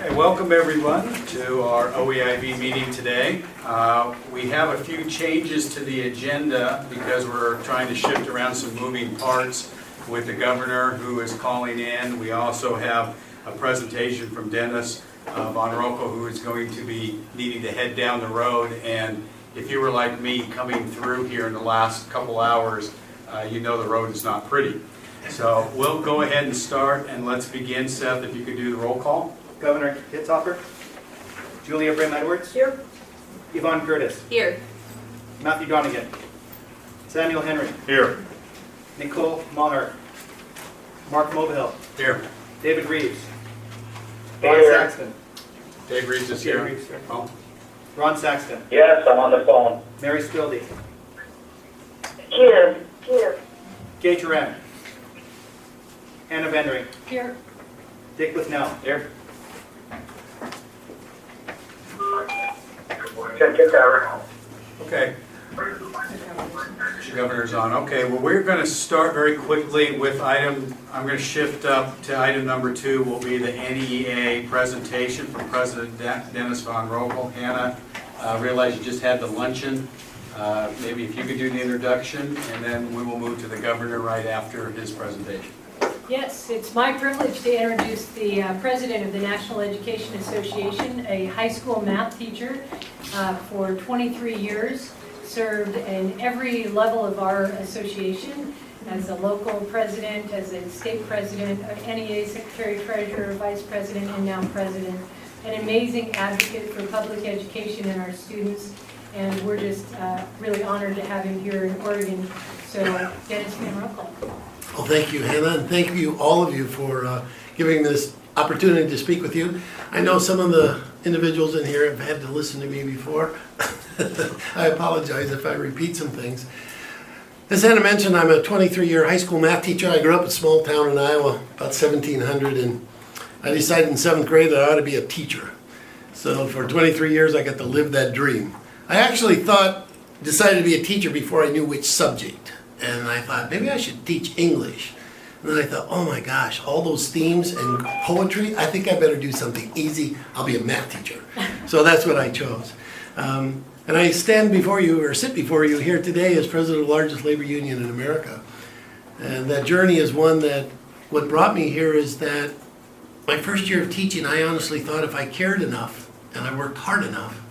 Okay, welcome everyone to our OEIB meeting today. We have a few changes to the agenda because we're trying to shift around some moving parts with the governor who is calling in. We also have a presentation from Dennis Von Rokel, who is going to be needing to head down the road. And if you were like me coming through here in the last couple hours, you know the road is not pretty. So we'll go ahead and start, and let's begin. Seth, if you could do the roll call. Governor Hitzhofer. Julia Brim Edwards. Here. Yvonne Curtis. Here. Matthew Donegan. Samuel Henry. Here. Nicole Maher. Mark Mobihill. Here. David Reeves. Here. Ron Saxton. Dave Reeves is Dave here. Reeves, sir. Oh. Ron Saxton. Yes, I'm on the phone. Mary Spildy. Here. Gay Turan. Anna Vendering. Here. Dick Lithnell. Here. Get that. Okay. The governor's on. Okay, well, we're going to start very quickly with I'm going to shift up to item number 2, will be the NEA presentation from President Dennis Von Rokel. Hannah, realize you just had the luncheon. Maybe if you could do the introduction, and then we will move to the governor right after his presentation. Yes, it's my privilege to introduce the president of the National Education Association, a high school math teacher for 23 years, served in every level of our association as a local president, as a state president, NEA secretary, treasurer, vice president, and now president. An amazing advocate for public education and our students, and we're just really honored to have him here in Oregon. So, Dennis Von Rokel. Well, thank you, Hannah, and thank you, all of you, for giving this opportunity to speak with you. I know some of the individuals in here have had to listen to me before. I apologize if I repeat some things. As Hannah mentioned, I'm a 23-year high school math teacher. I grew up in a small town in Iowa, about 1,700, and I decided in 7th grade that I ought to be a teacher. So for 23 years, I got to live that dream. I actually decided to be a teacher before I knew which subject. And I thought, maybe I should teach English. And then I thought, oh my gosh, all those themes and poetry, I think I better do something easy. I'll be a math teacher. So that's what I chose. And I stand before you, or sit before you here today as president of the largest labor union in America. And that journey is one that, what brought me here is that my first year of teaching, I honestly thought if I cared enough and I worked hard enough,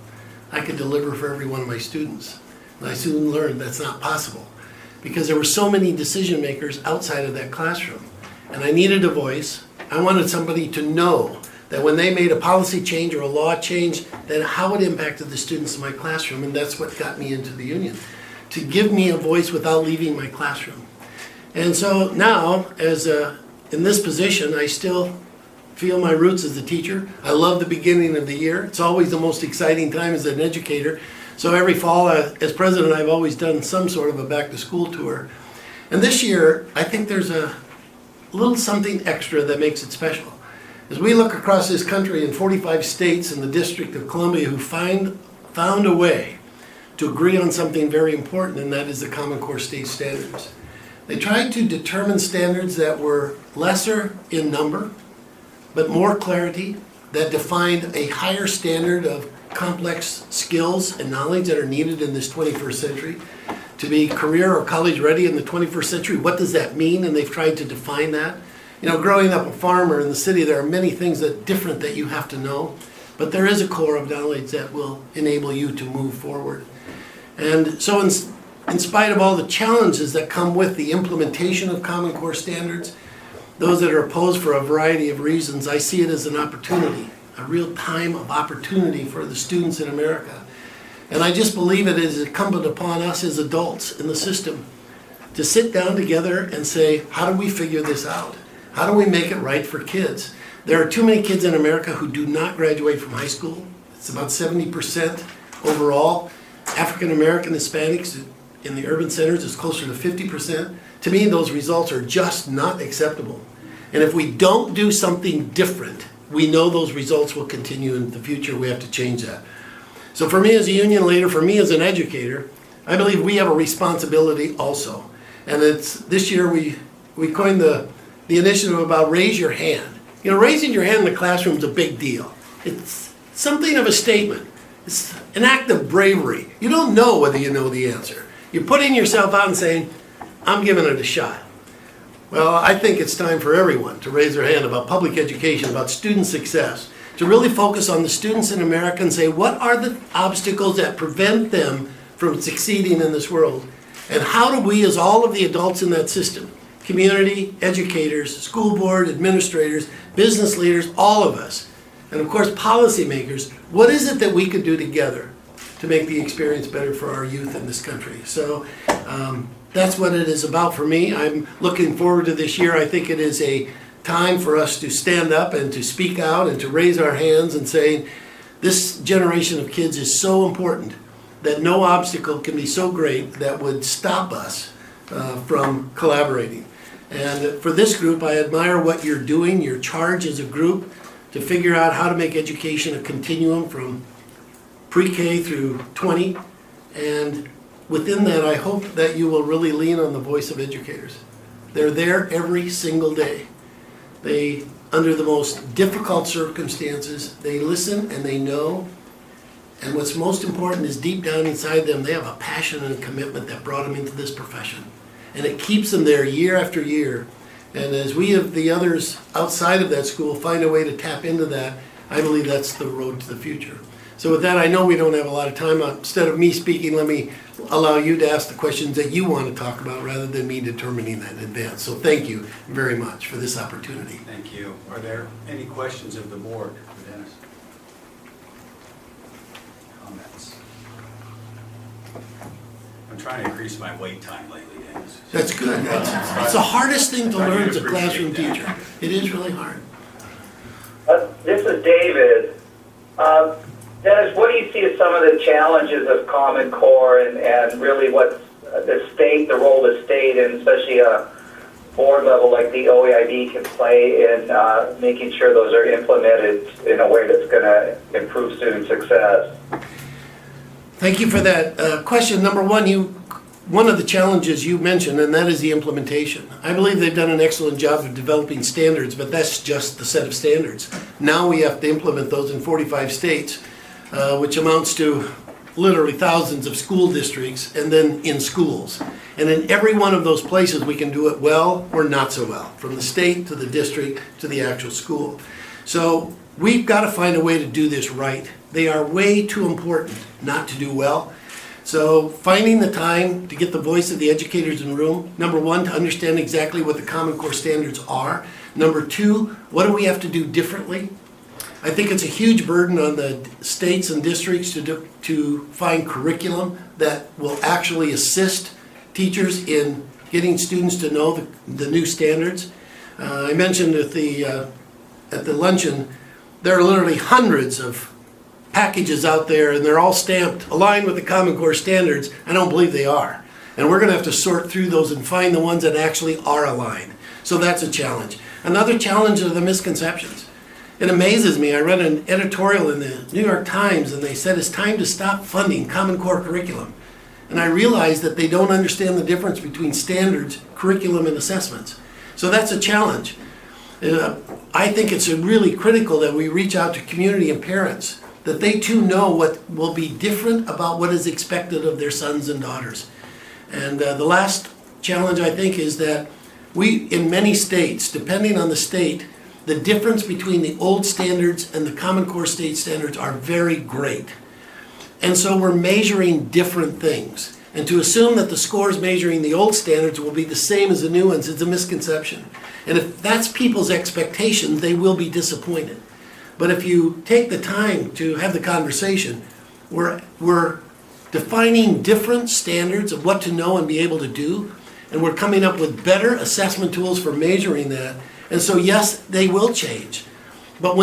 I could deliver for every one of my students. And I soon learned that's not possible, because there were so many decision makers outside of that classroom. And I needed a voice. I wanted somebody to know that when they made a policy change or a law change, that how it impacted the students in my classroom, and that's what got me into the union, to give me a voice without leaving my classroom. And so now, in this position, I still feel my roots as a teacher. I love the beginning of the year. It's always the most exciting time as an educator. So every fall, as president, I've always done some sort of a back-to-school tour. And this year, I think there's a little something extra that makes it special. As we look across this country in 45 states and the District of Columbia who found a way to agree on something very important, and that is the Common Core State Standards. They tried to determine standards that were lesser in number, but more clarity, that defined a higher standard of complex skills and knowledge that are needed in this 21st century. To be career or college ready in the 21st century, what does that mean? And they've tried to define that. You know, growing up a farmer in the city, there are many things different that you have to know, but there is a core of knowledge that will enable you to move forward. And so in spite of all the challenges that come with the implementation of Common Core standards, those that are opposed for a variety of reasons, I see it as an opportunity, a real time of opportunity for the students in America. And I just believe it is incumbent upon us as adults in the system to sit down together and say, how do we figure this out? How do we make it right for kids? There are too many kids in America who do not graduate from high school. It's about 70% overall. African American Hispanics in the urban centers is closer to 50%. To me, those results are just not acceptable. And if we don't do something different, we know those results will continue in the future. We have to change that. So for me as a union leader, for me as an educator, I believe we have a responsibility also. And it's this year we coined the initiative about raise your hand. You know, raising your hand in the classroom is a big deal. It's something of a statement. It's an act of bravery. You don't know whether you know the answer. You're putting yourself out and saying, I'm giving it a shot. Well, I think it's time for everyone to raise their hand about public education, about student success, to really focus on the students in America and say, what are the obstacles that prevent them from succeeding in this world? And how do we, as all of the adults in that system, community, educators, school board, administrators, business leaders, all of us, and of course policymakers, what is it that we could do together to make the experience better for our youth in this country? So that's what it is about for me. I'm looking forward to this year. I think it is a time for us to stand up and to speak out and to raise our hands and say, this generation of kids is so important that no obstacle can be so great that would stop us from collaborating. And for this group, I admire what you're doing, your charge as a group to figure out how to make education a continuum from pre-K through 20. And within that, I hope that you will really lean on the voice of educators. They're there every single day. They, under the most difficult circumstances, they listen and they know. And what's most important is deep down inside them, they have a passion and a commitment that brought them into this profession. And it keeps them there year after year. And as we of the others outside of that school find a way to tap into that, I believe that's the road to the future. So with that, I know we don't have a lot of time. Instead of me speaking, let me allow you to ask the questions that you want to talk about rather than me determining that in advance. So thank you very much for this opportunity. Thank you. Are there any questions of the board for Dennis? Comments? I'm trying to increase my wait time lately, Dennis. That's good. It's the hardest thing to learn as a classroom teacher. It is really hard. This is David. Dennis, what do you see as some of the challenges of Common Core and really what the role the state and especially a board level like the OEIB can play in making sure those are implemented in a way that's going to improve student success? Thank you for that question. Number one of the challenges you mentioned, and that is the implementation. I believe they've done an excellent job of developing standards, but that's just the set of standards. Now we have to implement those in 45 states, which amounts to literally thousands of school districts and then in schools. And in every one of those places we can do it well or not so well, from the state to the district to the actual school. So we've got to find a way to do this right. They are way too important not to do well. So finding the time to get the voice of the educators in the room, number one, to understand exactly what the Common Core standards are. Number two, what do we have to do differently? I think it's a huge burden on the states and districts to find curriculum that will actually assist teachers in getting students to know the new standards. I mentioned at the luncheon, there are literally hundreds of packages out there and they're all stamped aligned with the Common Core standards. I don't believe they are. And we're going to have to sort through those and find the ones that actually are aligned. So that's a challenge. Another challenge are the misconceptions. It amazes me. I read an editorial in the New York Times and they said it's time to stop funding Common Core curriculum. And I realized that they don't understand the difference between standards, curriculum, and assessments. So that's a challenge. I think it's really critical that we reach out to community and parents, that they too know what will be different about what is expected of their sons and daughters. And the last challenge, I think, is that we, in many states, depending on the state, the difference between the old standards and the Common Core state standards are very great. And so we're measuring different things. And to assume that the scores measuring the old standards will be the same as the new ones is a misconception. And if that's people's expectations, they will be disappointed. But if you take the time to have the conversation, we're defining different standards of what to know and be able to do, and we're coming up with better assessment tools for measuring that. And so yes, they will change. But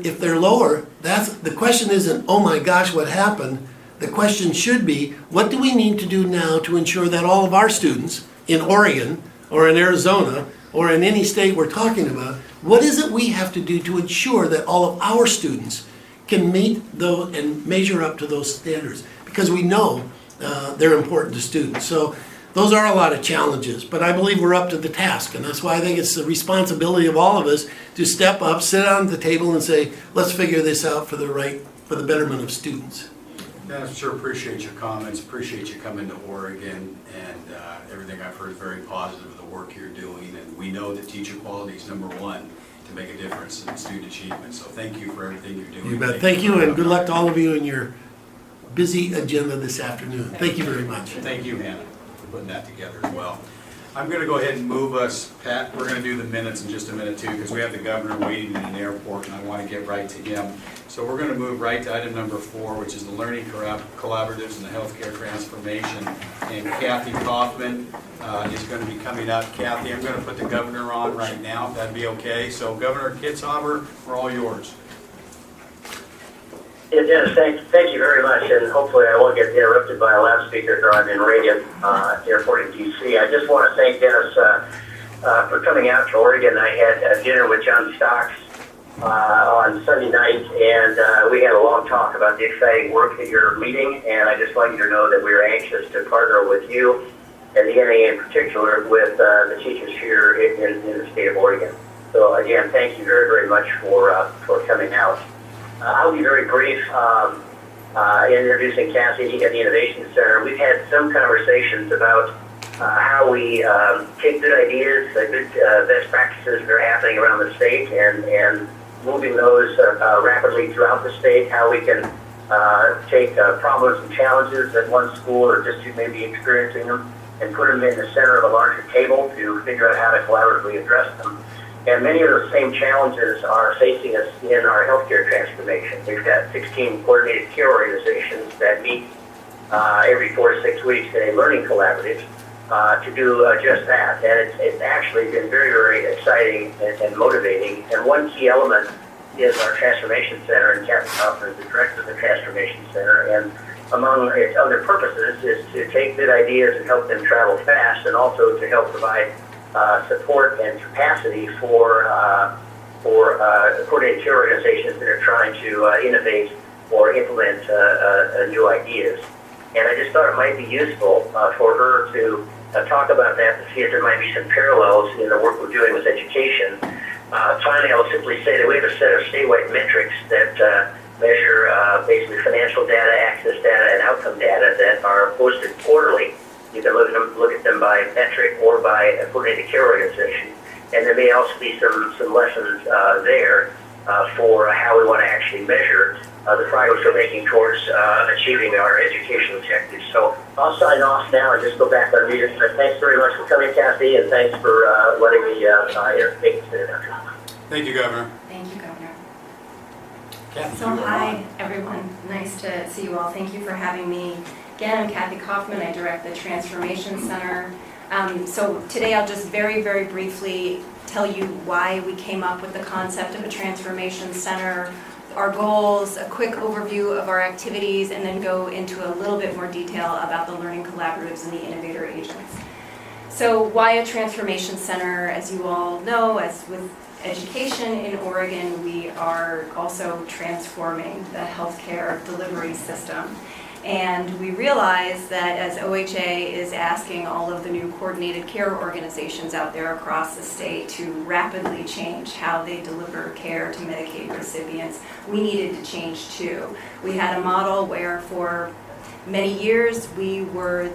if they're lower, the question isn't, oh my gosh, what happened? The question should be, what do we need to do now to ensure that all of our students in Oregon or in Arizona or in any state we're talking about, what is it we have to do to ensure that all of our students can meet those and measure up to those standards? Because we know they're important to students. So those are a lot of challenges, but I believe we're up to the task, and that's why I think it's the responsibility of all of us to step up, sit down at the table and say, let's figure this out for the betterment of students. Yeah, I sure appreciate your comments, appreciate you coming to Oregon, and everything I've heard is very positive of the work you're doing, and we know that teacher quality is number one to make a difference in student achievement, so thank you for everything you're doing. You bet. Thank you, and good luck to all of you in your busy agenda this afternoon. Thank you very much. Thank you, Hannah, for putting that together as well. I'm going to go ahead and move us, Pat, we're going to do the minutes in just a minute too, because we have the governor waiting in an airport, and I want to get right to him. So we're going to move right to item number 4, which is the learning collaboratives and the healthcare transformation. And Kathy Kaufman is going to be coming up. Kathy, I'm going to put the governor on right now, if that'd be okay. So Governor Kitzhaber, we're all yours. Yeah, Dennis, thank you very much, and hopefully I won't get interrupted by a loudspeaker driving in Reagan Airport in D.C. I just want to thank Dennis for coming out to Oregon. I had dinner with John Stocks on Sunday night, and we had a long talk about the exciting work that you're leading, and I just want you to know that we're anxious to partner with you and the NAA in particular with the teachers here in the state of Oregon. So again, thank you very, very much for coming out. I'll be very brief in introducing Kathy at the Innovation Center. We've had some conversations about how we take good ideas, good best practices that are happening around the state and moving those rapidly throughout the state, how we can take problems and challenges that one school or district may be experiencing them and put them in the center of a larger table to figure out how to collaboratively address them. And many of those same challenges are facing us in our healthcare transformation. We've got 16 coordinated care organizations that meet every 4 to 6 weeks in a learning collaborative to do just that. And it's actually been very, very exciting and motivating. And one key element is our Transformation Center, and Kathy Kaufman is the director of the Transformation Center. And among its other purposes is to take good ideas and help them travel fast, and also to help provide support and capacity for coordinated care organizations that are trying to innovate or implement new ideas. And I just thought it might be useful for her to talk about that to see if there might be some parallels in the work we're doing with education. Finally, I'll simply say that we have a set of statewide metrics that measure basically financial data, access data, and outcome data that are posted quarterly. You can look at them by metric or by a coordinated care organization. And there may also be some lessons there for how we want to actually measure the progress we're making towards achieving our educational objectives. So I'll sign off now and just go back on mute. Thanks very much for coming, Kathy, and thanks for letting me make this introduction. Thank you, Governor. Thank you, Governor. Kathy, So you are hi, on. everyone. Nice to see you all. Thank you for having me. Again, I'm Kathy Kaufman. I direct the Transformation Center. So today I'll just very, very briefly tell you why we came up with the concept of a Transformation Center, our goals, a quick overview of our activities, and then go into a little bit more detail about the learning collaboratives and the innovator agents. So why a Transformation Center? As you all know, as with education in Oregon, we are also transforming the healthcare delivery system. And we realize that as OHA is asking all of the new coordinated care organizations out there across the state to rapidly change how they deliver care to Medicaid recipients, we needed to change too. We had a model where for many years we were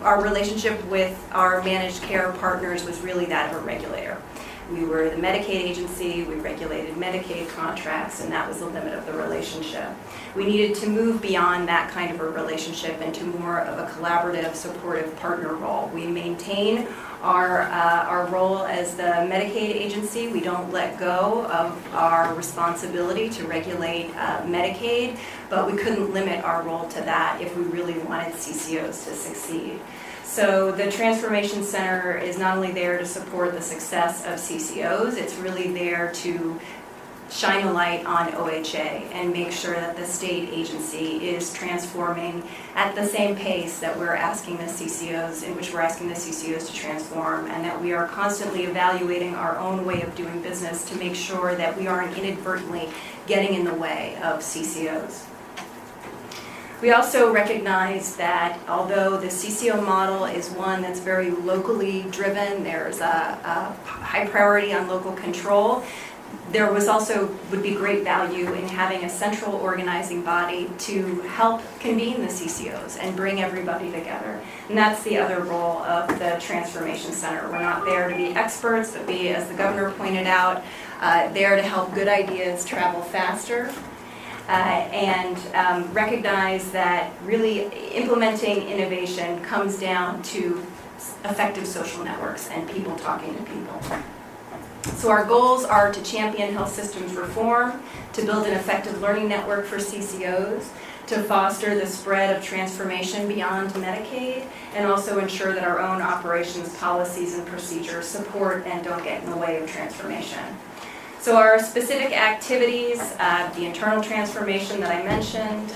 our relationship with our managed care partners was really that of a regulator. We were the Medicaid agency, we regulated Medicaid contracts, and that was the limit of the relationship. We needed to move beyond that kind of a relationship into more of a collaborative, supportive partner role. We maintain our role as the Medicaid agency. We don't let go of our responsibility to regulate Medicaid, but we couldn't limit our role to that if we really wanted CCOs to succeed. So the Transformation Center is not only there to support the success of CCOs, it's really there to shine a light on OHA and make sure that the state agency is transforming at the same pace that we're asking the CCOs, in which we're asking the CCOs to transform, and that we are constantly evaluating our own way of doing business to make sure that we aren't inadvertently getting in the way of CCOs. We also recognize that although the CCO model is one that's very locally driven, there's a high priority on local control, there would be great value in having a central organizing body to help convene the CCOs and bring everybody together. And that's the other role of the Transformation Center. We're not there to be experts, but be, as the governor pointed out, there to help good ideas travel faster. And recognize that really implementing innovation comes down to effective social networks and people talking to people. So our goals are to champion health systems reform, to build an effective learning network for CCOs, to foster the spread of transformation beyond Medicaid, and also ensure that our own operations, policies, and procedures support and don't get in the way of transformation. So our specific activities, the internal transformation that I mentioned,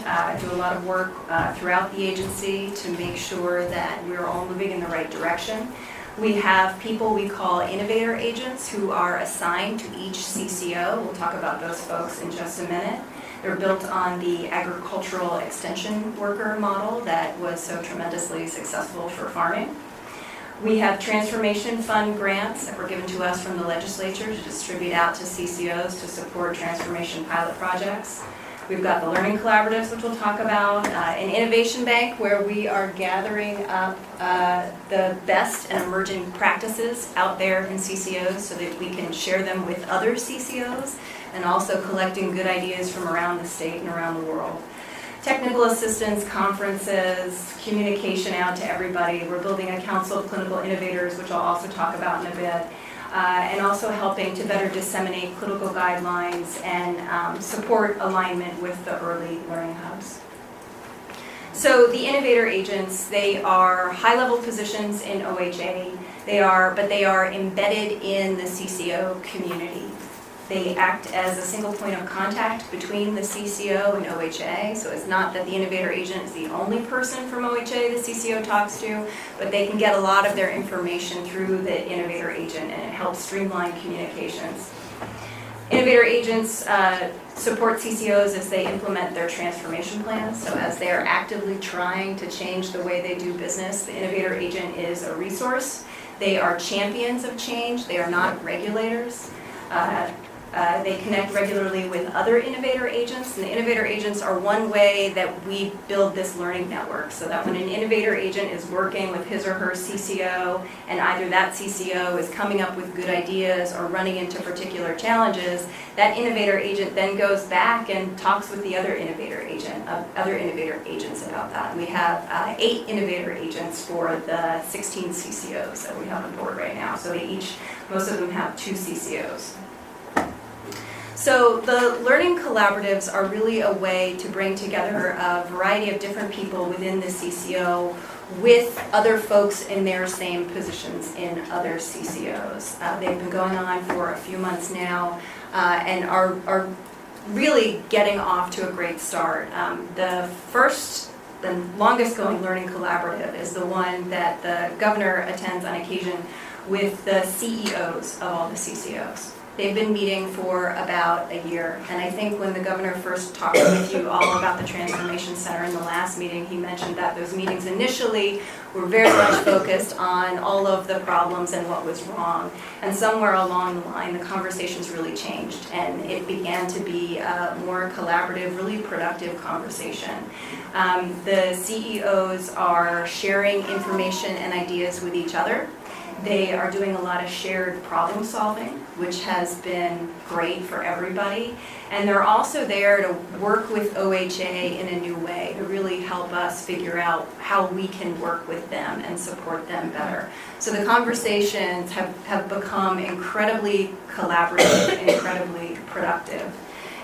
do a lot of work throughout the agency to make sure that we're all moving in the right direction. We have people we call innovator agents who are assigned to each CCO. We'll talk about those folks in just a minute. They're built on the agricultural extension worker model that was so tremendously successful for farming. We have transformation fund grants that were given to us from the legislature to distribute out to CCOs to support transformation pilot projects. We've got the learning collaboratives, which we'll talk about, an innovation bank where we are gathering up the best and emerging practices out there in CCOs so that we can share them with other CCOs, and also collecting good ideas from around the state and around the world. Technical assistance, conferences, communication out to everybody. We're building a council of clinical innovators, which I'll also talk about in a bit. And also helping to better disseminate clinical guidelines and support alignment with the early learning hubs. So the innovator agents, they are high-level positions in OHA. But they are embedded in the CCO community. They act as a single point of contact between the CCO and OHA, so it's not that the innovator agent is the only person from OHA the CCO talks to, but they can get a lot of their information through the innovator agent, and it helps streamline communications. Innovator agents support CCOs as they implement their transformation plans, so as they are actively trying to change the way they do business, the innovator agent is a resource. They are champions of change, they are not regulators. They connect regularly with other innovator agents, and the innovator agents are one way that we build this learning network, so that when an innovator agent is working with his or her CCO, and either that CCO is coming up with good ideas or running into particular challenges, that innovator agent then goes back and talks with the other innovator agents about that. And we have 8 innovator agents for the 16 CCOs that we have on board right now, so most of them have 2 CCOs. So the learning collaboratives are really a way to bring together a variety of different people within the CCO with other folks in their same positions in other CCOs. They've been going on for a few months now and are really getting off to a great start. The longest going learning collaborative is the one that the governor attends on occasion with the CEOs of all the CCOs. They've been meeting for about a year, and I think when the governor first talked with you all about the Transformation Center in the last meeting, he mentioned that those meetings initially were very much focused on all of the problems and what was wrong. And somewhere along the line, the conversations really changed, and it began to be a more collaborative, really productive conversation. The CEOs are sharing information and ideas with each other. They are doing a lot of shared problem solving, which has been great for everybody. And they're also there to work with OHA in a new way, to really help us figure out how we can work with them and support them better. So the conversations have become incredibly collaborative, incredibly productive.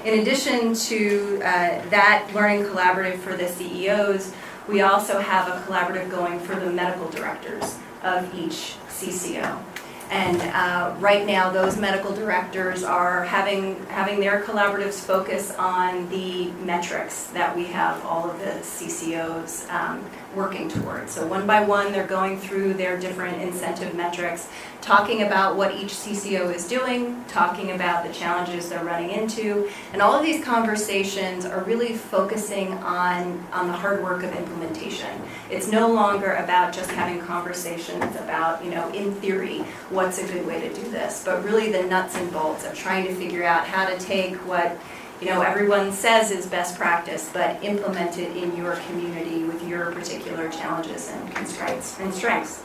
In addition to that learning collaborative for the CEOs, we also have a collaborative going for the medical directors of each CCO. And right now, those medical directors are having their collaboratives focus on the metrics that we have all of the CCOs working towards. So one by one, they're going through their different incentive metrics, talking about what each CCO is doing, talking about the challenges they're running into, and all of these conversations are really focusing on the hard work of implementation. It's no longer about just having conversations about, in theory, what's a good way to do this, but really the nuts and bolts of trying to figure out how to take what everyone says is best practice, but implement it in your community with your particular challenges and constraints and strengths.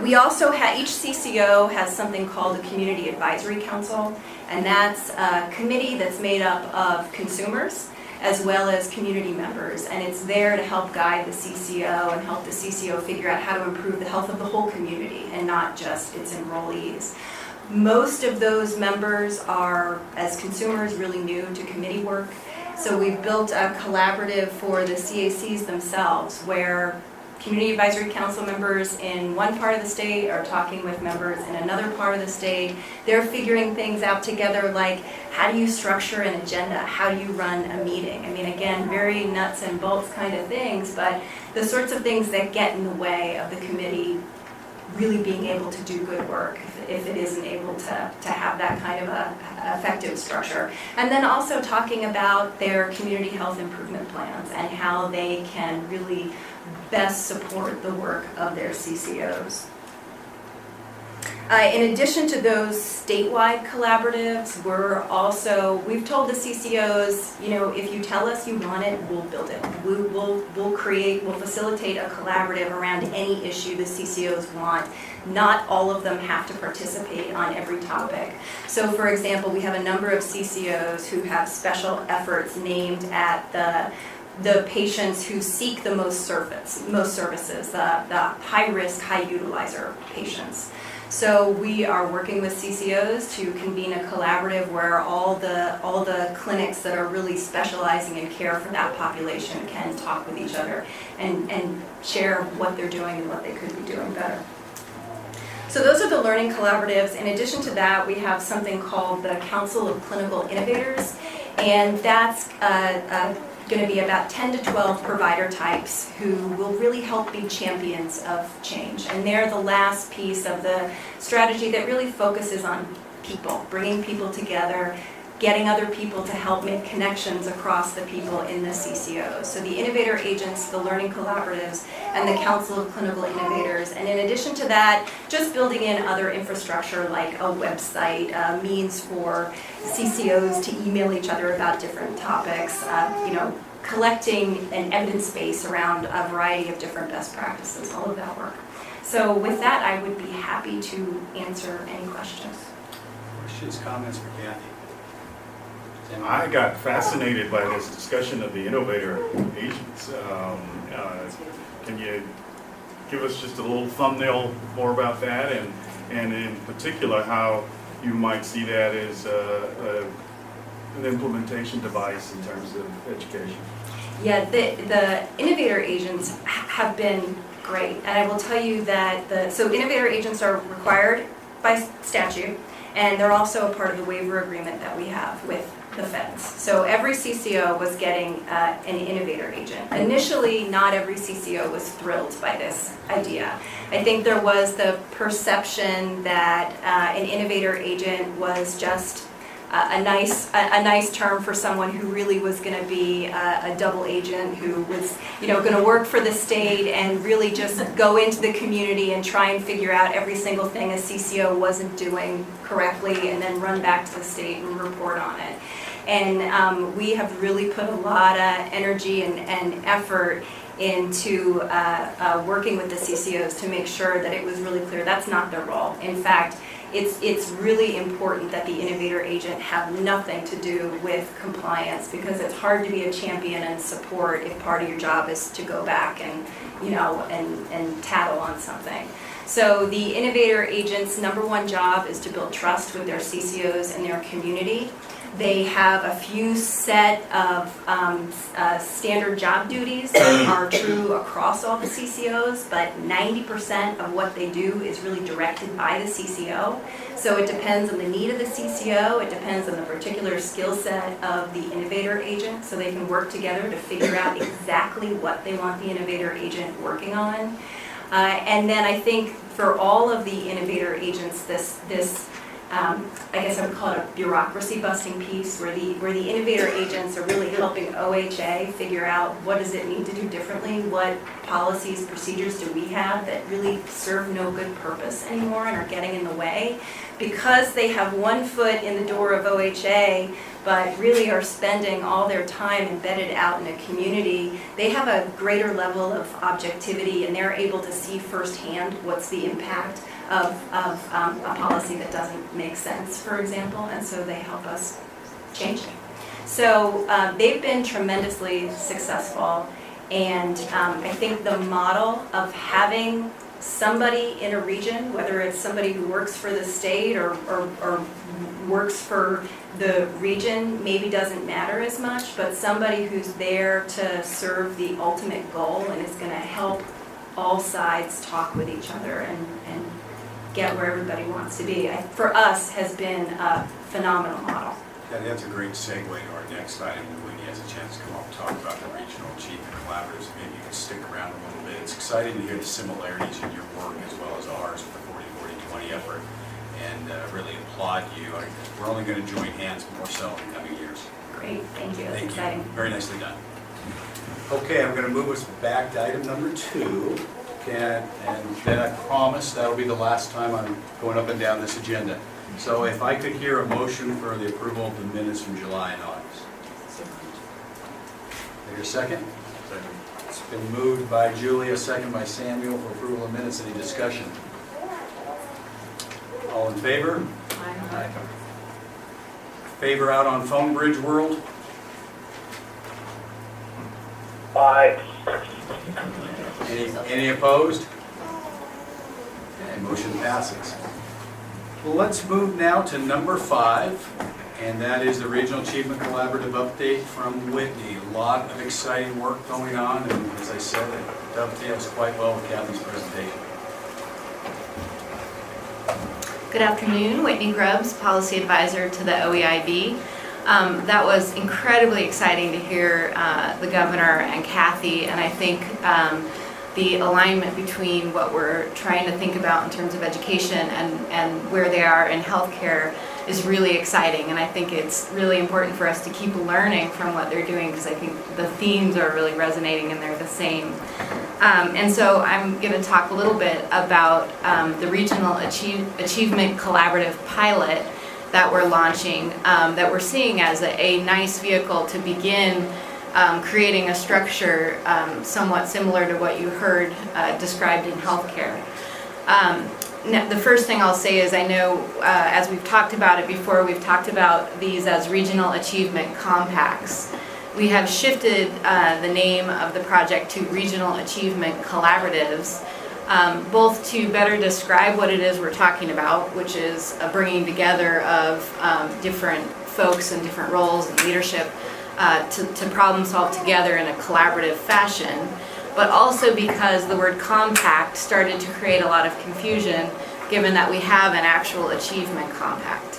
We also have, each CCO has something called the Community Advisory Council, and that's a committee that's made up of consumers as well as community members, and it's there to help guide the CCO and help the CCO figure out how to improve the health of the whole community and not just its enrollees. Most of those members are, as consumers, really new to committee work. So we've built a collaborative for the CACs themselves where Community Advisory Council members in one part of the state are talking with members in another part of the state. They're figuring things out together, like how do you structure an agenda? How do you run a meeting? I mean, again, very nuts and bolts kind of things, but the sorts of things that get in the way of the committee really being able to do good work if it isn't able to have that kind of a effective structure. And then also talking about their community health improvement plans and how they can really best support the work of their CCOs. In addition to those statewide collaboratives, we've told the CCOs, if you tell us you want it, we'll build it. We'll facilitate a collaborative around any issue the CCOs want. Not all of them have to participate on every topic. So for example, we have a number of CCOs who have special efforts named at the patients who seek the most services, the high-risk, high-utilizer patients. So we are working with CCOs to convene a collaborative where all the clinics that are really specializing in care for that population can talk with each other and share what they're doing and what they could be doing better. So those are the learning collaboratives. In addition to that, we have something called the Council of Clinical Innovators, and that's going to be about 10 to 12 provider types who will really help be champions of change. And they're the last piece of the strategy that really focuses on people, bringing people together, getting other people to help make connections across the people in the CCOs. So the innovator agents, the learning collaboratives, and the Council of Clinical Innovators. And in addition to that, just building in other infrastructure like a website, means for CCOs to email each other about different topics, collecting an evidence base around a variety of different best practices, all of that work. So with that, I would be happy to answer any questions. Questions, comments for Kathy? Tim? I got fascinated by this discussion of the innovator agents. Can you give us just a little thumbnail more about that, and in particular how you might see that as an implementation device in terms of education? Yeah, the innovator agents have been great, and I will tell you that so innovator agents are required by statute, and they're also a part of the waiver agreement that we have with the feds. So every CCO was getting an innovator agent. Initially, not every CCO was thrilled by this idea. I think there was the perception that an innovator agent was just a nice term for someone who really was going to be a double agent, who was going to work for the state and really just go into the community and try and figure out every single thing a CCO wasn't doing correctly and then run back to the state and report on it. And we have really put a lot of energy and effort into working with the CCOs to make sure that it was really clear that's not their role. In fact, it's really important that the innovator agent have nothing to do with compliance, because it's hard to be a champion and support if part of your job is to go back and and tattle on something. So the innovator agent's number one job is to build trust with their CCOs and their community. They have a few set of standard job duties that are true across all the CCOs, but 90% of what they do is really directed by the CCO. So it depends on the need of the CCO, it depends on the particular skill set of the innovator agent, so they can work together to figure out exactly what they want the innovator agent working on. And then I think for all of the innovator agents, this I guess I would call it a bureaucracy busting piece where the innovator agents are really helping OHA figure out what does it need to do differently, what policies, procedures do we have that really serve no good purpose anymore and are getting in the way. Because they have one foot in the door of OHA, but really are spending all their time embedded out in a community, they have a greater level of objectivity and they're able to see firsthand what's the impact of a policy that doesn't make sense, for example, and so they help us change it. So they've been tremendously successful, and I think the model of having somebody in a region, whether it's somebody who works for the state or works for the region, maybe doesn't matter as much, but somebody who's there to serve the ultimate goal and is going to help all sides talk with each other and get where everybody wants to be, for us, has been a phenomenal model. Yeah, that's a great segue to our next item, when he has a chance to come up and talk about the Regional Achievement Collaboratives. Maybe you can stick around a little bit. It's exciting to hear the similarities in your work as well as ours with the 40-40-20 effort, and really applaud you. We're only going to join hands more so in the coming years. Great, thank you, that's Thank exciting. you. Very nicely done. Okay, I'm going to move us back to item number 2. And then I promise that'll be the last time I'm going up and down this agenda. So if I could hear a motion for the approval of the minutes from July and August. Your second? Second. It's been moved by Julia, second by Samuel for approval of minutes. Any discussion? All in favor? Aye. Favor out on Phone Bridge World? Aye. Any opposed? Okay, motion passes. Well, let's move now to number 5, and that is the Regional Achievement Collaborative update from Whitney. A lot of exciting work going on, and as I said, it dovetails quite well with Kathy's presentation. Good afternoon, Whitney Grubbs, Policy Advisor to the OEIB. That was incredibly exciting to hear the Governor and Kathy, and I think the alignment between what we're trying to think about in terms of education and where they are in healthcare is really exciting, and I think it's really important for us to keep learning from what they're doing because I think the themes are really resonating and they're the same. And so I'm going to talk a little bit about the Regional Achievement Collaborative pilot that we're launching, that we're seeing as a nice vehicle to begin creating a structure somewhat similar to what you heard described in healthcare. Now, the first thing I'll say is I know as we've talked about it before, we've talked about these as Regional Achievement Compacts. We have shifted the name of the project to Regional Achievement Collaboratives, both to better describe what it is we're talking about, which is a bringing together of different folks and different roles and leadership to problem solve together in a collaborative fashion, but also because the word compact started to create a lot of confusion given that we have an actual achievement compact.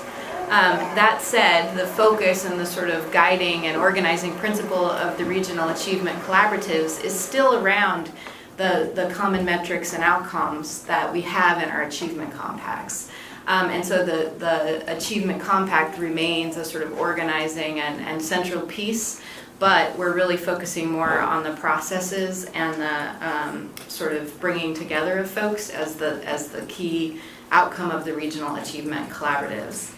That said, the focus and the sort of guiding and organizing principle of the Regional Achievement Collaboratives is still around the common metrics and outcomes that we have in our achievement compacts. And so the Achievement Compact remains a sort of organizing and central piece, but we're really focusing more on the processes and the sort of bringing together of folks as the key outcome of the Regional Achievement Collaboratives.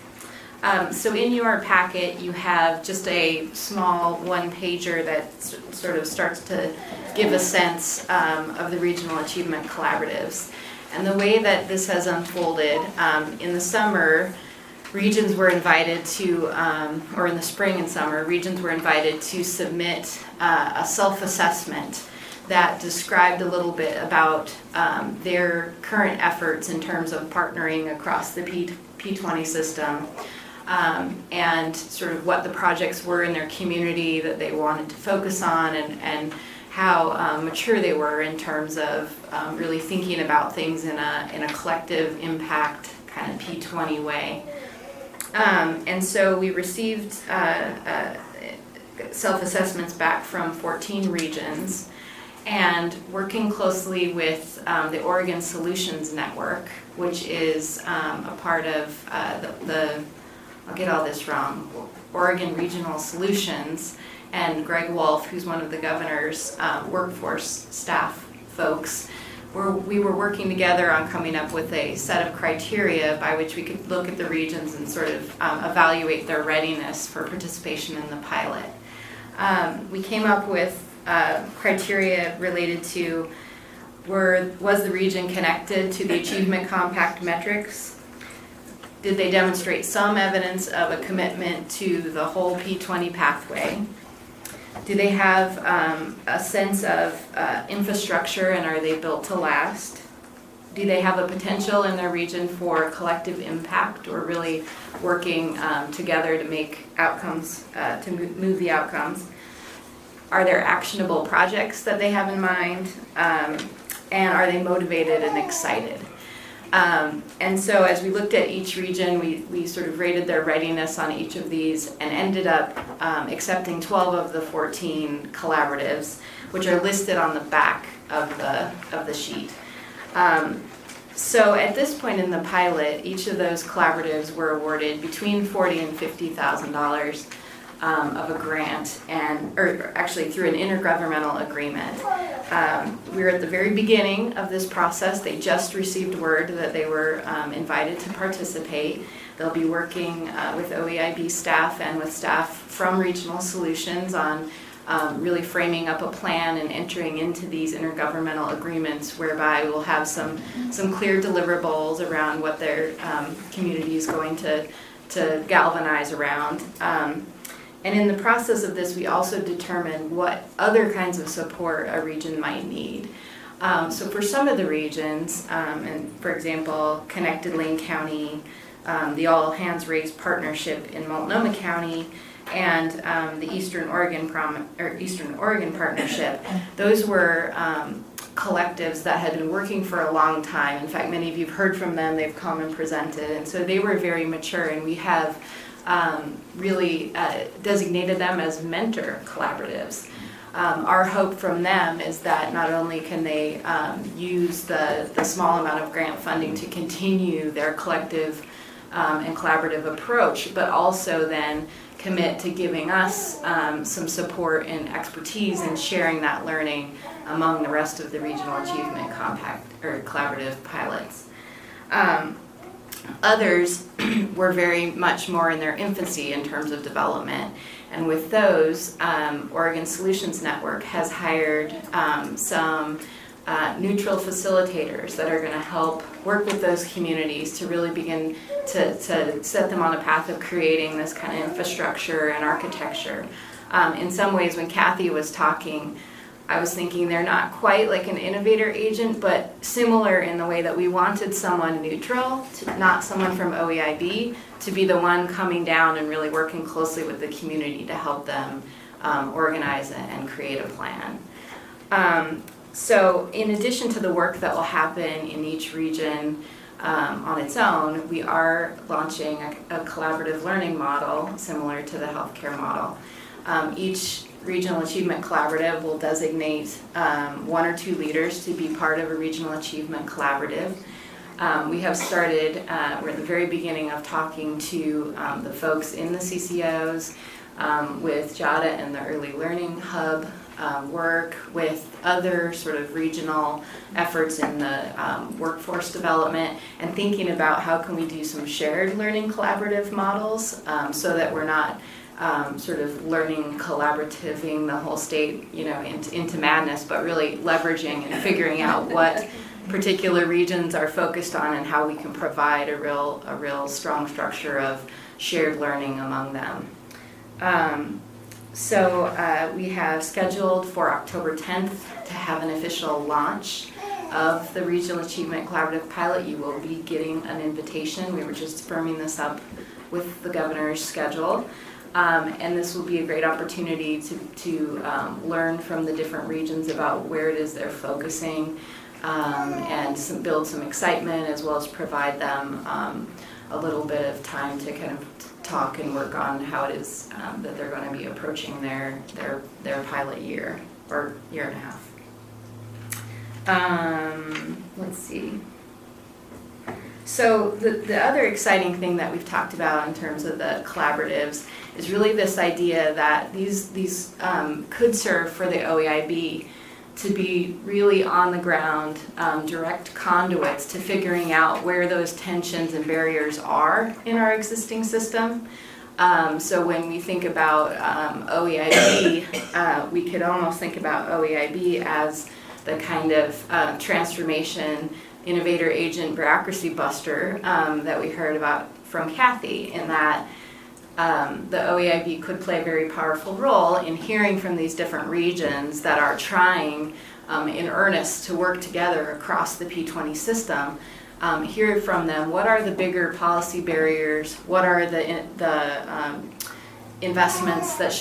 So in your packet, you have just a small one-pager that sort of starts to give a sense of the Regional Achievement Collaboratives. And the way that this has unfolded, in the summer, regions were invited to, or in the spring and summer, regions were invited to submit a self-assessment that described a little bit about their current efforts in terms of partnering across the P20 system, and sort of what the projects were in their community that they wanted to focus on, and how mature they were in terms of really thinking about things in a collective impact kind of P20 way. And so we received self-assessments back from 14 regions, and working closely with the Oregon Solutions Network, which is a part of I'll get all this wrong, Oregon Regional Solutions, and Greg Wolf, who's one of the governor's workforce staff folks, we were working together on coming up with a set of criteria by which we could look at the regions and sort of evaluate their readiness for participation in the pilot. We came up with criteria related to was the region connected to the Achievement Compact metrics? Did they demonstrate some evidence of a commitment to the whole P20 pathway? Do they have a sense of infrastructure, and are they built to last? Do they have a potential in their region for collective impact, or really working together to make outcomes, to move the outcomes? Are there actionable projects that they have in mind? And are they motivated and excited? And so as we looked at each region, we sort of rated their readiness on each of these, and ended up accepting 12 of the 14 collaboratives, which are listed on the back of the sheet. So at this point in the pilot, each of those collaboratives were awarded between $40,000 and $50,000 of a grant, or actually through an intergovernmental agreement. We were at the very beginning of this process. They just received word that they were invited to participate. They'll be working with OEIB staff and with staff from Regional Solutions on really framing up a plan and entering into these intergovernmental agreements, whereby we'll have some clear deliverables around what their community is going to galvanize around. And in the process of this, we also determined what other kinds of support a region might need. So for some of the regions, and for example, Connected Lane County, the All Hands Raised Partnership in Multnomah County, and the Eastern Oregon Partnership, those were collectives that had been working for a long time. In fact, many of you have heard from them. They've come and presented, and so they were very mature, and we have really designated them as mentor collaboratives. Our hope from them is that not only can they use the small amount of grant funding to continue their collective and collaborative approach, but also then commit to giving us some support and expertise in sharing that learning among the rest of the Regional Achievement Compact or collaborative pilots. Others were very much more in their infancy in terms of development, and with those, Oregon Solutions Network has hired some neutral facilitators that are going to help work with those communities to really begin to set them on a path of creating this kind of infrastructure and architecture. In some ways, when Kathy was talking, I was thinking they're not quite like an innovator agent, but similar in the way that we wanted someone neutral, not someone from OEIB, to be the one coming down and really working closely with the community to help them organize and create a plan. So in addition to the work that will happen in each region on its own, we are launching a collaborative learning model similar to the healthcare model. Each Regional Achievement Collaborative will designate 1 or 2 leaders to be part of a Regional Achievement Collaborative. We have started, we're at the very beginning of talking to the folks in the CCOs, with JADA and the Early Learning Hub work, with other sort of regional efforts in the workforce development, and thinking about how can we do some shared learning collaborative models so that we're not sort of learning collaborativing the whole state, you know, into madness, but really leveraging and figuring out what particular regions are focused on and how we can provide a real strong structure of shared learning among them. We have scheduled for October 10th to have an official launch of the Regional Achievement Collaborative Pilot. You will be getting an invitation. We were just firming this up with the governor's schedule. And this will be a great opportunity to learn from the different regions about where it is they're focusing, and build some excitement, as well as provide them a little bit of time to kind of talk and work on how it is that they're going to be approaching their pilot year or year and a half. Let's see. So the other exciting thing that we've talked about in terms of the collaboratives is really this idea that these could serve for the OEIB to be really on the ground, direct conduits to figuring out where those tensions and barriers are in our existing system. So when we think about OEIB, we could almost think about OEIB as the kind of transformation innovator agent bureaucracy buster that we heard about from Kathy, in that the OEIB could play a very powerful role in hearing from these different regions that are trying in earnest to work together across the P20 system. Hear from them, what are the bigger policy barriers, what are the investments that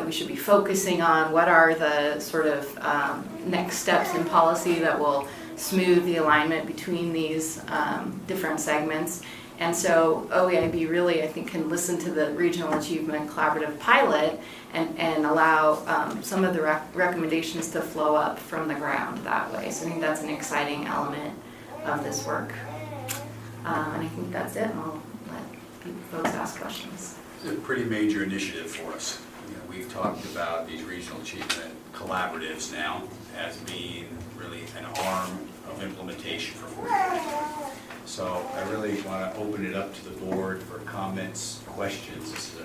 we should be focusing on, what are the sort of next steps in policy that will smooth the alignment between these different segments. And so OEIB really, I think, can listen to the Regional Achievement Collaborative Pilot and allow some of the recommendations to flow up from the ground that way. So I think that's an exciting element of this work. And I think that's it, and I'll let folks ask questions. It's a pretty major initiative for us. We've talked about these regional achievement collaboratives now as being really an arm of implementation for 40. So I really want to open it up to the board for comments, questions. This is a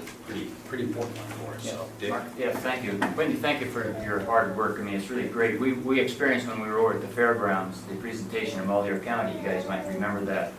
pretty important one for us. So, Dick? Yeah, thank you. Wendy, thank you for your hard work. I mean, it's really great. We experienced when we were over at the fairgrounds, the presentation of Mullier County. You guys might remember that.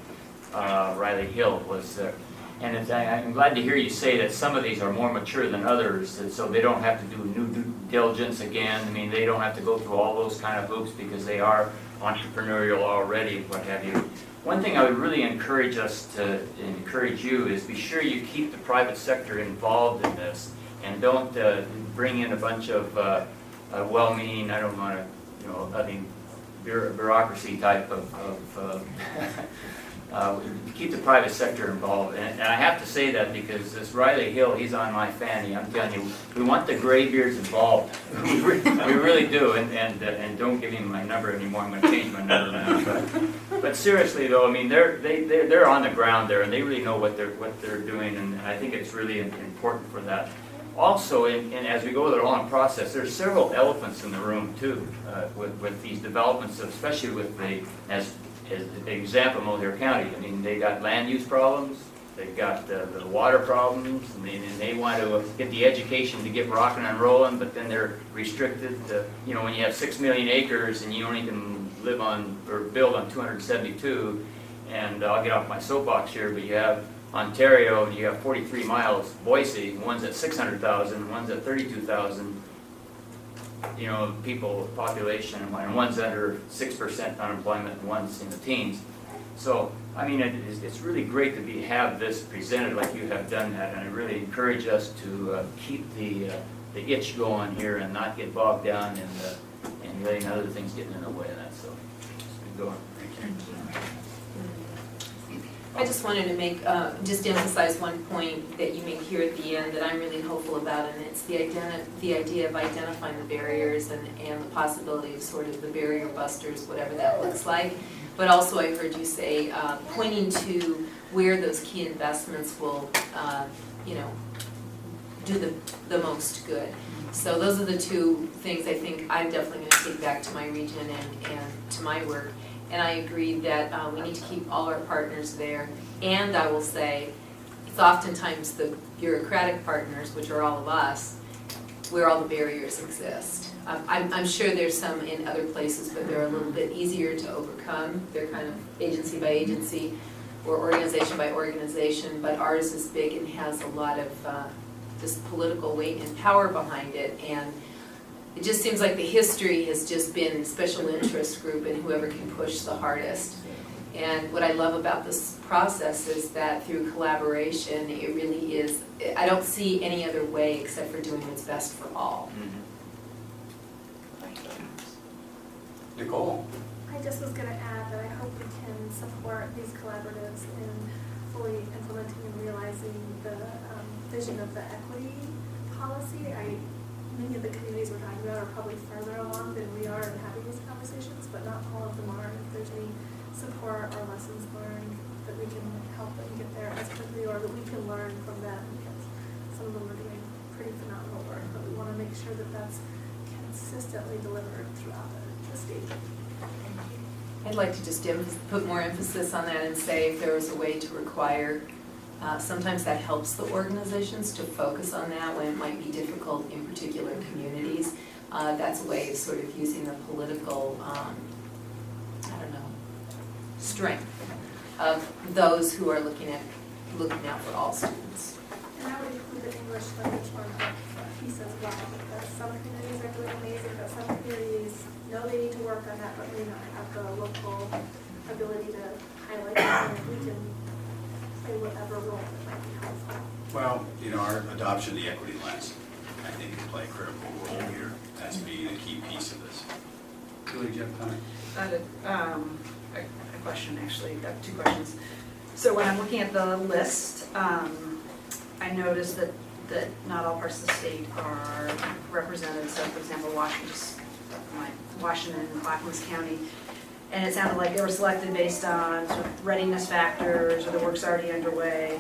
Riley Hill was there. And I'm glad to hear you say that some of these are more mature than others, and so they don't have to do new due diligence again. I mean, they don't have to go through all those kind of hoops because they are entrepreneurial already, what have you. One thing I would really encourage you is be sure you keep the private sector involved in this, and don't bring in a bunch of well-meaning, I don't want to, bureaucracy type of keep the private sector involved. And I have to say that because this Riley Hill, he's on my fanny. I'm telling you, we want the graybeards involved. We really do. And don't give him my number anymore. I'm going to change my number now. But seriously though, I mean, they're on the ground there, and they really know what they're doing, and I think it's really important for that. Also, and as we go along the process, there's several elephants in the room too, with these developments, especially with as an example, Mullier County. I mean, they got land use problems, they've got the water problems, and they want to get the education to get rocking and rolling, but then they're restricted to, when you have 6 million acres and you only can live on or build on 272, and I'll get off my soapbox here, but you have Ontario, and you have 43 miles, Boise, one's at 600,000, one's at 32,000. People, population, and one's under 6% unemployment, and one's in the teens. So, I mean, it's really great to have this presented like you have done that, and I really encourage us to keep the itch going here and not get bogged down in letting other things get in the way of that. So, just keep going. Thank you. I just wanted to make, just emphasize one point that you make here at the end that I'm really hopeful about, and it's the idea of identifying the barriers and the possibility of sort of the barrier busters, whatever that looks like. But also I heard you say, pointing to where those key investments will, do the most good. So those are the two things I think I'm definitely going to take back to my region and to my work. And I agree that we need to keep all our partners there. And I will say, it's oftentimes the bureaucratic partners, which are all of us, where all the barriers exist. I'm sure there's some in other places, but they're a little bit easier to overcome. They're kind of agency by agency or organization by organization, but ours is big and has a lot of this political weight and power behind it, and it just seems like the history has just been special interest group and whoever can push the hardest. And what I love about this process is that through collaboration, it really is, I don't see any other way except for doing what's best for all. Nicole? I just was going to add that I hope we can support these collaboratives in fully implementing and realizing the vision of the equity policy. Many of the communities we're talking about are probably further along than we are in having these conversations, but not all of them are. If there's any support or lessons learned that we can help them get there as quickly, or that we can learn from them, because some of them are doing pretty phenomenal work, but we want to make sure that that's consistently delivered throughout the state. I'd like to just put more emphasis on that and say if there was a way to require, sometimes that helps the organizations to focus on that when it might be difficult in particular communities. That's a way of sort of using the political, strength of those who are looking out for all students. And I would include the English language learner piece as well, because some communities are doing amazing, but some communities know they need to work on that, but may not have the local ability to highlight that, and if we can play whatever role that might be helpful. Well, our adoption of the equity lens, I think, can play a critical role here as being a key piece of this. Julie, do you have a comment? A question, actually. I've got two questions. So when I'm looking at the list, I noticed that not all parts of the state are represented. So, for example, Washington and Clackamas County, and it sounded like they were selected based on sort of readiness factors or the work's already underway.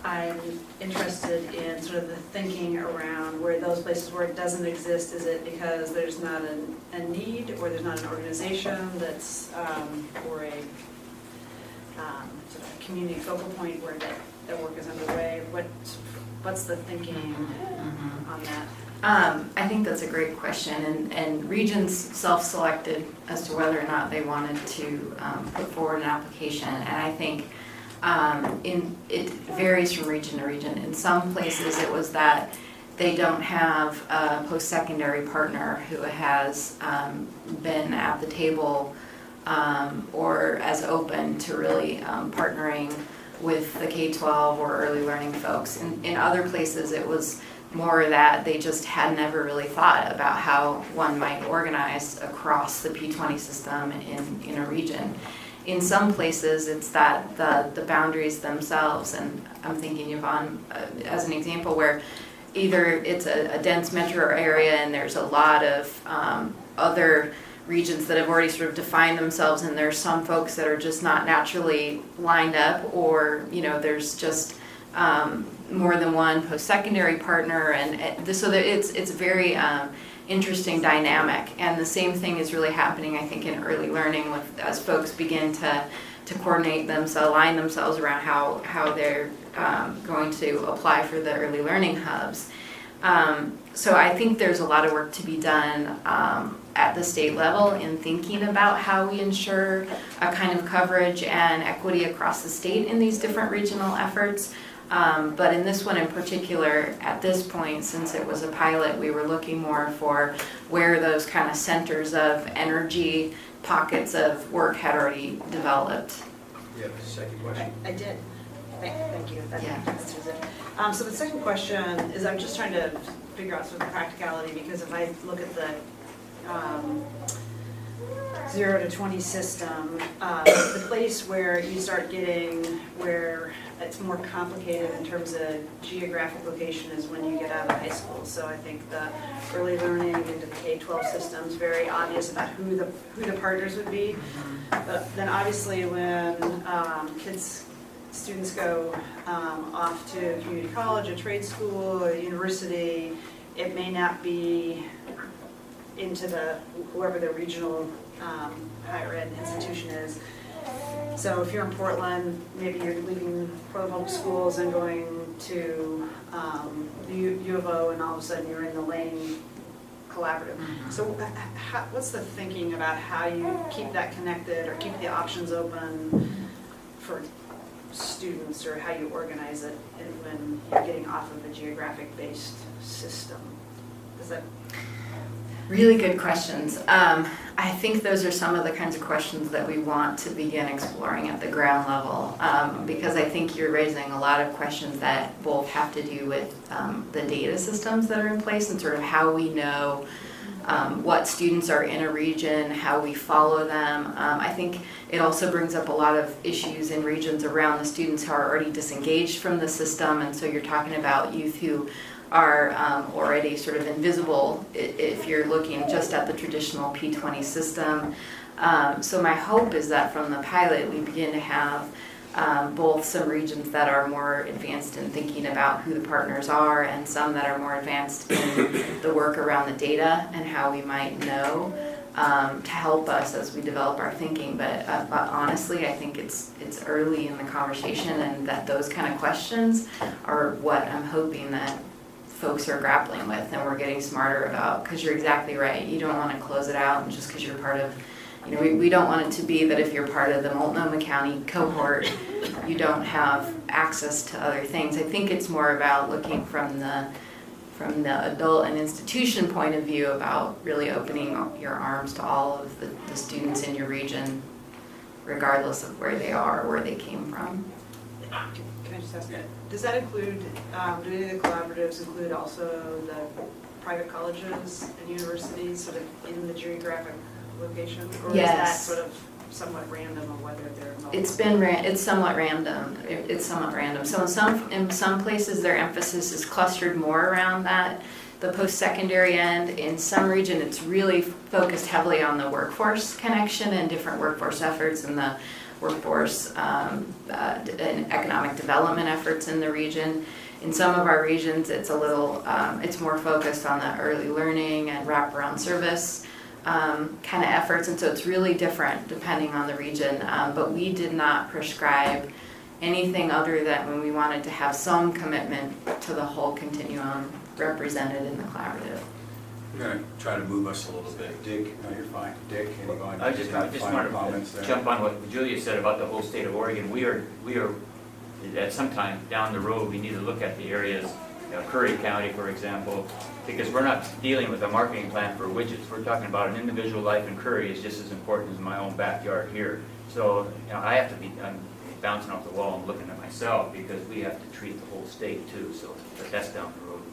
I'm interested in sort of the thinking around where those places where it doesn't exist. Is it because there's not a need, or there's not an organization that's or a sort of community focal point where that work is underway? What's the thinking on that? I think that's a great question, and regions self-selected as to whether or not they wanted to put forward an application, and I think it varies from region to region. In some places it was that they don't have a post-secondary partner who has been at the table or as open to really partnering with the K-12 or early learning folks. In other places it was more that they just had never really thought about how one might organize across the P20 system in a region. In some places, it's that the boundaries themselves, and I'm thinking Yvonne as an example where either it's a dense metro area and there's a lot of other regions that have already sort of defined themselves, and there's some folks that are just not naturally lined up, or there's just more than one post-secondary partner, and so that it's very interesting dynamic. And the same thing is really happening, I think, in early learning as folks begin to coordinate themselves, align themselves around how they're going to apply for the early learning hubs. So I think there's a lot of work to be done at the state level in thinking about how we ensure a kind of coverage and equity across the state in these different regional efforts. But in this one in particular, at this point, since it was a pilot, we were looking more for where those kind of centers of energy, pockets of work had already developed. You have a second question? I did. Thank you. That Yeah. answers it. So the second question is, I'm just trying to figure out sort of the practicality, because if I look at the 0 to 20 system, the place where you start getting where it's more complicated in terms of geographic location is when you get out of high school. So I think the early learning into the K-12 system is very obvious about who the partners would be. But then obviously when students go off to community college, a trade school, a university, it may not be into whoever the regional higher ed institution is. So if you're in Portland, maybe you're leaving Portland Public Schools and going to U of O, and all of a sudden you're in the Lane Collaborative. So what's the thinking about how you keep that connected or keep the options open for students or how you organize it and when you're getting off of a geographic-based system? Does that? Really good questions. I think those are some of the kinds of questions that we want to begin exploring at the ground level, because I think you're raising a lot of questions that both have to do with the data systems that are in place and sort of how we know what students are in a region, how we follow them. I think it also brings up a lot of issues in regions around the students who are already disengaged from the system, and so you're talking about youth who are already sort of invisible if you're looking just at the traditional P20 system. So my hope is that from the pilot we begin to have both some regions that are more advanced in thinking about who the partners are and some that are more advanced in the work around the data and how we might know to help us as we develop our thinking. But honestly, I think it's early in the conversation, and that those kind of questions are what I'm hoping that folks are grappling with and we're getting smarter about, because you're exactly right. You don't want to close it out and just because you're part of, we don't want it to be that if you're part of the Multnomah County cohort, you don't have access to other things. I think it's more about looking from the adult and institution point of view about really opening your arms to all of the students in your region, regardless of where they are or where they came from. Can I just ask that? Does that include, do any of the collaboratives include also the private colleges and universities sort of in the geographic location? Or Yes. is that sort of somewhat random on whether they're involved? It's somewhat random. It's somewhat random. So in some places their emphasis is clustered more around that, the post-secondary end. In some region it's really focused heavily on the workforce connection and different workforce efforts and the workforce and economic development efforts in the region. In some of our regions, it's a little, it's more focused on the early learning and wraparound service kind of efforts, and so it's really different depending on the region. But we did not prescribe anything other than when we wanted to have some commitment to the whole continuum represented in the collaborative. I'm going to try to move us a little bit. Dick, no, you're fine. Dick, any going? I just final wanted comments to there? jump on what Julia said about the whole state of Oregon. We are at some time down the road, we need to look at the areas, Curry County, for example, because we're not dealing with a marketing plan for widgets. We're talking about an individual life in Curry is just as important as my own backyard here. So, I have to be bouncing off the wall and looking at myself because we have to treat the whole state too. So, but that's down the road.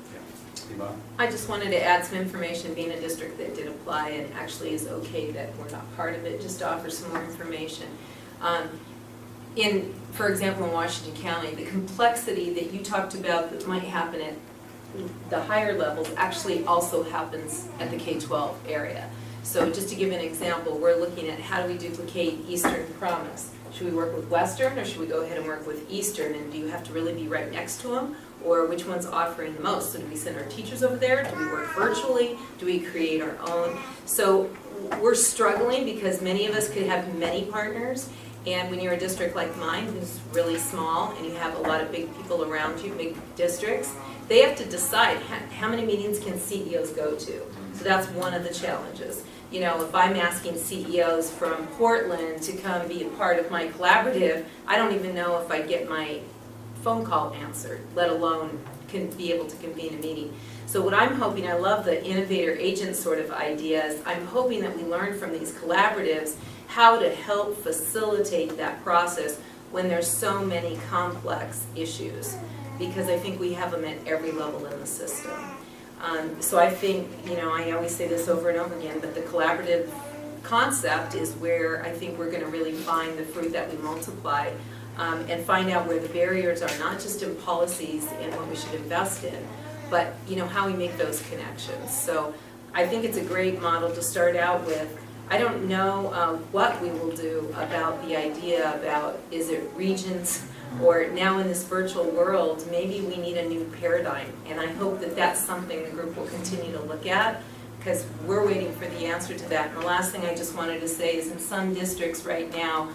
Yvonne? I just wanted to add some information, being a district that did apply and actually is okay that we're not part of it, just to offer some more information. For example, in Washington County, the complexity that you talked about that might happen at the higher levels actually also happens at the K-12 area. So just to give an example, we're looking at how do we duplicate Eastern Promise. Should we work with Western or should we go ahead and work with Eastern, and do you have to really be right next to them? Or which one's offering the most? So do we send our teachers over there? Do we work virtually? Do we create our own? So we're struggling because many of us could have many partners, and when you're a district like mine who's really small and you have a lot of big people around you, big districts, they have to decide how many meetings can CEOs go to. So that's one of the challenges. If I'm asking CEOs from Portland to come be a part of my collaborative, I don't even know if I get my phone call answered, let alone can be able to convene a meeting. So what I'm hoping, I love the innovator agent sort of ideas, I'm hoping that we learn from these collaboratives how to help facilitate that process when there's so many complex issues, because I think we have them at every level in the system. So I think, I always say this over and over again, but the collaborative concept is where I think we're going to really find the fruit that we multiply. And find out where the barriers are, not just in policies and what we should invest in, but how we make those connections. So I think it's a great model to start out with. I don't know what we will do about the idea about, is it regions, or now in this virtual world, maybe we need a new paradigm. And I hope that that's something the group will continue to look at, because we're waiting for the answer to that. And the last thing I just wanted to say is in some districts right now,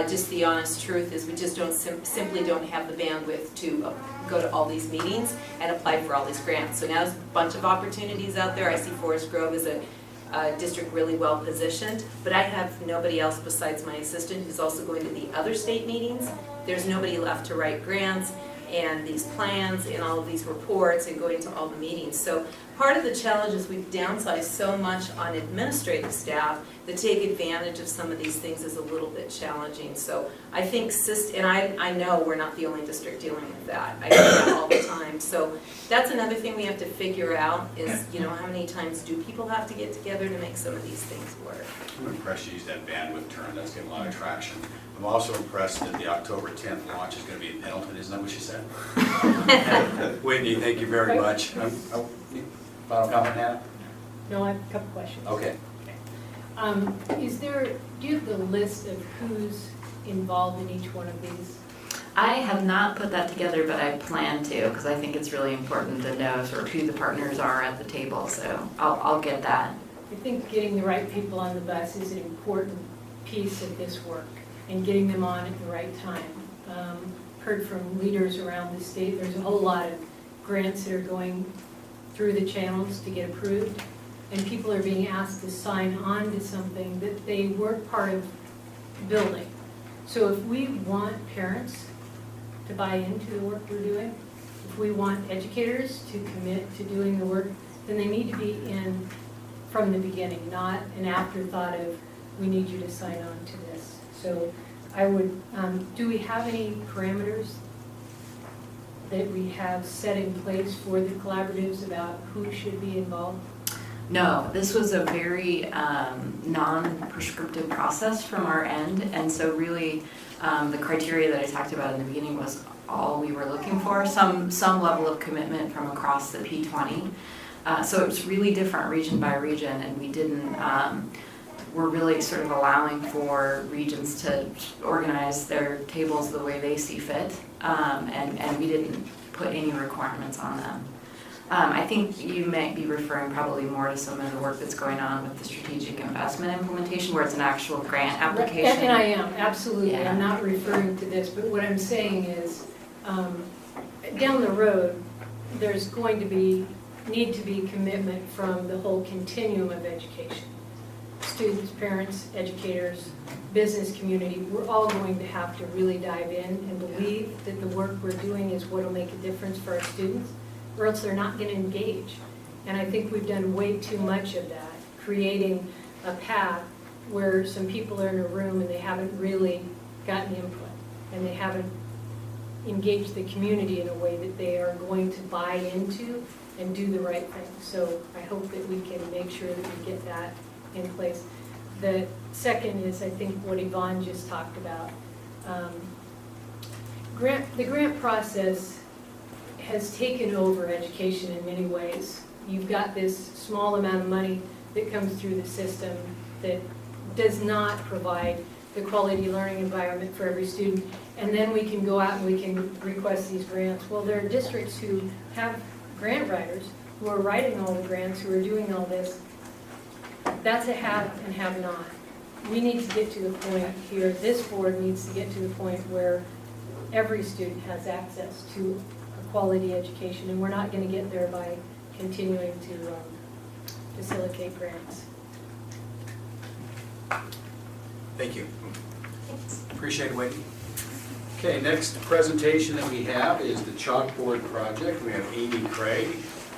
just the honest truth is we just simply don't have the bandwidth to go to all these meetings and apply for all these grants. So now there's a bunch of opportunities out there. I see Forest Grove as district really well positioned, but I have nobody else besides my assistant who's also going to the other state meetings. There's nobody left to write grants and these plans and all of these reports and going to all the meetings. So part of the challenge is we've downsized so much on administrative staff that take advantage of some of these things is a little bit challenging. So I think, and I know we're not the only district dealing with that. I do that all the time. So that's another thing we have to figure out is, you know, how many times do people have to get together to make some of these things work? I'm impressed you used that bandwidth term, that's getting a lot of traction. I'm also impressed that the October 10th launch is going to be in Pendleton, isn't that what you said? Whitney, thank you very much. Final comment, Hannah? No, I have a couple questions. Okay. Do you have the list of who's involved in each one of these? I have not put that together, but I plan to, because I think it's really important to know sort of who the partners are at the table, so I'll get that. I think getting the right people on the bus is an important piece of this work, and getting them on at the right time. Heard from leaders around the state, there's a whole lot of grants that are going through the channels to get approved, and people are being asked to sign on to something that they weren't part of building. So if we want parents to buy into the work we're doing, if we want educators to commit to doing the work, then they need to be in from the beginning, not an afterthought of, we need you to sign on to this. So I would, do we have any parameters that we have set in place for the collaboratives about who should be involved? No, this was a very non-prescriptive process from our end, and so really the criteria that I talked about in the beginning was all we were looking for, some level of commitment from across the P20. So it was really different region by region, and we didn't, we're really sort of allowing for regions to organize their tables the way they see fit, and we didn't put any requirements on them. I think you might be referring probably more to some of the work that's going on with the strategic investment implementation, where it's an actual grant application. And I am, absolutely. Yeah. I'm not referring to this, but what I'm saying is, down the road, there's going to need to be commitment from the whole continuum of education. Students, parents, educators, business community, we're all going to have to really dive in and believe that the work we're doing is what will make a difference for our students, or else they're not going to engage. And I think we've done way too much of that, creating a path where some people are in a room and they haven't really gotten input, and they haven't engaged the community in a way that they are going to buy into and do the right thing. So I hope that we can make sure that we get that in place. The second is, I think, what Yvonne just talked about. The grant process has taken over education in many ways. You've got this small amount of money that comes through the system that does not provide the quality learning environment for every student, and then we can go out and we can request these grants. Well, there are districts who have grant writers who are writing all the grants, who are doing all this. That's a have and have not. We need to get to the point here, this board needs to get to the point where every student has access to a quality education, and we're not going to get there by continuing to facilitate grants. Thank you. Appreciate it, Whitney. Okay, next presentation that we have is the chalkboard project. We have Amy Craig.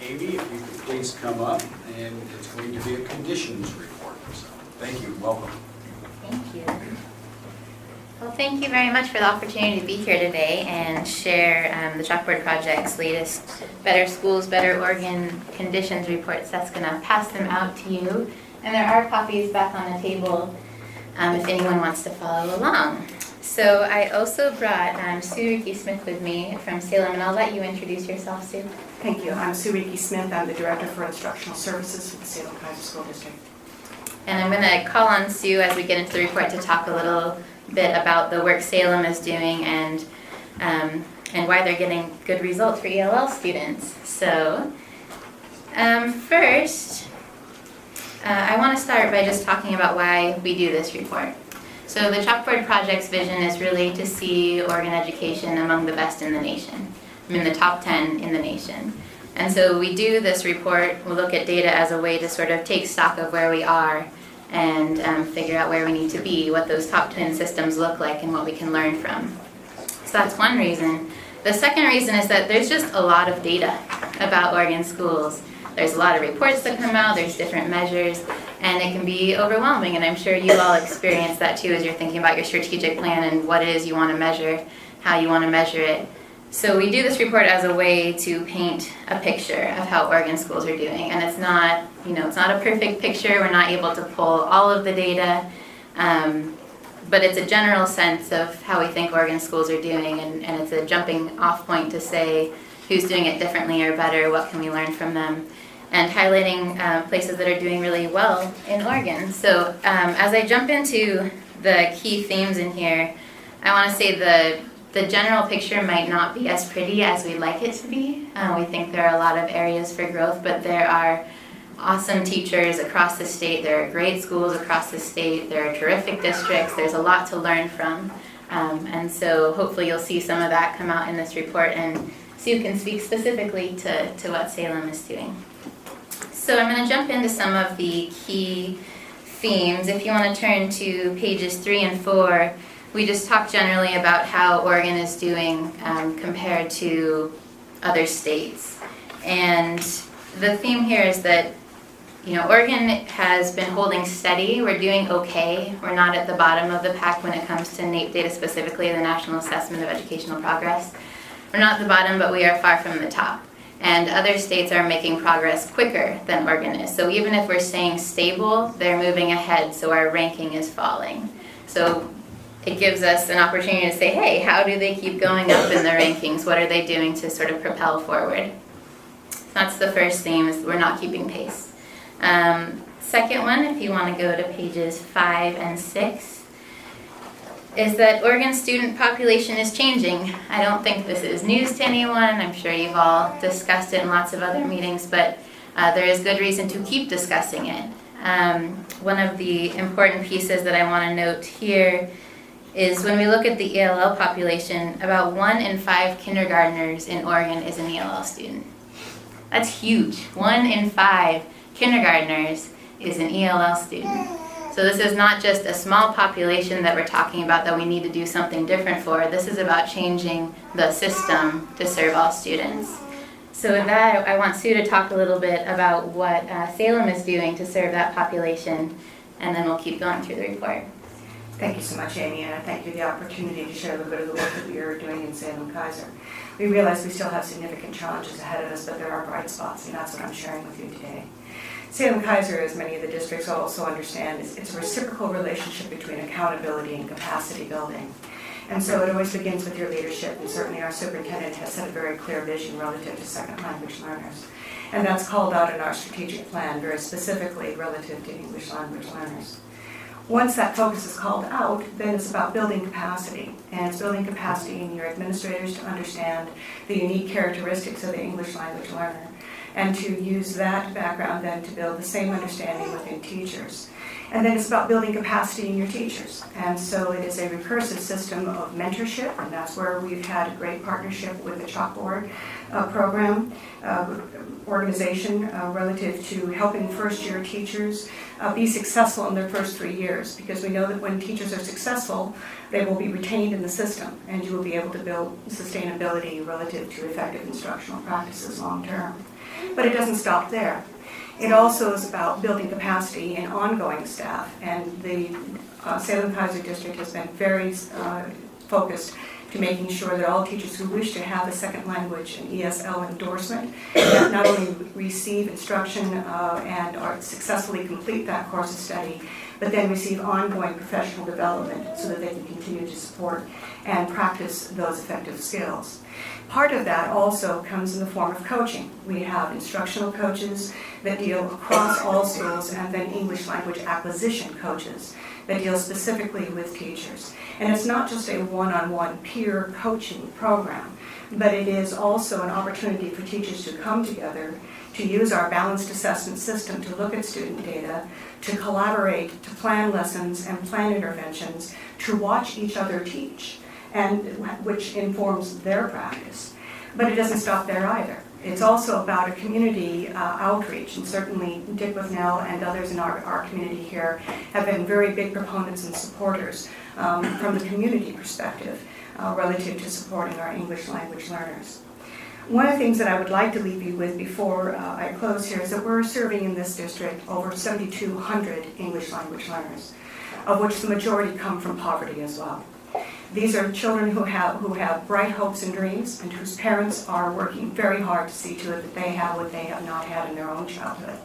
Amy, if you could please come up, and it's going to be a conditions report. So, thank you, welcome. Thank you. Well, thank you very much for the opportunity to be here today and share the Chalkboard Project's latest Better Schools, Better Oregon conditions reports. That's going to pass them out to you. And there are copies back on the table if anyone wants to follow along. So I also brought Sue Rickey-Smith with me from Salem, and I'll let you introduce yourself, Sue. Thank you. I'm Sue Rickey-Smith. I'm the Director for Instructional Services for the Salem Keizer School District. And I'm going to call on Sue as we get into the report to talk a little bit about the work Salem is doing and why they're getting good results for ELL students. So first, I want to start by just talking about why we do this report. So the Chalkboard Project's vision is really to see Oregon education among the best in the nation. I'm in the top 10 in the nation. And so we do this report, we look at data as a way to sort of take stock of where we are and figure out where we need to be, what those top 10 systems look like, and what we can learn from. So that's one reason. The second reason is that there's just a lot of data about Oregon schools. There's a lot of reports that come out, there's different measures, and it can be overwhelming, and I'm sure you all experience that too as you're thinking about your strategic plan and what it is you want to measure, how you want to measure it. So we do this report as a way to paint a picture of how Oregon schools are doing, and it's not, it's not a perfect picture. We're not able to pull all of the data, but it's a general sense of how we think Oregon schools are doing, and it's a jumping off point to say who's doing it differently or better, what can we learn from them, and highlighting places that are doing really well in Oregon. So as I jump into the key themes in here, I want to say the general picture might not be as pretty as we'd like it to be. We think there are a lot of areas for growth, but there are awesome teachers across the state. There are great schools across the state. There are terrific districts. There's a lot to learn from. And so hopefully you'll see some of that come out in this report, and Sue can speak specifically to what Salem is doing. So I'm going to jump into some of the key themes. If you want to turn to pages 3 and 4, we just talked generally about how Oregon is doing compared to other states. And the theme here is that, Oregon has been holding steady. We're doing okay. We're not at the bottom of the pack when it comes to NAEP data, specifically the National Assessment of Educational Progress. We're not at the bottom, but we are far from the top. And other states are making progress quicker than Oregon is. So even if we're staying stable, they're moving ahead, so our ranking is falling. So it gives us an opportunity to say, hey, how do they keep going up in the rankings? What are they doing to sort of propel forward? That's the first theme, is we're not keeping pace. Second one, if you want to go to pages 5 and 6, is that Oregon's student population is changing. I don't think this is news to anyone. I'm sure you've all discussed it in lots of other meetings, but there is good reason to keep discussing it. One of the important pieces that I want to note here is when we look at the ELL population, about 1 in 5 kindergartners in Oregon is an ELL student. That's huge. 1 in 5 kindergartners is an ELL student. So this is not just a small population that we're talking about that we need to do something different for. This is about changing the system to serve all students. So with that, I want Sue to talk a little bit about what Salem is doing to serve that population, and then we'll keep going through the report. Thank you so much, Amy, and I thank you for the opportunity to share a little bit of the work that we are doing in Salem-Keizer. We realize we still have significant challenges ahead of us, but there are bright spots, and that's what I'm sharing with you today. Salem-Keizer, as many of the districts also understand, it's a reciprocal relationship between accountability and capacity building. And so it always begins with your leadership, and certainly our superintendent has set a very clear vision relative to second language learners. And that's called out in our strategic plan very specifically relative to English language learners. Once that focus is called out, then it's about building capacity. And it's building capacity in your administrators to understand the unique characteristics of the English language learner, and to use that background then to build the same understanding within teachers. And then it's about building capacity in your teachers. And so it is a recursive system of mentorship, and that's where we've had a great partnership with the Chalkboard program organization relative to helping first-year teachers be successful in their first 3 years, because we know that when teachers are successful, they will be retained in the system, and you will be able to build sustainability relative to effective instructional practices long-term. But it doesn't stop there. It also is about building capacity in ongoing staff, and the Salem-Keizer District has been very focused to making sure that all teachers who wish to have a second language and ESL endorsement not only receive instruction and are successfully complete that course of study, but then receive ongoing professional development so that they can continue to support and practice those effective skills. Part of that also comes in the form of coaching. We have instructional coaches that deal across all schools, and then English language acquisition coaches that deal specifically with teachers. And it's not just a one-on-one peer coaching program, but it is also an opportunity for teachers to come together, to use our balanced assessment system to look at student data, to collaborate, to plan lessons and plan interventions, to watch each other teach, and which informs their practice. But it doesn't stop there either. It's also about a community outreach, and certainly Dick Withnell and others in our community here have been very big proponents and supporters from the community perspective relative to supporting our English language learners. One of the things that I would like to leave you with before I close here is that we're serving in this district over 7,200 English language learners, of which the majority come from poverty as well. These are children who have bright hopes and dreams, and whose parents are working very hard to see to it that they have what they have not had in their own childhood.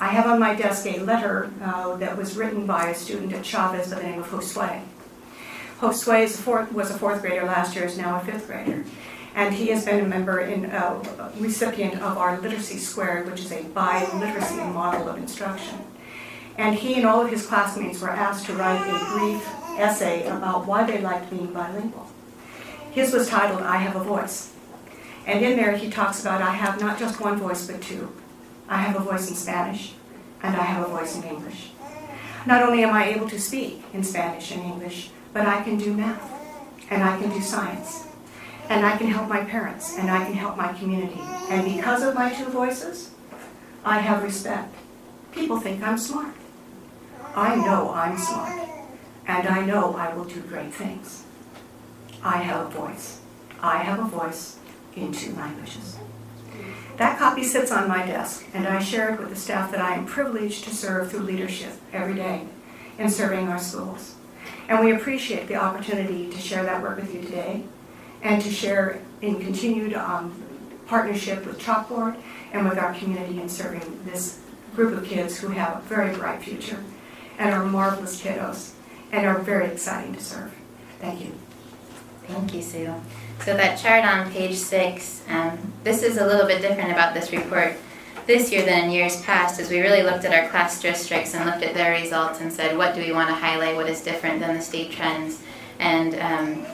I have on my desk a letter that was written by a student at Chavez by the name of Josue. Josue was a fourth grader last year, is now a fifth grader. And he has been a member and recipient of our Literacy Squared, which is a bi-literacy model of instruction. And he and all of his classmates were asked to write a brief essay about why they liked being bilingual. His was titled, I Have a Voice. And in there he talks about, I have not just one voice, but two. I have a voice in Spanish, and I have a voice in English. Not only am I able to speak in Spanish and English, but I can do math, and I can do science. And I can help my parents, and I can help my community. And because of my two voices, I have respect. People think I'm smart. I know I'm smart, and I know I will do great things. I have a voice. I have a voice in two languages. That copy sits on my desk, and I share it with the staff that I am privileged to serve through leadership every day in serving our schools. And we appreciate the opportunity to share that work with you today, and to share in continued partnership with Chalkboard and with our community in serving this group of kids who have a very bright future and are marvelous kiddos and are very exciting to serve. Thank you. Thank you, Sue. So that chart on page 6, this is a little bit different about this report this year than in years past, as we really looked at our class districts and looked at their results and said, what do we want to highlight, what is different than the state trends? And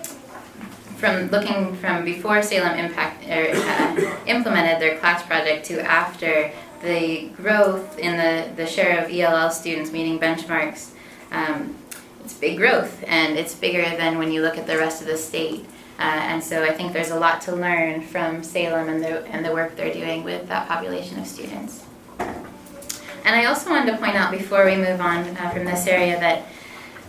from looking from before Salem implemented their class project to after, the growth in the share of ELL students meeting benchmarks, it's big growth, and it's bigger than when you look at the rest of the state. And so I think there's a lot to learn from Salem and the work they're doing with that population of students. And I also wanted to point out before we move on from this area that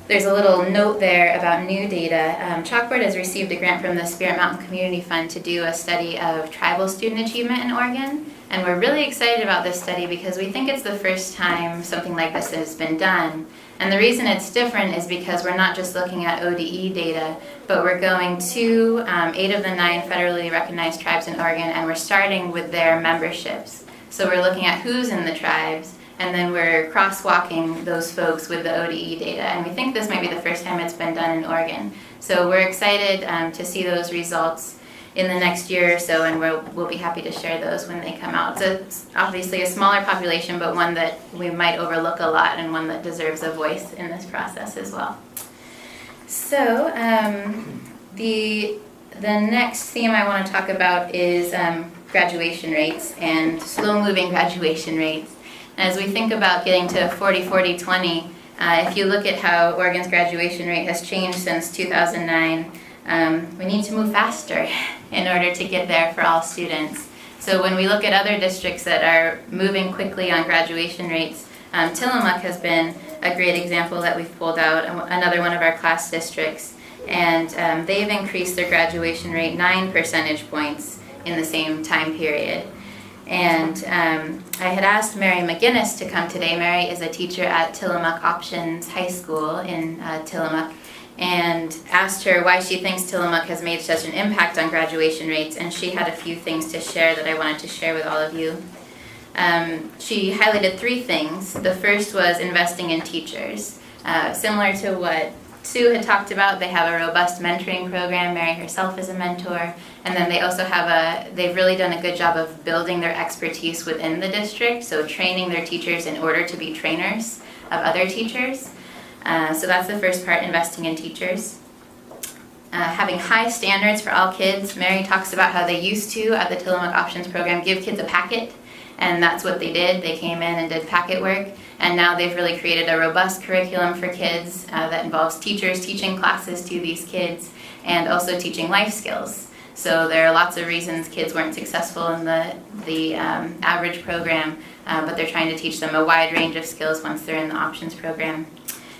there's a little note there about new data. Chalkboard has received a grant from the Spirit Mountain Community Fund to do a study of tribal student achievement in Oregon. And we're really excited about this study because we think it's the first time something like this has been done. And the reason it's different is because we're not just looking at ODE data, but we're going to 8 of the 9 federally recognized tribes in Oregon, and we're starting with their memberships. So we're looking at who's in the tribes, and then we're crosswalking those folks with the ODE data. And we think this might be the first time it's been done in Oregon. So we're excited to see those results in the next year or so, and we'll be happy to share those when they come out. So it's obviously a smaller population, but one that we might overlook a lot, and one that deserves a voice in this process as well. So the next theme I want to talk about is graduation rates and slow-moving graduation rates. As we think about getting to 40-40-20, if you look at how Oregon's graduation rate has changed since 2009, we need to move faster in order to get there for all students. So when we look at other districts that are moving quickly on graduation rates, Tillamook has been a great example that we've pulled out, another one of our class districts, and they've increased their graduation rate 9 percentage points in the same time period. And I had asked Mary McGinnis to come today. Mary is a teacher at Tillamook Options High School in Tillamook, and asked her why she thinks Tillamook has made such an impact on graduation rates, and she had a few things to share that I wanted to share with all of you. She highlighted 3 things. The first was investing in teachers. Similar to what Sue had talked about, they have a robust mentoring program. Mary herself is a mentor. And then they also have they've really done a good job of building their expertise within the district, so training their teachers in order to be trainers of other teachers. So that's the first part, investing in teachers. Having high standards for all kids. Mary talks about how they used to, at the Tillamook Options program, give kids a packet, and that's what they did. They came in and did packet work, and now they've really created a robust curriculum for kids that involves teachers teaching classes to these kids and also teaching life skills. So there are lots of reasons kids weren't successful in the average program, but they're trying to teach them a wide range of skills once they're in the options program.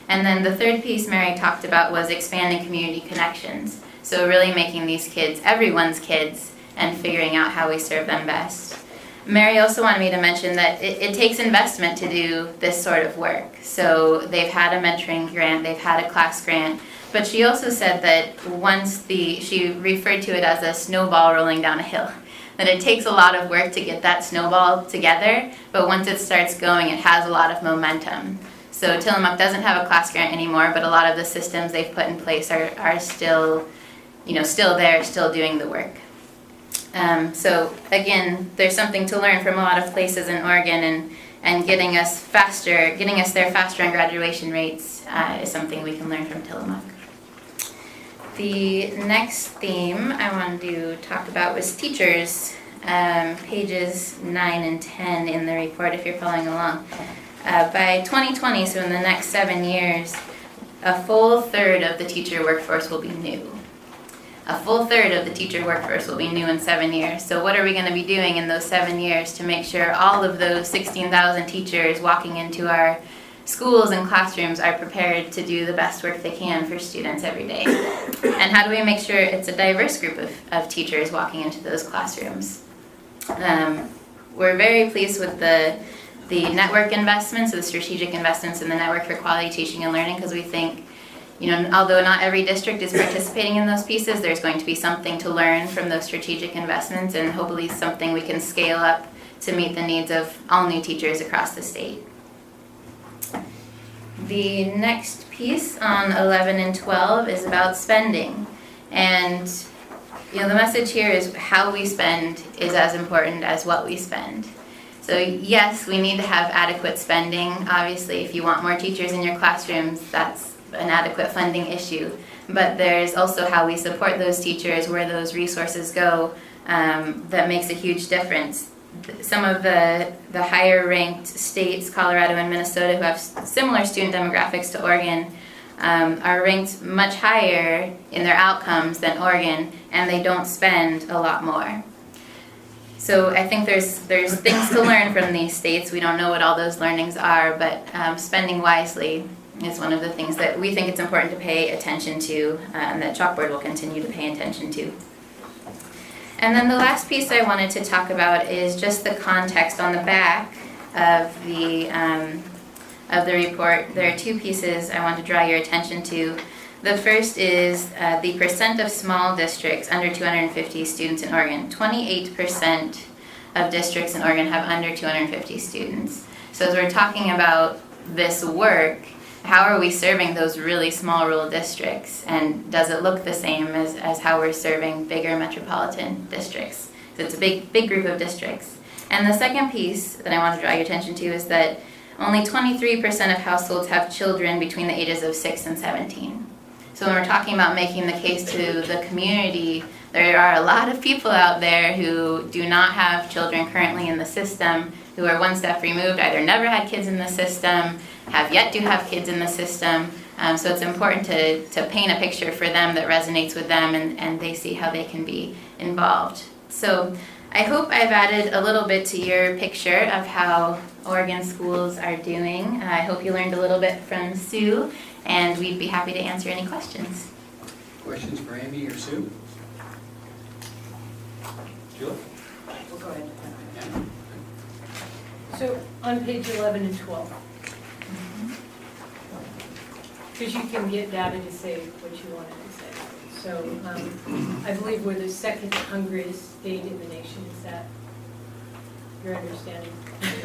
And then the third piece Mary talked about was expanding community connections. So really making these kids everyone's kids and figuring out how we serve them best. Mary also wanted me to mention that it takes investment to do this sort of work. So they've had a mentoring grant, they've had a class grant, but she also said that she referred to it as a snowball rolling down a hill. That it takes a lot of work to get that snowball together, but once it starts going, it has a lot of momentum. So Tillamook doesn't have a class grant anymore, but a lot of the systems they've put in place are still, still there, still doing the work. So again, there's something to learn from a lot of places in Oregon, and getting us there faster on graduation rates is something we can learn from Tillamook. The next theme I wanted to talk about was teachers, pages 9 and 10 in the report if you're following along. By 2020, so in the next 7 years, a full third of the teacher workforce will be new. A full third of the teacher workforce will be new in 7 years. So what are we going to be doing in those 7 years to make sure all of those 16,000 teachers walking into our schools and classrooms are prepared to do the best work they can for students every day? And how do we make sure it's a diverse group of teachers walking into those classrooms? We're very pleased with the network investments, the strategic investments in the Network for Quality Teaching and Learning, because we think, although not every district is participating in those pieces, there's going to be something to learn from those strategic investments, and hopefully something we can scale up to meet the needs of all new teachers across the state. The next piece on 11 and 12 is about spending. And the message here is how we spend is as important as what we spend. So yes, we need to have adequate spending. Obviously, if you want more teachers in your classrooms, that's an adequate funding issue. But there's also how we support those teachers, where those resources go, that makes a huge difference. Some of the higher ranked states, Colorado and Minnesota, who have similar student demographics to Oregon, are ranked much higher in their outcomes than Oregon, and they don't spend a lot more. So I think there's things to learn from these states. We don't know what all those learnings are, but spending wisely is one of the things that we think it's important to pay attention to, and that Chalkboard will continue to pay attention to. And then the last piece I wanted to talk about is just the context on the back of the report. There are two pieces I want to draw your attention to. The first is the percent of small districts under 250 students in Oregon. 28% of districts in Oregon have under 250 students. So as we're talking about this work, how are we serving those really small rural districts? And does it look the same as how we're serving bigger metropolitan districts? So it's a big group of districts. And the second piece that I want to draw your attention to is that only 23% of households have children between the ages of 6 and 17. So when we're talking about making the case to the community, there are a lot of people out there who do not have children currently in the system, who are one step removed, either never had kids in the system, have yet to have kids in the system. So it's important to paint a picture for them that resonates with them, and they see how they can be involved. So I hope I've added a little bit to your picture of how Oregon schools are doing. I hope you learned a little bit from Sue, and we'd be happy to answer any questions. Questions for Amy or Sue? Julie? We'll go ahead. Yeah. So on page 11 and 12, because you can get data to say what you wanted to say. So I believe we're the second hungriest state in the nation. Is that your understanding?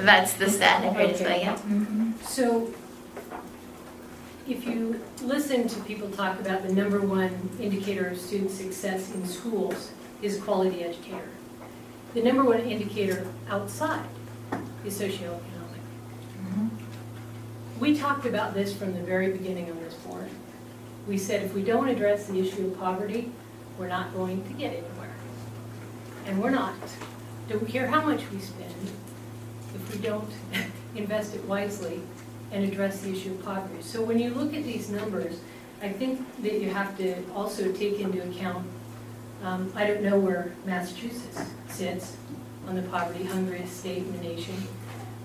That's the stat I heard, Okay. yeah. Mm-hmm. So if you listen to people talk about the number one indicator of student success in schools is quality educator. The number one indicator outside is socioeconomic. We talked about this from the very beginning of this board. We said if we don't address the issue of poverty, we're not going to get anywhere. And we're not. Don't care how much we spend if we don't invest it wisely and address the issue of poverty. So when you look at these numbers, I think that you have to also take into account I don't know where Massachusetts sits on the poverty-hungriest state in the nation,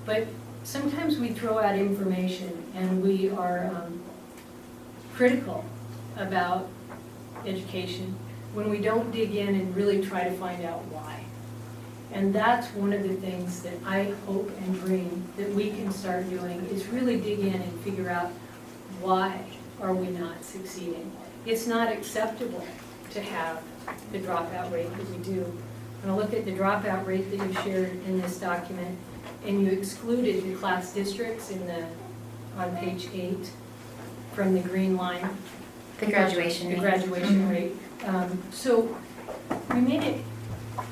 but sometimes we throw out information and we are critical about education when we don't dig in and really try to find out why. And that's one of the things that I hope and dream that we can start doing, is really dig in and figure out why are we not succeeding. It's not acceptable to have the dropout rate that we do. When I look at the dropout rate that you shared in this document, and you excluded the class districts on page 8 from the green line. The graduation The rate. graduation rate. So we made it,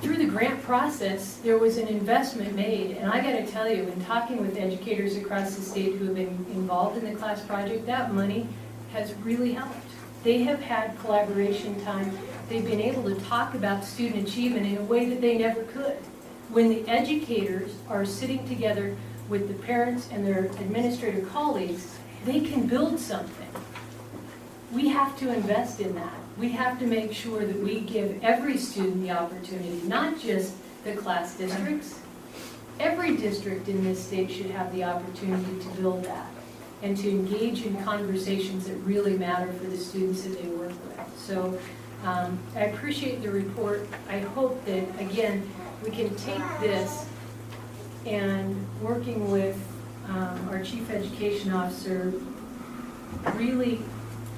through the grant process, there was an investment made, and I gotta tell you, in talking with educators across the state who have been involved in the class project, that money has really helped. They have had collaboration time. They've been able to talk about student achievement in a way that they never could. When the educators are sitting together with the parents and their administrative colleagues, they can build something. We have to invest in that. We have to make sure that we give every student the opportunity, not just the class districts. Every district in this state should have the opportunity to build that and to engage in conversations that really matter for the students that they work with. So I appreciate the report. I hope that, again, we can take this and, working with our Chief Education Officer, really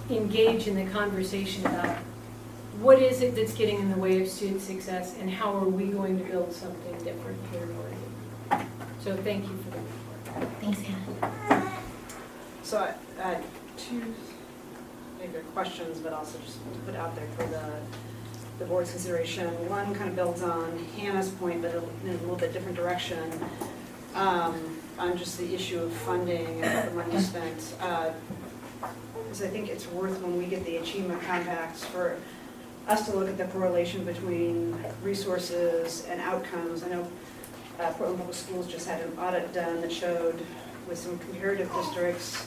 engage in the conversation about what is it that's getting in the way of student success and how are we going to build something different here in Oregon. So thank you for the report. Thanks, Hannah. So I had two maybe questions, but also just to put out there for the board's consideration. One kind of builds on Hannah's point, but in a little bit different direction, on just the issue of funding and the money spent. Because I think it's worth, when we get the achievement compacts, for us to look at the correlation between resources and outcomes. I know Portland Public Schools just had an audit done that showed, with some comparative districts,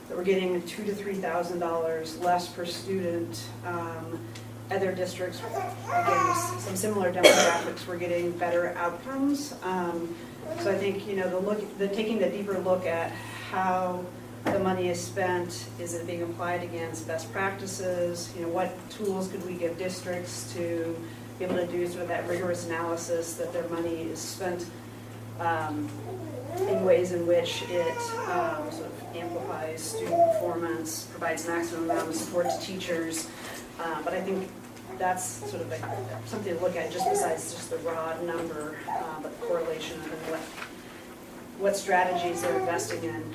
that we're getting $2,000 to $3,000 less per student. Other districts, again, with some similar demographics, we're getting better outcomes. So I think, taking the deeper look at how the money is spent, is it being applied against best practices? What tools could we give districts to be able to do sort of that rigorous analysis that their money is spent in ways in which it sort of amplifies student performance, provides maximum amount of support to teachers. But I think that's sort of something to look at, just besides just the raw number, but the correlation and what strategies they're investing in.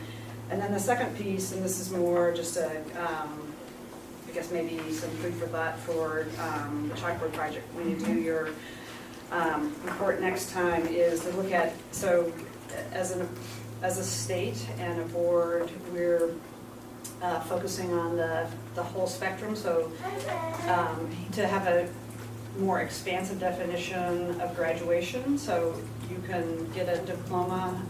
And then the second piece, and this is more just I guess maybe some food for thought for the Chalkboard Project when you do your report next time, is to look at, so as a state and a board, we're focusing on the whole spectrum. So to have a more expansive definition of graduation, so you can get a diploma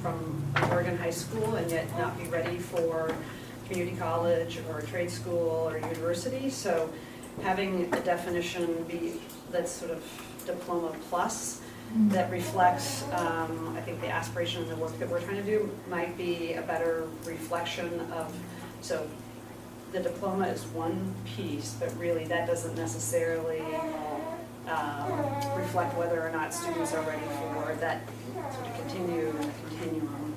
from Oregon high school and yet not be ready for community college or trade school or university. So having a definition be that's sort of diploma plus, that reflects, I think, the aspiration and the work that we're trying to do might be a better reflection of, so the diploma is one piece, but really that doesn't necessarily reflect whether or not students are ready for that sort of continuum.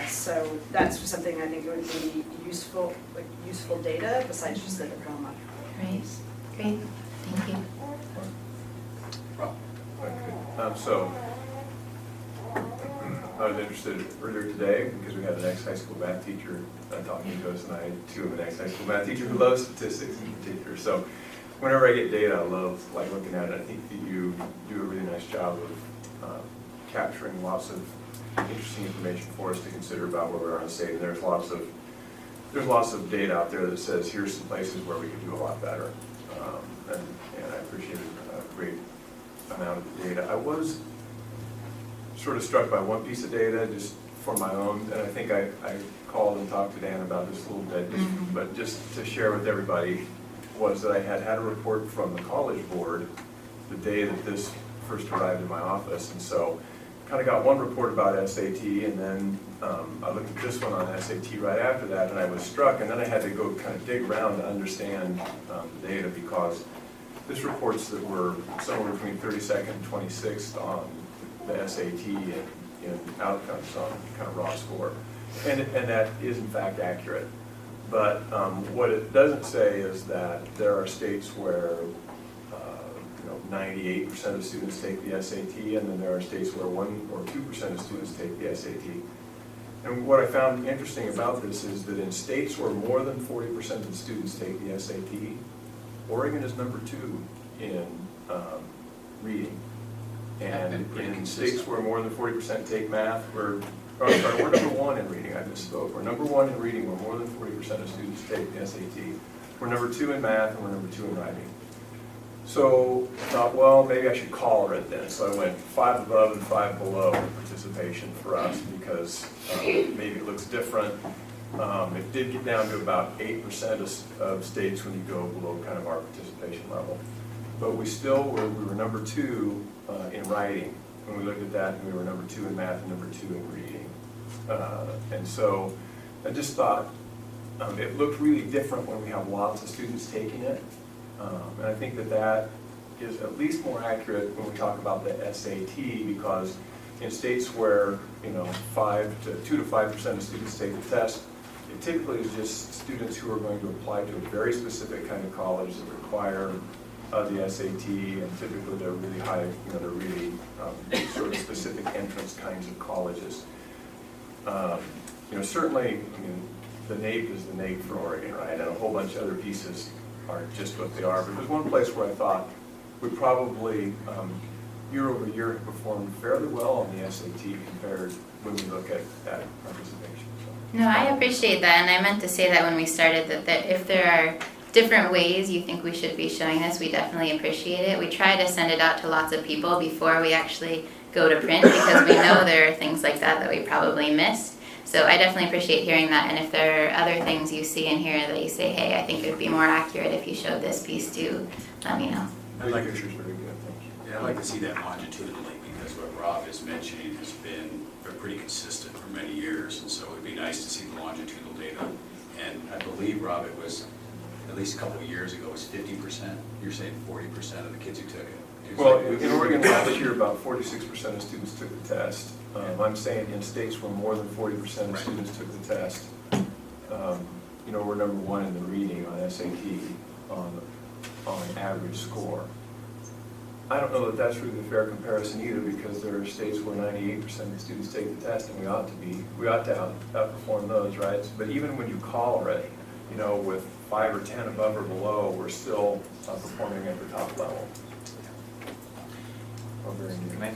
So that's something I think would be useful, like useful data besides just the diploma. Right. Great. Thank you. So, I was interested earlier today because we had an ex-high school math teacher talking to us, and I too am an ex-high school math teacher who loves statistics in particular. So, whenever I get data, I love looking at it. I think that you do a really nice job of capturing lots of interesting information for us to consider about where we are in the state. And there's lots of data out there that says here's some places where we could do a lot better. And I appreciate a great amount of the data. I was sort of struck by one piece of data just for my own, and I think I called and talked to Dan about this a little bit, but just to share with everybody. was that I had had a report from the College Board the day that this first arrived in my office, and so kind of got one report about SAT, and then I looked at this one on SAT right after that, and I was struck, and then I had to go kind of dig around to understand the data, because this reports that we're somewhere between 32nd and 26th on the SAT and outcomes on kind of raw score, and that is in fact accurate. But what it doesn't say is that there are states where 98% of students take the SAT, and then there are states where 1 or 2% of students take the SAT. And what I found interesting about this is that in states where more than 40% of students take the SAT, Oregon is number 2 in reading. And in states where more than 40% take math, we're number 1 in reading. I misspoke. We're number 1 in reading where more than 40% of students take the SAT. We're number 2 in math, and we're number 2 in writing. So I thought, well, maybe I should collar it then. So I went 5 above and 5 below participation for us, because maybe it looks different. It did get down to about 8% of states when you go below kind of our participation level. But we were number 2 in writing when we looked at that, and we were number 2 in math and number 2 in reading. And so I just thought it looked really different when we have lots of students taking it. And I think that is at least more accurate when we talk about the SAT, because in states where 2 to 5% of students take the test, it typically is just students who are going to apply to a very specific kind of college that require the SAT, and typically they're really high, they're really sort of specific entrance kinds of colleges. Certainly, the NAEP is the NAEP for Oregon, right? And a whole bunch of other pieces are just what they are. But there's one place where I thought we probably, year over year, have performed fairly well on the SAT compared when we look at that participation. So. No, I appreciate that, and I meant to say that when we started, that if there are different ways you think we should be showing this, we definitely appreciate it. We try to send it out to lots of people before we actually go to print, because we know there are things like that we probably missed. So I definitely appreciate hearing that, and if there are other things you see in here that you say, hey, I think it would be more accurate if you showed this piece too, let me know. I'd like pictures very good, thank you. Yeah, I'd like to see that longitudinally, because what Rob is mentioning has been pretty consistent for many years, and so it would be nice to see the longitudinal data. And I believe, Rob, it was at least a couple of years ago, it was 50%. You're saying 40% of the kids who took it. Well, in Oregon last year, about 46% of students took the test. I'm saying in states where more than 40% of students took the test, we're number 1 in the reading on SAT on average score. I don't know that that's really a fair comparison either, because there are states where 98% of students take the test, and we ought to outperform those, right? But even when you collar it, with 5 or 10 above or below, we're still performing at the top level.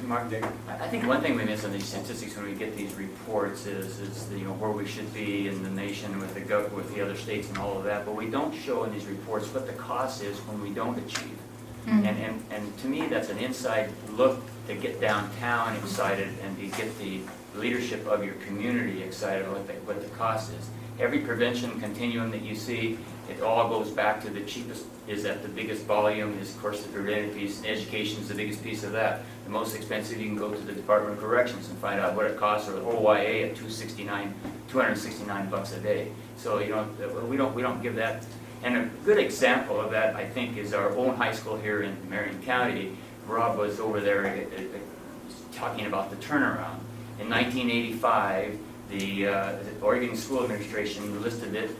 Mark, I think one thing we miss on these statistics when we get these reports is where we should be in the nation with the other states and all of that, but we don't show in these reports what the cost is when we don't achieve. Mm-hmm. And to me, that's an inside look to get downtown excited and to get the leadership of your community excited about what the cost is. Every prevention continuum that you see, it all goes back to the cheapest, is at the biggest volume, is of course the preventive piece, and education is the biggest piece of that. The most expensive, you can go to the Department of Corrections and find out what it costs, or the OYA at $269 a day. So we don't give that. And a good example of that, I think, is our own high school here in Marion County. Rob was over there talking about the turnaround. In 1985, the Oregon School Administration listed it,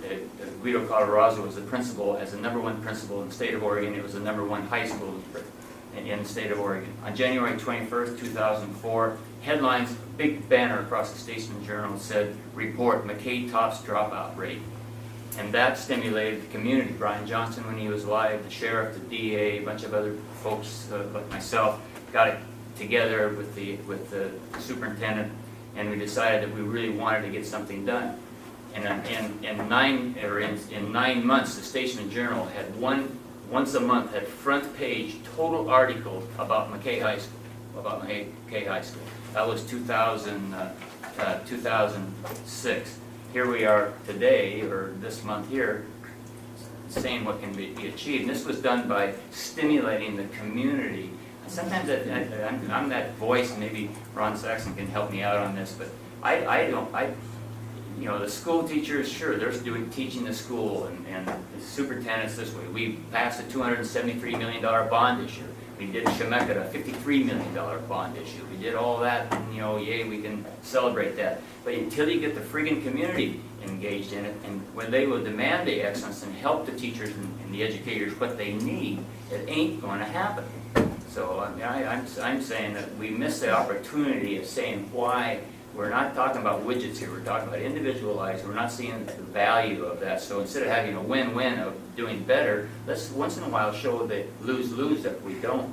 Guido Colorado was the principal, as the #1 principal in the state of Oregon. It was the #1 high school in the state of Oregon. On January 21st, 2004, headlines, big banner across the Statesman Journal said, report, McKay tops dropout rate. And that stimulated the community. Brian Johnson, when he was alive, the sheriff, the DA, a bunch of other folks like myself, got it together with the superintendent, and we decided that we really wanted to get something done. And in 9 months, the Statesman Journal had once a month had front page total articles about McKay High School. That was 2006. Here we are today, or this month here, saying what can be achieved. And this was done by stimulating the community. And sometimes I'm that voice, and maybe Ron Saxon can help me out on this, but you know, the school teachers, sure, they're teaching the school, and the superintendent's this way. We passed a $273 million bond issue. We did Chemeketa, a $53 million bond issue. We did all that, and, you know, yay, we can celebrate that. But until you get the friggin' community engaged in it, and when they will demand the excellence and help the teachers and the educators what they need, it ain't going to happen. So I'm saying that we miss the opportunity of saying why we're not talking about widgets here. We're talking about individualized. We're not seeing the value of that. So instead of having a win-win of doing better, let's once in a while show the lose-lose that we don't.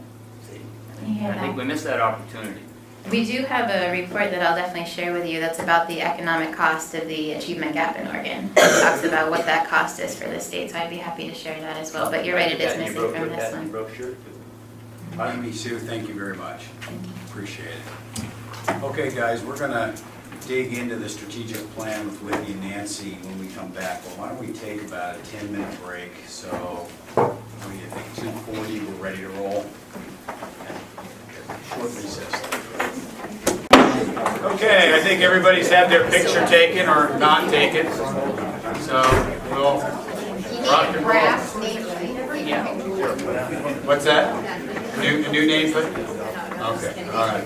See, Yeah. I think we miss that opportunity. We do have a report that I'll definitely share with you that's about the economic cost of the achievement gap in Oregon. It talks about what that cost is for the state, so I'd be happy to share that as well. But you're right, it is missing from this one. Amy Sue, thank you very much. Appreciate it. Okay, guys, we're going to dig into the strategic plan with Whitney and Nancy when we come back. Well, why don't we take about a 10-minute break? So, what do you think, 2:40, we're ready to roll? Short recess. Okay, I think everybody's had their picture taken or not taken. So, we'll rock and roll. Yeah. What's that? New name for it? Okay, all right.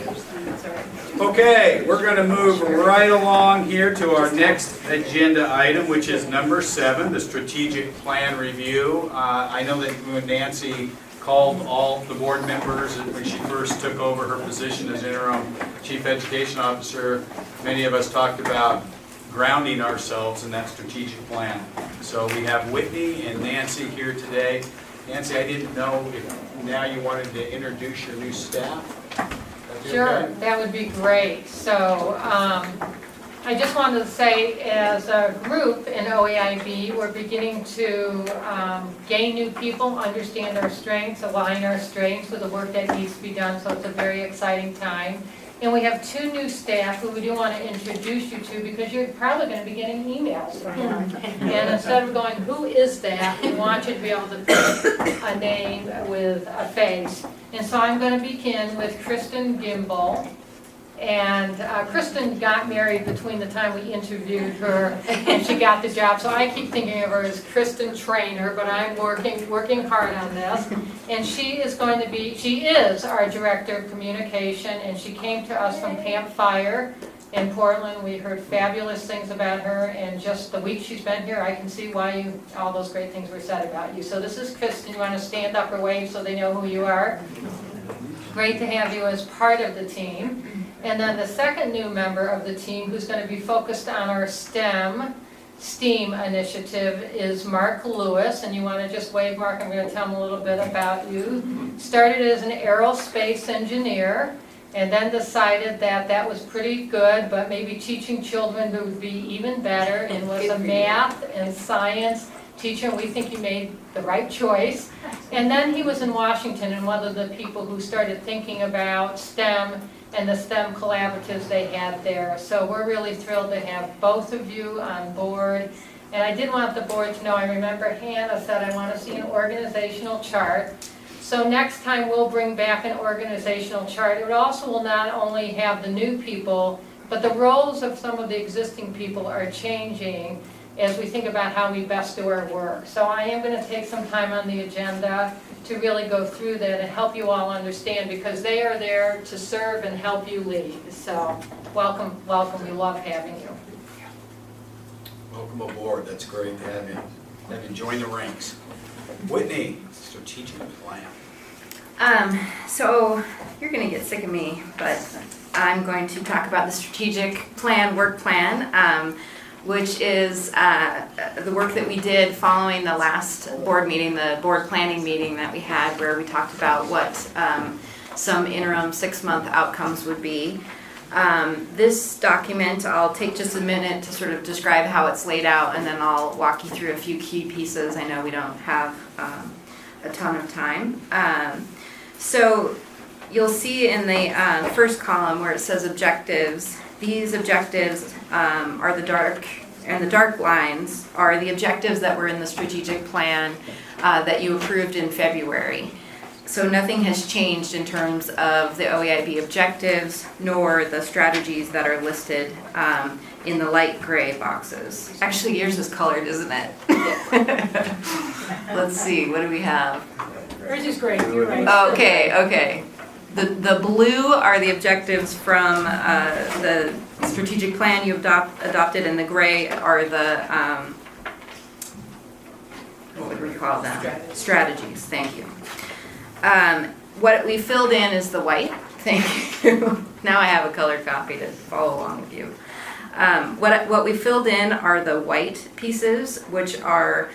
Okay, we're going to move right along here to our next agenda item, which is number 7, the strategic plan review. I know that when Nancy called all the board members when she first took over her position as interim chief education officer, many of us talked about grounding ourselves in that strategic plan. So we have Whitney and Nancy here today. Nancy, I didn't know if now you wanted to introduce your new staff. Sure, that would be great. So I just wanted to say, as a group in OEIB, we're beginning to gain new people, understand our strengths, align our strengths with the work that needs to be done, so it's a very exciting time. And we have 2 new staff who we do want to introduce you to, because you're probably going to be getting emails from them. And instead of going, who is that, we want you to be able to pick a name with a face. And so I'm going to begin with Kristen Gimbel. And Kristen got married between the time we interviewed her and she got the job. So I keep thinking of her as Kristen Trainer, but I'm working hard on this. And she is our Director of Communication, and she came to us from Camp Fire in Portland. We heard fabulous things about her, and just the week she's been here, I can see why all those great things were said about you. So this is Kristen. You want to stand up or wave so they know who you are? Great to have you as part of the team. And then the second new member of the team who's going to be focused on our STEAM initiative is Mark Lewis. And you want to just wave, Mark, I'm going to tell him a little bit about you. Started as an aerospace engineer and then decided that that was pretty good, but maybe teaching children would be even better, and was a math and science teacher. We think he made the right choice. And then he was in Washington and one of the people who started thinking about STEM and the STEM collaboratives they had there. So we're really thrilled to have both of you on board. And I did want the board to know, I remember Hannah said, I want to see an organizational chart. So next time we'll bring back an organizational chart. It also will not only have the new people, but the roles of some of the existing people are changing as we think about how we best do our work. So I am going to take some time on the agenda to really go through that and help you all understand, because they are there to serve and help you lead. So welcome, welcome. We love having you. Welcome aboard. That's great to have you. Have you join the ranks. Whitney, strategic plan. So you're going to get sick of me, but I'm going to talk about the strategic plan, work plan, which is the work that we did following the last board meeting, the board planning meeting that we had, where we talked about what some interim 6-month outcomes would be. This document, I'll take just a minute to sort of describe how it's laid out, and then I'll walk you through a few key pieces. I know we don't have a ton of time. So you'll see in the first column where it says objectives, these objectives are the dark and the dark lines are the objectives that were in the strategic plan that you approved in February. So nothing has changed in terms of the OEIB objectives nor the strategies that are listed in the light gray boxes. Actually, yours is colored, isn't it? Let's see, what do we have? Yours is great, you're right. Okay. The blue are the objectives from the strategic plan you adopted, and the gray are the, what would we call them? Strategies, thank you. What we filled in is the white, thank you. Now I have a colored copy to follow along with you. What we filled in are the white pieces, which are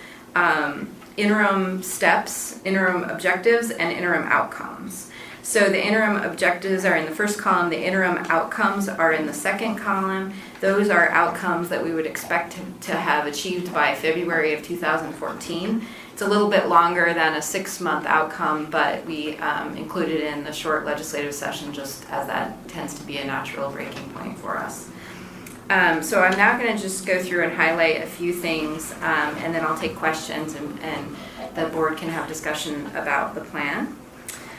interim steps, interim objectives, and interim outcomes. So the interim objectives are in the first column, the interim outcomes are in the second column. Those are outcomes that we would expect to have achieved by February of 2014. It's a little bit longer than a 6-month outcome, but we included in the short legislative session just as that tends to be a natural breaking point for us. So I'm now going to just go through and highlight a few things, and then I'll take questions and the board can have discussion about the plan.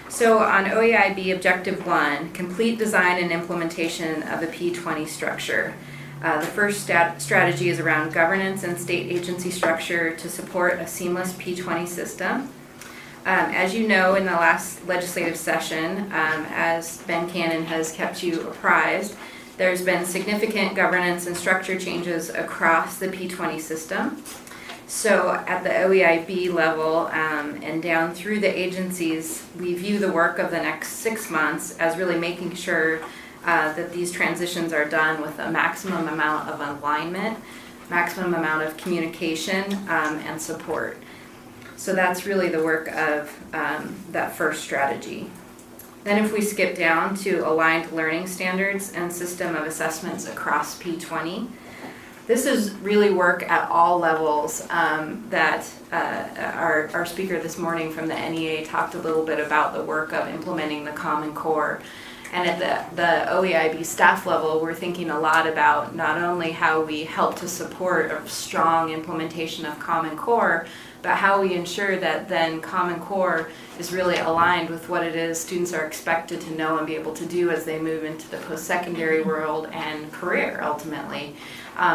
So on OEIB Objective 1, complete design and implementation of the P20 structure. The first strategy is around governance and state agency structure to support a seamless P20 system. As you know, in the last legislative session, as Ben Cannon has kept you apprised, there's been significant governance and structure changes across the P20 system. So at the OEIB level and down through the agencies, we view the work of the next 6 months as really making sure that these transitions are done with a maximum amount of alignment, maximum amount of communication and support. So that's really the work of that first strategy. Then if we skip down to aligned learning standards and system of assessments across P20, this is really work at all levels that our speaker this morning from the NEA talked a little bit about the work of implementing the Common Core. And at the OEIB staff level, we're thinking a lot about not only how we help to support a strong implementation of Common Core, but how we ensure that then Common Core is really aligned with what it is students are expected to know and be able to do as they move into the post-secondary world and career ultimately.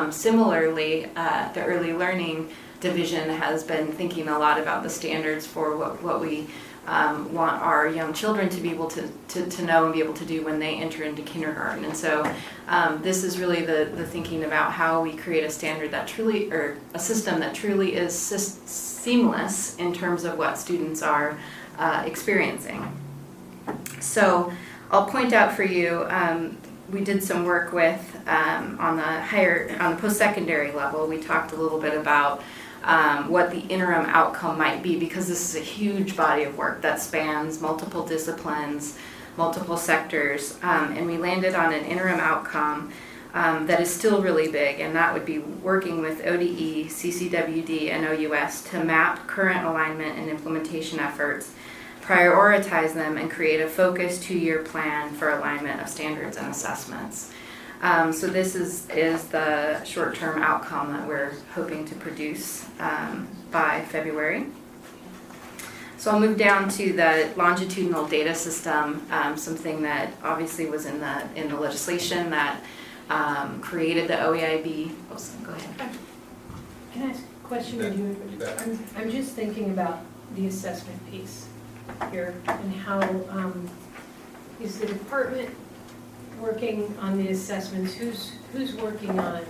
Similarly, the early learning division has been thinking a lot about the standards for what we want our young children to be able to know and be able to do when they enter into kindergarten. And so this is really the thinking about how we create a standard that truly, or a system that truly is seamless in terms of what students are experiencing. So I'll point out for you, we did some work with on the post-secondary level. We talked a little bit about what the interim outcome might be, because this is a huge body of work that spans multiple disciplines, multiple sectors, and we landed on an interim outcome that is still really big, and that would be working with ODE, CCWD, and OUS to map current alignment and implementation efforts, prioritize them, and create a focused 2-year plan for alignment of standards and assessments. So this is the short-term outcome that we're hoping to produce by February. So I'll move down to the longitudinal data system, something that obviously was in the legislation that created the OEIB. Oh, go ahead. Can I ask a question of you? I'm just thinking about the assessment piece here and how is the department working on the assessments? Who's working on?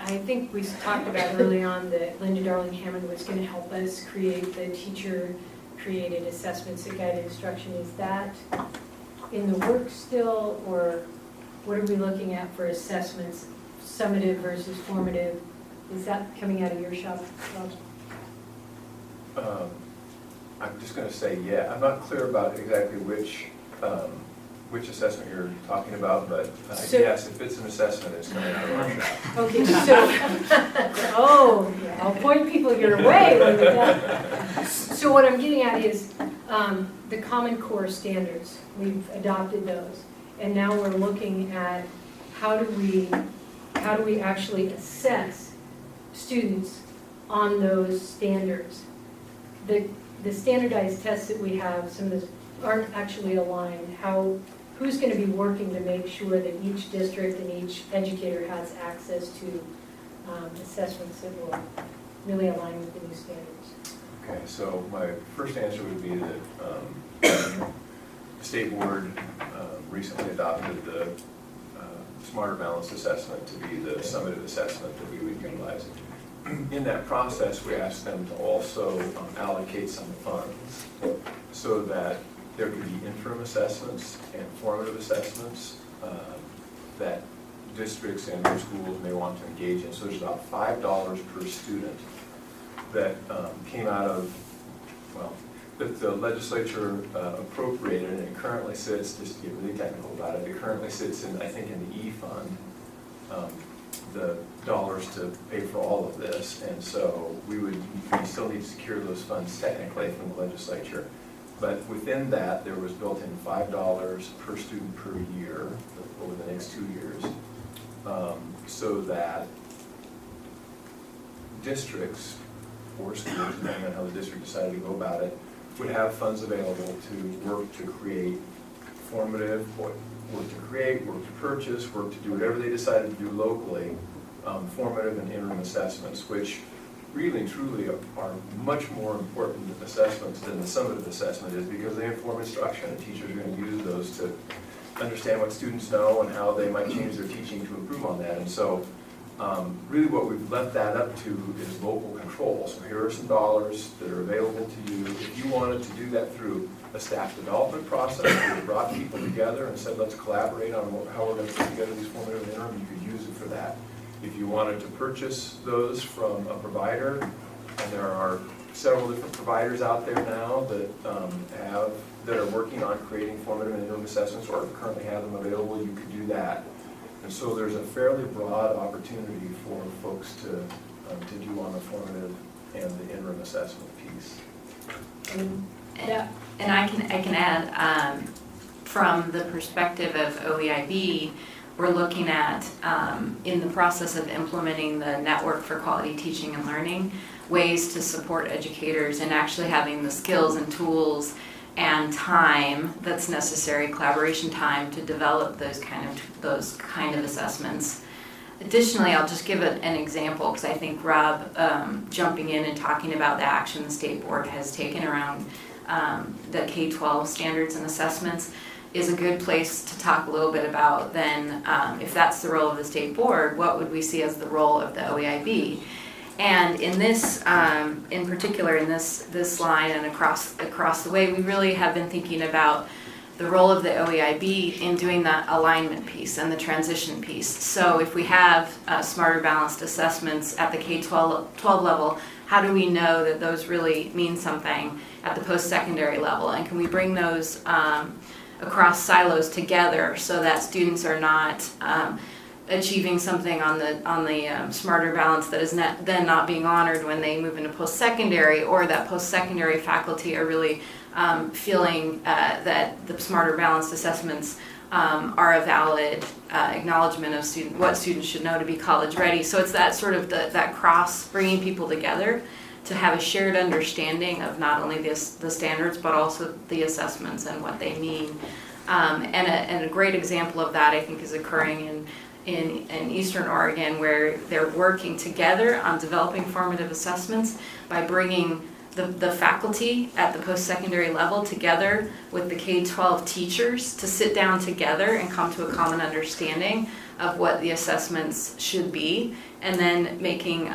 I think we talked about early on that Linda Darling Hammond was going to help us create the teacher-created assessments that guide instruction. Is that in the work still, or what are we looking at for assessments, summative versus formative? Is that coming out of your shop? I'm just going to say, yeah. I'm not clear about exactly which assessment you're talking about, but yes, if it's an assessment, it's coming out of our shop. Okay, so, I'll point people your way. So what I'm getting at is the Common Core standards. We've adopted those, and now we're looking at how do we how do we actually assess students on those standards? The standardized tests that we have, some of those aren't actually aligned. Who's going to be working to make sure that each district and each educator has access to assessments that will really align with the new standards? Okay, so my first answer would be that the state board recently adopted the Smarter Balanced Assessment to be the summative assessment that we would utilize. In that process, we asked them to also allocate some funds so that there could be interim assessments and formative assessments that districts and their schools may want to engage in. So there's about $5 per student that came out of, well, that the legislature appropriated, and it currently sits, just to get really technical about it, it currently sits in, I think, in the E-Fund, the dollars to pay for all of this. And so we still need to secure those funds technically from the legislature. But within that, there was built in $5 per student per year over the next 2 years, so that districts or schools, depending on how the district decided to go about it, would have funds available to work to create formative, work to create, work to purchase, work to do whatever they decided to do locally, formative and interim assessments, which really and truly are much more important assessments than the summative assessment is, because they inform instruction, and teachers are going to use those to understand what students know and how they might change their teaching to improve on that. And so really what we've left that up to is local control. So here are some dollars that are available to you. If you wanted to do that through a staff development process, where we brought people together and said, let's collaborate on how we're going to put together these formative and interim, you could use it for that. If you wanted to purchase those from a provider, and there are several different providers out there now that that are working on creating formative and interim assessments, or currently have them available, you could do that. And so there's a fairly broad opportunity for folks to do on the formative and the interim assessment piece. And I can add, from the perspective of OEIB, we're looking at, in the process of implementing the Network for Quality Teaching and Learning, ways to support educators and actually having the skills and tools and time that's necessary, collaboration time, to develop those kind of assessments. Additionally, I'll just give an example, because I think Rob jumping in and talking about the action the state board has taken around the K-12 standards and assessments is a good place to talk a little bit about then, if that's the role of the state board, what would we see as the role of the OEIB? And in this, in particular, in this line and across the way, we really have been thinking about the role of the OEIB in doing that alignment piece and the transition piece. So if we have smarter balanced assessments at the K-12 level, how do we know that those really mean something at the post-secondary level? And can we bring those across silos together so that students are not achieving something on the smarter balance that is then not being honored when they move into post-secondary, or that post-secondary faculty are really feeling that the smarter balanced assessments are a valid acknowledgement of what students should know to be college ready. So it's that sort of that cross, bringing people together to have a shared understanding of not only the standards but also the assessments and what they mean. And a great example of that, I think, is occurring in Eastern Oregon, where they're working together on developing formative assessments by bringing the faculty at the post-secondary level together with the K-12 teachers to sit down together and come to a common understanding of what the assessments should be, and then making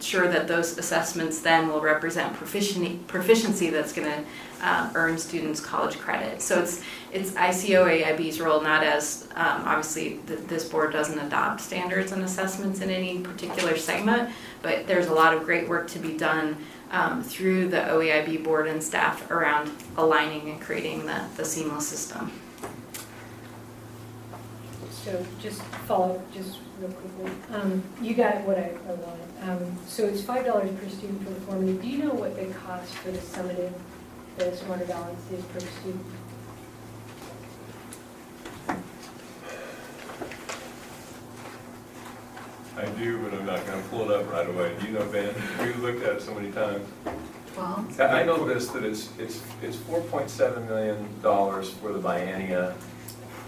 sure that those assessments then will represent proficiency that's going to earn students college credit. So it's ICOAIB's role, not as, obviously this board doesn't adopt standards and assessments in any particular segment, but there's a lot of great work to be done through the OEIB board and staff around aligning and creating the seamless system. So just follow up just real quickly. You got what I wanted. So it's $5 per student for the formative. Do you know what the cost for the summative, the smarter balance is per student? do, but I'm not gonna pull it up right away. Do you know, Ben? We looked at it so many times. Well, I know this, that it's $4.7 million for the biennia,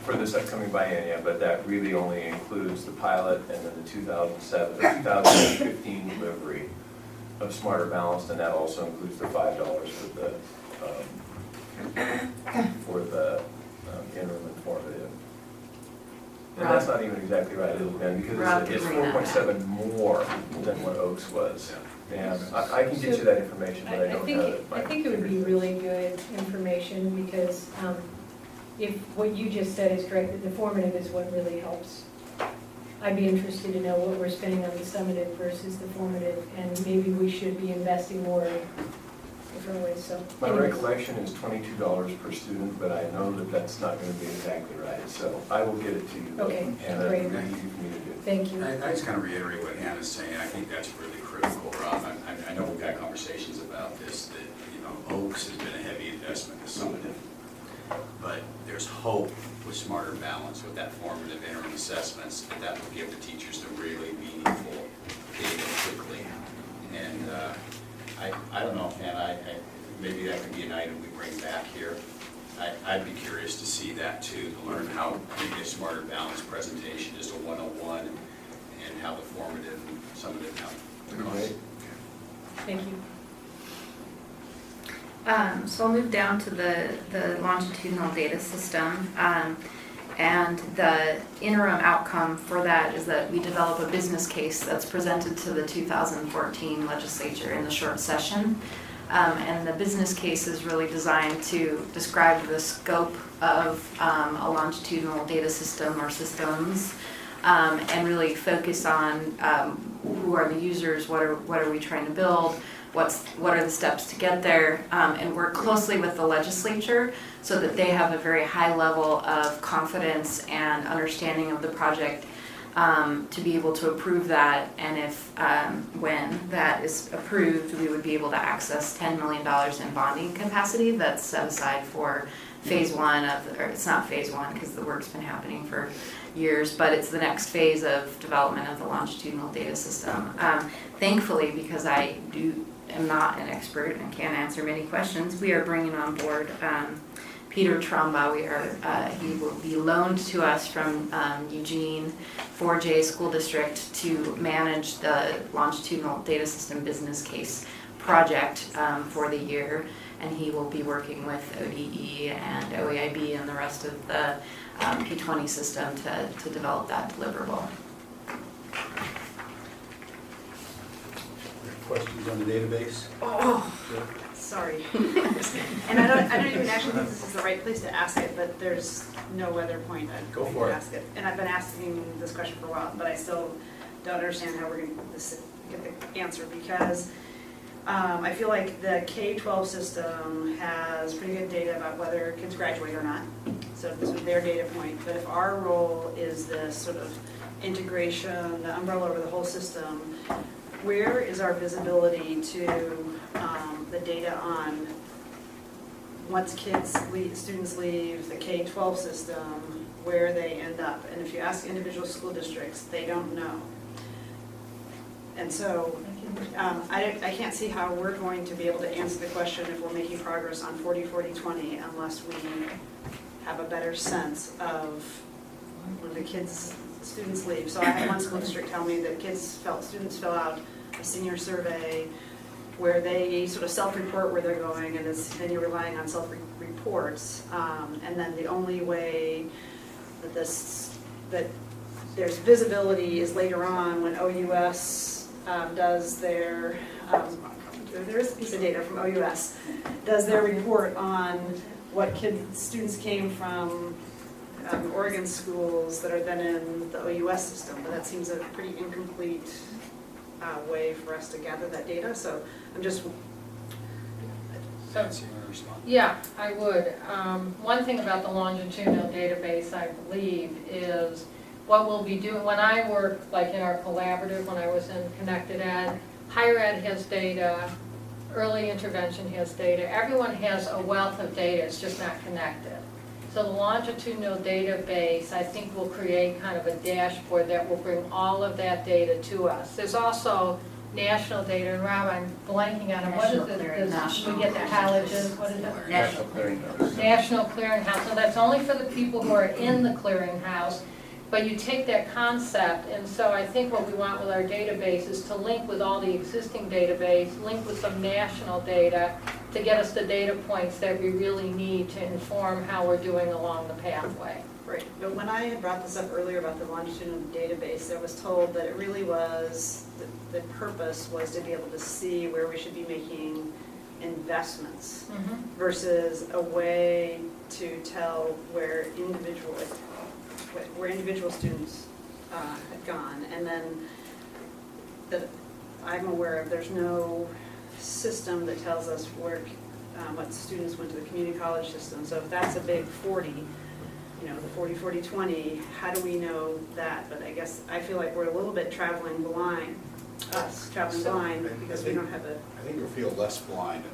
for this upcoming biennia, but that really only includes the pilot and then the 2015 delivery of Smarter Balanced, and that also includes the $5 for the interim informative. And that's not even exactly right, is it, Ben? Because it's 4.7 more than what Oaks was. And I can get you that information, but I don't have it. I think it would be really good information because if what you just said is correct, that the formative is what really helps. I'd be interested to know what we're spending on the summative versus the formative, and maybe we should be investing more in different ways, so. My recollection is $22 per student, but I know that that's not going to be exactly right, so I will get it to you. Okay, Hannah, great. it'll be easy for me to do. Thank you. I just kind of reiterate what Hannah's saying. I think that's really critical, Rob. I know we've had conversations about this, that, Oaks has been a heavy investment, the summative. But there's hope with Smarter Balance, with that formative interim assessments, that will give the teachers the really meaningful data quickly. And I don't know, Hannah, maybe that could be an item we bring back here. I'd be curious to see that too, to learn how maybe a Smarter Balance presentation, just a 101, and how the formative and summative come. Thank you. So I'll move down to the longitudinal data system. And the interim outcome for that is that we develop a business case that's presented to the 2014 legislature in the short session. And the business case is really designed to describe the scope of a longitudinal data system or systems, and really focus on who are the users, what are we trying to build, what are the steps to get there, and work closely with the legislature so that they have a very high level of confidence and understanding of the project to be able to approve that. And if, when that is approved, we would be able to access $10 million in bonding capacity that's set aside for phase one or it's not phase one because the work's been happening for years, but it's the next phase of development of the longitudinal data system. Thankfully, because I am not an expert and can't answer many questions, we are bringing on board Peter Tromba. He will be loaned to us from Eugene 4J School District to manage the longitudinal data system business case project for the year, and he will be working with ODE and OEIB and the rest of the P20 system to develop that deliverable. Questions on the database? Oh, sorry. And I don't even actually think this is the right place to ask it, but there's no other point I'd Go for it. ask it. And I've been asking this question for a while, but I still don't understand how we're going to get the answer, because I feel like the K-12 system has pretty good data about whether kids graduate or not. So this is their data point. But if our role is this sort of integration, the umbrella over the whole system, where is our visibility to the data on once students leave the K-12 system, where they end up? And if you ask individual school districts, they don't know. And so I can't see how we're going to be able to answer the question if we're making progress on 40-40-20 unless we have a better sense of when the students leave. So I had one school district tell me that students fill out a senior survey where they sort of self-report where they're going, and then you're relying on self-reports. And then the only way that there's visibility is later on when OUS does their, there is a piece of data from OUS, does their report on what students came from Oregon schools that are then in the OUS system, but that seems a pretty incomplete way for us to gather that data. So I'm just. Nancy, you want to respond? Yeah, I would. One thing about the longitudinal database, I believe, is what we'll be doing. When I work, like in our collaborative, when I was in Connected Ed, higher ed has data, early intervention has data. Everyone has a wealth of data, it's just not connected. So the longitudinal database, I think, will create kind of a dashboard that will bring all of that data to us. There's also national data, and Rob, I'm blanking on it. What is it? We get the colleges, what is it? National Clearinghouse. National Clearinghouse, so that's only for the people who are in the clearinghouse, but you take that concept, and so I think what we want with our database is to link with all the existing database, link with some national data, to get us the data points that we really need to inform how we're doing along the pathway. Right, but when I had brought this up earlier about the longitudinal database, I was told that it really was, the purpose was to be able to see where we should be making investments versus a way to tell where individual students had gone. And then that I'm aware of, there's no system that tells us where, what students went to the community college system. So if that's a big 40, you know, the 40-40-20, how do we know that? But I guess, I feel like we're a little bit traveling blind, because we don't have a... I think we feel less blind.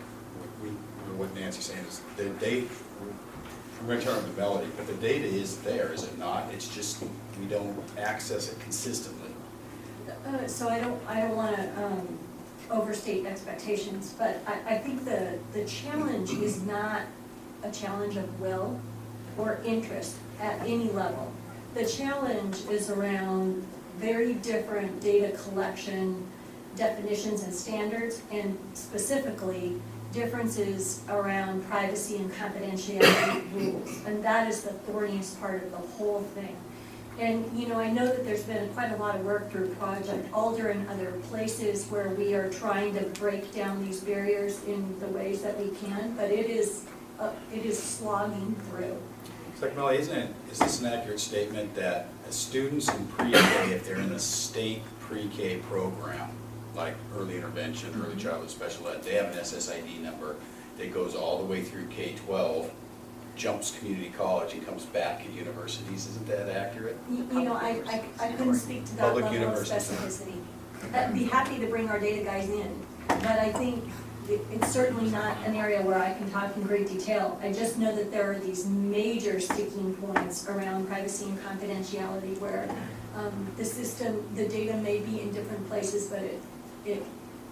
What Nancy's saying is the data, I'm going to turn on the melody, but the data is there, is it not? It's just we don't access it consistently. So I don't want to overstate expectations, but I think the challenge is not a challenge of will or interest at any level. The challenge is around very different data collection definitions and standards, and specifically differences around privacy and confidentiality rules. And that is the thorniest part of the whole thing. And you know, I know that there's been quite a lot of work through Project Alder and other places where we are trying to break down these barriers in the ways that we can, but it is slogging through. Dr. Melly, is this an accurate statement that students in pre-K, if they're in a state pre-K program, like early intervention, early childhood special ed, they have an SSID number that goes all the way through K-12, jumps community college and comes back at universities? Isn't that accurate? You know, I couldn't speak to that Public level of universities. specificity. I'd be happy to bring our data guys in, but I think it's certainly not an area where I can talk in great detail. I just know that there are these major sticking points around privacy and confidentiality where the system, the data may be in different places, but it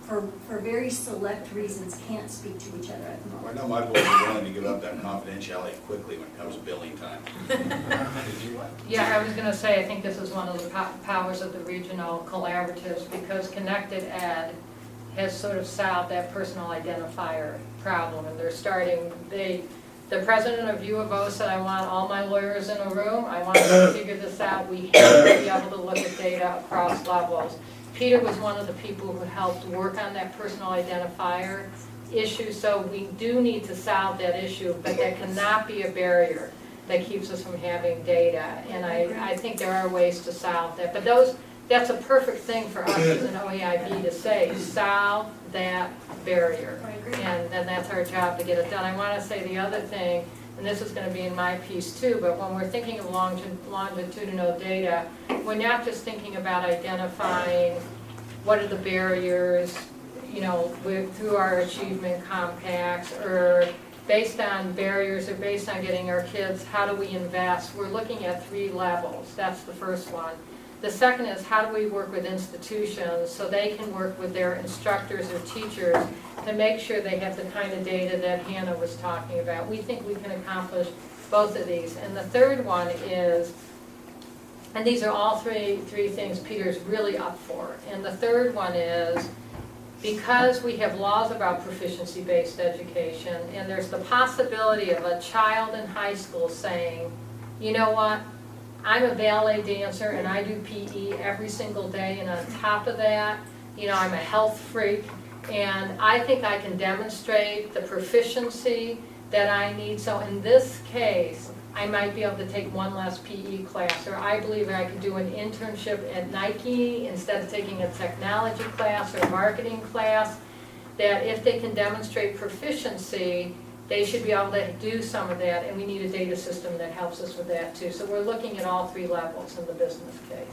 for very select reasons, can't speak to each other at the moment. I know my boys are willing to give up that confidentiality quickly when it comes to billing time. Yeah, I was going to say, I think this is one of the powers of the regional collaboratives, because Connected Ed has sort of solved that personal identifier problem, and they're starting, the president of U of O said, I want all my lawyers in a room, I want them to figure this out, we have to be able to look at data across levels. Peter was one of the people who helped work on that personal identifier issue, so we do need to solve that issue, but that cannot be a barrier that keeps us from having data, and I think there are ways to solve that. But that's a perfect thing for us as an OEIB to say, solve that barrier. And then that's our job to get it done. I want to say the other thing, and this is going to be in my piece too, but when we're thinking of longitudinal data, we're not just thinking about identifying what are the barriers, you know, through our achievement compacts, or based on barriers, or based on getting our kids, how do we invest? We're looking at 3 levels. That's the first one. The second is, how do we work with institutions so they can work with their instructors or teachers to make sure they have the kind of data that Hannah was talking about. We think we can accomplish both of these. And the third one is, and these are all three things Peter's really up for. And the third one is, because we have laws about proficiency-based education, and there's the possibility of a child in high school saying, you know what, I'm a ballet dancer and I do PE every single day, and on top of that, you know, I'm a health freak, and I think I can demonstrate the proficiency that I need. So in this case, I might be able to take 1 less PE class, or I believe I could do an internship at Nike instead of taking a technology class or marketing class, that if they can demonstrate proficiency, they should be able to do some of that, and we need a data system that helps us with that too. So we're looking at all 3 levels in the business case.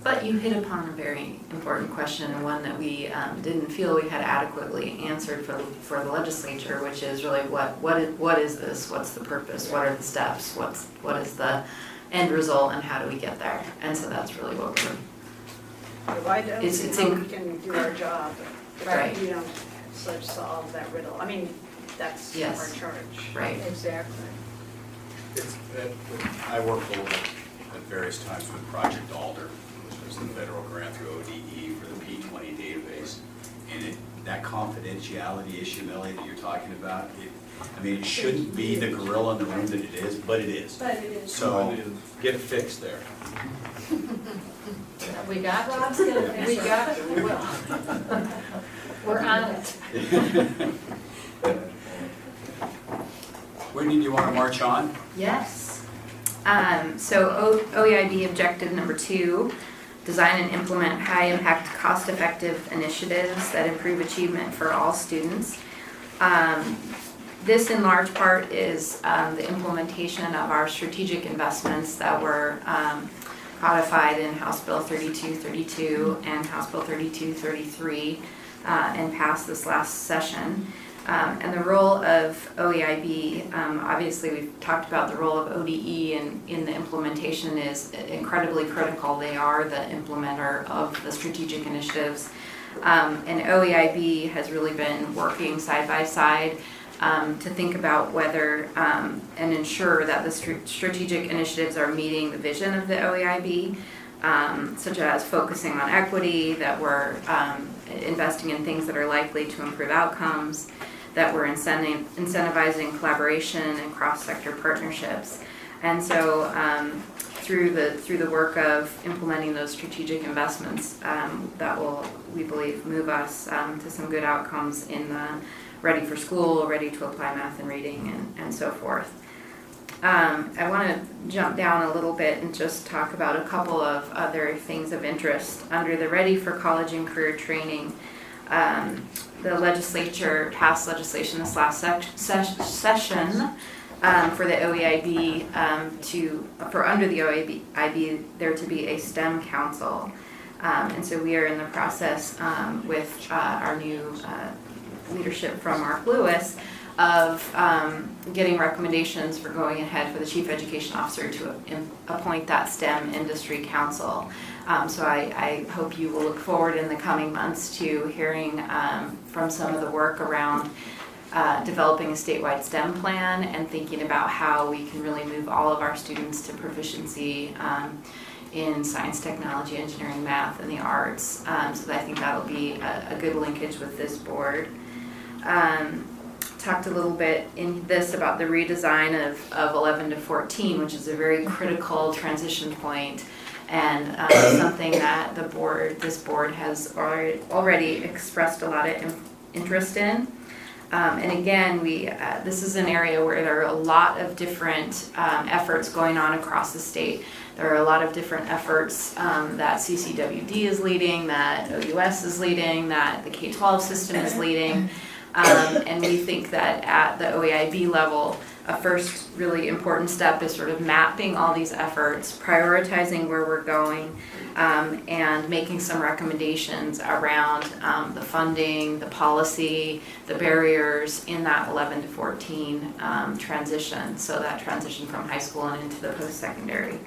But you hit upon a very important question, and one that we didn't feel we had adequately answered for the legislature, which is really what is this? What's the purpose? What are the steps? What is the end result, and how do we get there? And so that's really what we're. I don't It's see how we can do our job if Right. we don't such solve that riddle. I mean, that's Yes. our charge. Right. Exactly. I worked a little bit at various times with Project Alder, which was the federal grant through ODE for the P20 database. And that confidentiality issue, Melanie, that you're talking about, it shouldn't be the gorilla in the room that it is, but it is. But it is. So get fixed there. We got Rob's gonna fix We it. got it, we will. We're on it. Whitney, do you want to march on? Yes. So OEIB objective number 2, design and implement high-impact, cost-effective initiatives that improve achievement for all students. This in large part is the implementation of our strategic investments that were codified in House Bill 3232 and House Bill 3233 and passed this last session. And the role of OEIB, obviously we've talked about the role of ODE in the implementation is incredibly critical. They are the implementer of the strategic initiatives. And OEIB has really been working side by side to think about whether and ensure that the strategic initiatives are meeting the vision of the OEIB, such as focusing on equity, that we're investing in things that are likely to improve outcomes, that we're incentivizing collaboration and cross-sector partnerships. And so through the work of implementing those strategic investments, that will, we believe, move us to some good outcomes in the ready for school, ready to apply math and reading, and so forth. I want to jump down a little bit and just talk about a couple of other things of interest. Under the Ready for College and Career Training, the legislature passed legislation this last session for the OEIB for under the OEIB there to be a STEM council. And so we are in the process with our new leadership from Mark Lewis of getting recommendations for going ahead for the Chief Education Officer to appoint that STEM Industry Council. So I hope you will look forward in the coming months to hearing from some of the work around developing a statewide STEM plan and thinking about how we can really move all of our students to proficiency in science, technology, engineering, math, and the arts. So I think that'll be a good linkage with this board. Talked a little bit in this about the redesign of 11 to 14, which is a very critical transition point, and something that this board has already expressed a lot of interest in. And again, this is an area where there are a lot of different efforts going on across the state. There are a lot of different efforts that CCWD is leading, that OUS is leading, that the K-12 system is leading. And we think that at the OEIB level, a first really important step is sort of mapping all these efforts, prioritizing where we're going, and making some recommendations around the funding, the policy, the barriers in that 11 to 14 transition, so that transition from high school and into the post-secondary.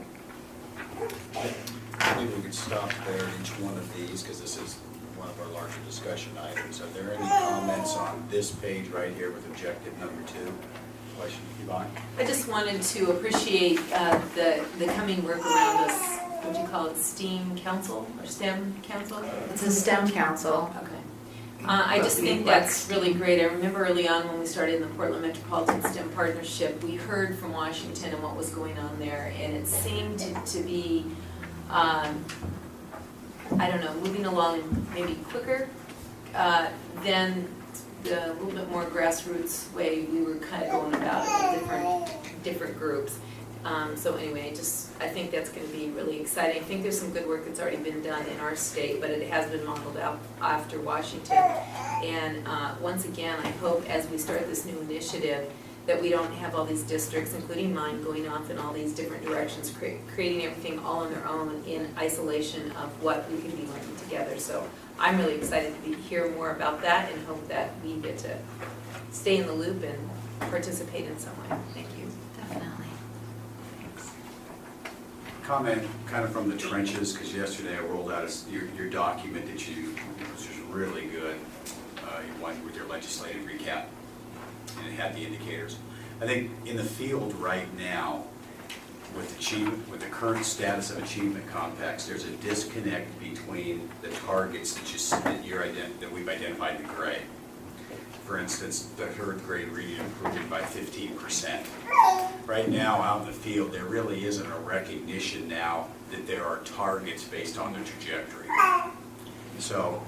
I believe we could stop there at each one of these because this is one of our larger discussion items. Are there any comments on this page right here with objective number 2? Question, Yvonne? I just wanted to appreciate the coming work around this, what do you call it, STEAM Council or STEM Council? It's a STEM council. Okay. I just think that's really great. I remember early on when we started in the Portland Metropolitan STEM Partnership, we heard from Washington and what was going on there, and it seemed to be, I don't know, moving along maybe quicker than the little bit more grassroots way we were kind of going about it with different groups. So anyway, I think that's going to be really exciting. I think there's some good work that's already been done in our state, but it has been modeled out after Washington. And once again, I hope as we start this new initiative that we don't have all these districts, including mine, going off in all these different directions, creating everything all on their own in isolation of what we could be learning together. So I'm really excited to hear more about that and hope that we get to stay in the loop and participate in some way. Thank you. Definitely. Comment kind of from the trenches, because yesterday I rolled out your document that which is really good. You went with your legislative recap, and it had the indicators. I think in the field right now, with achievement, with the current status of achievement compacts, there's a disconnect between the targets that we've identified in gray. For instance, the third grade reading improving by 15%. Right now, out in the field, there really isn't a recognition now that there are targets based on the trajectory. So,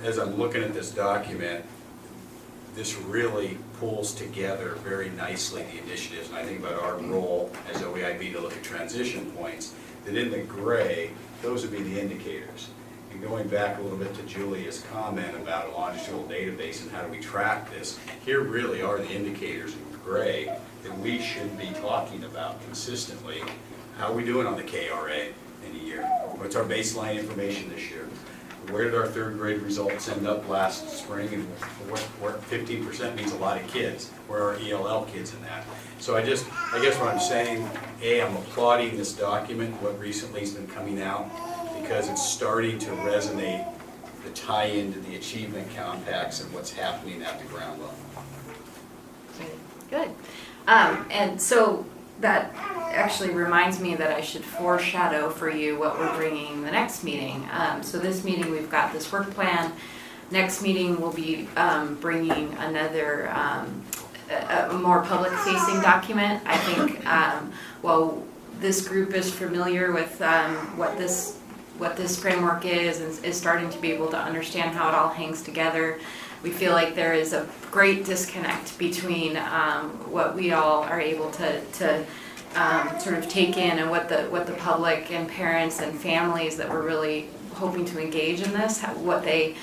as I'm looking at this document, this really pulls together very nicely the initiatives, and I think about our role as OEIB to look at transition points, that in the gray, those would be the indicators. And going back a little bit to Julia's comment about a longitudinal database and how do we track this, here really are the indicators in gray that we should be talking about consistently. How are we doing on the KRA in a year? What's our baseline information this year? Where did our third grade results end up last spring, and what 15% means a lot of kids? Where are ELL kids in that? So I guess what I'm saying, I'm applauding this document, what recently has been coming out, because it's starting to resonate, the tie-in to the achievement compacts and what's happening at the ground level. Good. And so that actually reminds me that I should foreshadow for you what we're bringing the next meeting. So this meeting, we've got this work plan. Next meeting, we'll be bringing another a more public-facing document. I think while this group is familiar with what this framework is and is starting to be able to understand how it all hangs together, we feel like there is a great disconnect between what we all are able to sort of take in and what the public and parents and families that we're really hoping to engage in this, what they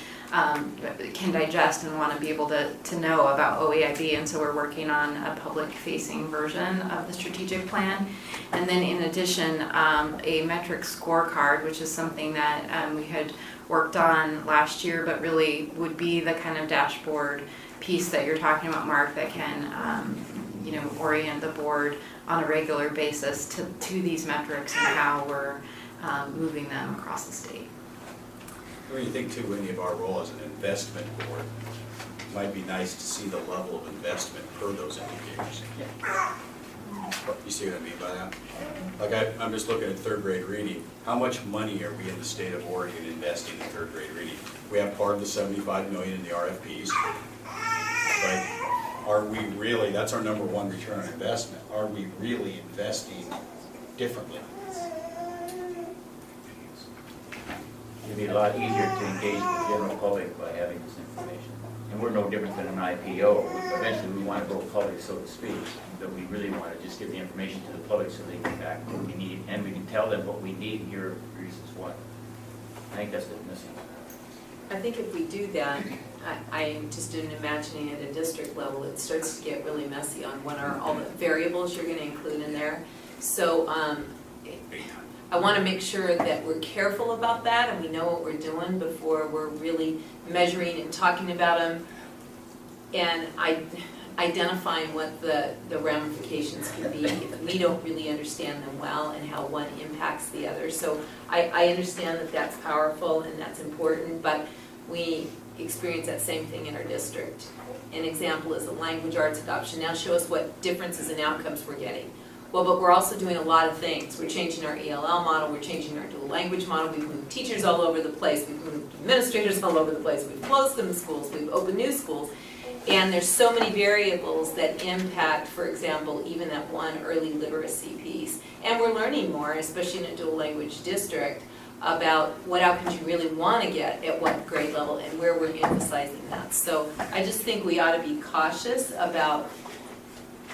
can digest and want to be able to know about OEIB. And so we're working on a public-facing version of the strategic plan. And then in addition, a metric scorecard, which is something that we had worked on last year, but really would be the kind of dashboard piece that you're talking about, Mark, that can orient the board on a regular basis to these metrics and how we're moving them across the state. When you think too, any of our role as an investment board, it might be nice to see the level of investment per those indicators. You see what I mean by that? Like I'm just looking at third grade reading. How much money are we in the state of Oregon investing in third grade reading? We have part of the $75 million in the RFPs, but are we really, that's our number one return on investment, are we really investing differently? It'd be a lot easier to engage the general public by having this information. And we're no different than an IPO. Eventually we want to go public, so to speak, but we really want to just give the information to the public so they can back what we need, and we can tell them what we need here, reasons what. I think that's what's missing. I think if we do that, I'm just imagining at a district level, it starts to get really messy on what are all the variables you're going to include in there. So I want to make sure that we're careful about that and we know what we're doing before we're really measuring and talking about them and identifying what the ramifications can be if we don't really understand them well and how one impacts the other. So I understand that that's powerful and that's important, but we experience that same thing in our district. An example is the language arts adoption. Now show us what differences and outcomes we're getting. Well, but we're also doing a lot of things. We're changing our ELL model, we're changing our dual language model, we've moved teachers all over the place, we've moved administrators all over the place, we've closed some schools, we've opened new schools, and there's so many variables that impact, for example, even that one early literacy piece. And we're learning more, especially in a dual language district, about what outcomes you really want to get at what grade level and where we're emphasizing that. So I just think we ought to be cautious about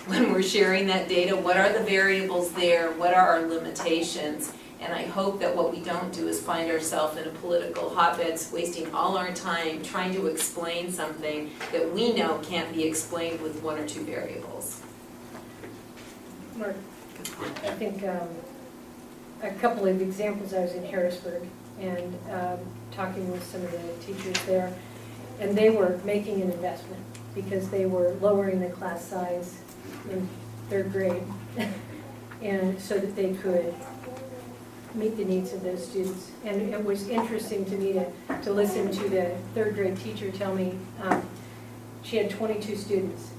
when we're sharing that data, what are the variables there, what are our limitations, and I hope that what we don't do is find ourselves in a political hotbeds, wasting all our time trying to explain something that we know can't be explained with one or two variables. Mark, I think a couple of examples, I was in Harrisburg and talking with some of the teachers there, and they were making an investment because they were lowering the class size in 3rd grade and so that they could meet the needs of those students. And it was interesting to me to listen to the 3rd grade teacher tell me she had 22 students.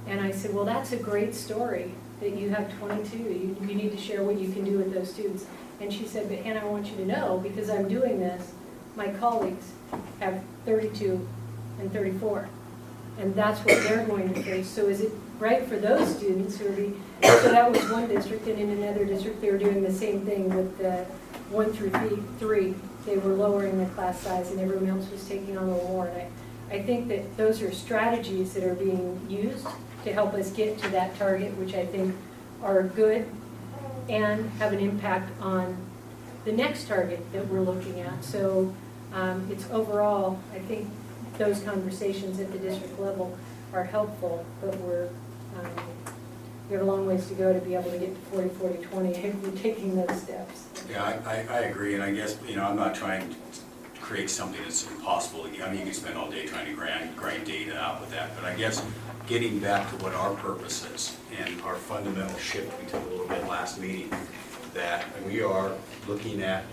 And I said, well, that's a great story that you have 22. You need to share what you can do with those students. And she said, but Hannah, I want you to know, because I'm doing this, my colleagues have 32 and 34. And that's what they're going to face. So is it right for those students who are being, so that was one district, and in another district they were doing the same thing with the 1 through 3. They were lowering the class size and everyone else was taking on a little more. And I think that those are strategies that are being used to help us get to that target, which I think are good and have an impact on the next target that we're looking at. So it's overall, I think those conversations at the district level are helpful, but we have a long ways to go to be able to get to 40, 40, 20 if we're taking those steps. Yeah, I agree, and I guess, I'm not trying to create something that's impossible. I mean, you can spend all day trying to grind data out with that, but I guess getting back to what our purpose is and our fundamental shift we took a little bit last meeting, that we are looking at,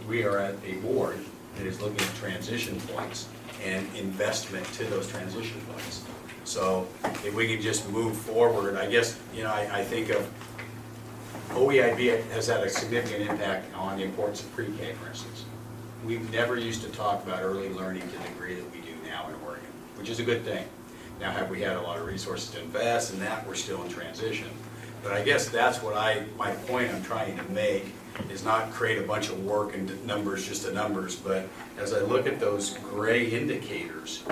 we are at a board that is looking at transition points and investment to those transition points. So if we could just move forward, I guess, I think of OEIB has had a significant impact on the importance of pre-K, for instance. We've never used to talk about early learning to the degree that we do now in Oregon, which is a good thing. Now, have we had a lot of resources to invest in that? We're still in transition. But I guess that's what my point I'm trying to make is not create a bunch of work and numbers just to numbers, but as I look at those gray indicators,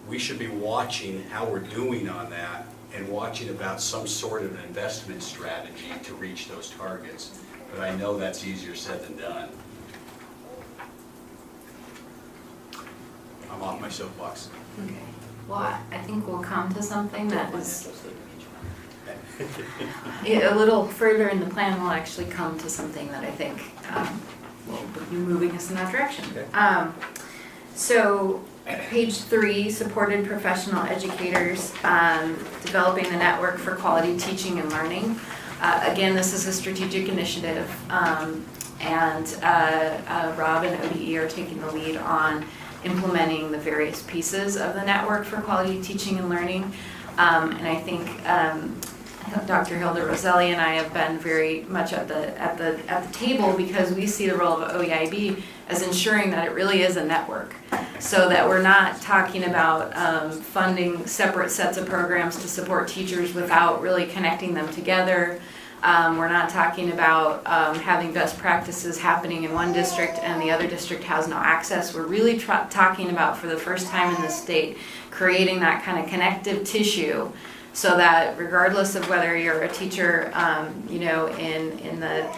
we should be watching how we're doing on that and watching about some sort of an investment strategy to reach those targets. But I know that's easier said than done. I'm off my soapbox. Okay. Well, I think we'll come to something that is a little further in the plan. We'll actually come to something that I think will be moving us in that direction. Okay. So page 3, supported professional educators, developing the network for quality teaching and learning. Again, this is a strategic initiative, and Rob and ODE are taking the lead on implementing the various pieces of the network for quality teaching and learning. And I think Dr. Hilda Roselli and I have been very much at the table because we see the role of OEIB as ensuring that it really is a network, so that we're not talking about funding separate sets of programs to support teachers without really connecting them together. We're not talking about having best practices happening in one district and the other district has no access. We're really talking about, for the first time in the state, creating that kind of connective tissue so that regardless of whether you're a teacher, in the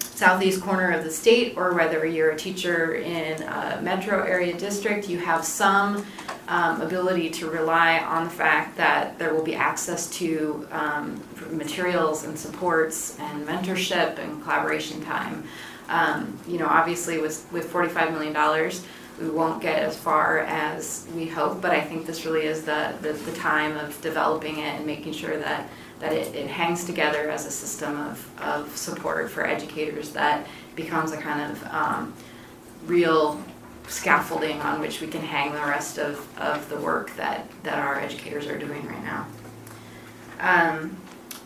southeast corner of the state or whether you're a teacher in a metro area district, you have some ability to rely on the fact that there will be access to materials and supports and mentorship and collaboration time. Obviously with $45 million, we won't get as far as we hope, but I think this really is the time of developing it and making sure that it hangs together as a system of support for educators that becomes a kind of real scaffolding on which we can hang the rest of the work that our educators are doing right now.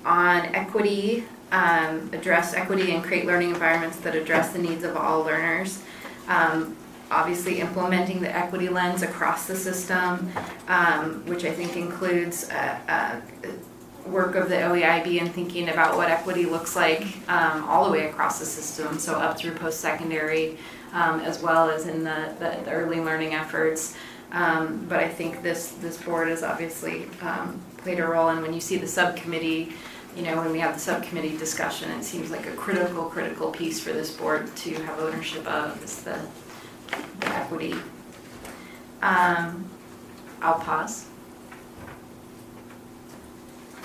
On equity, address equity and create learning environments that address the needs of all learners. Obviously implementing the equity lens across the system, which I think includes work of the OEIB and thinking about what equity looks like all the way across the system, so up through post-secondary, as well as in the early learning efforts. But I think this board has obviously played a role, and when you see the subcommittee, when we have the subcommittee discussion, it seems like a critical piece for this board to have ownership of is the equity. I'll pause.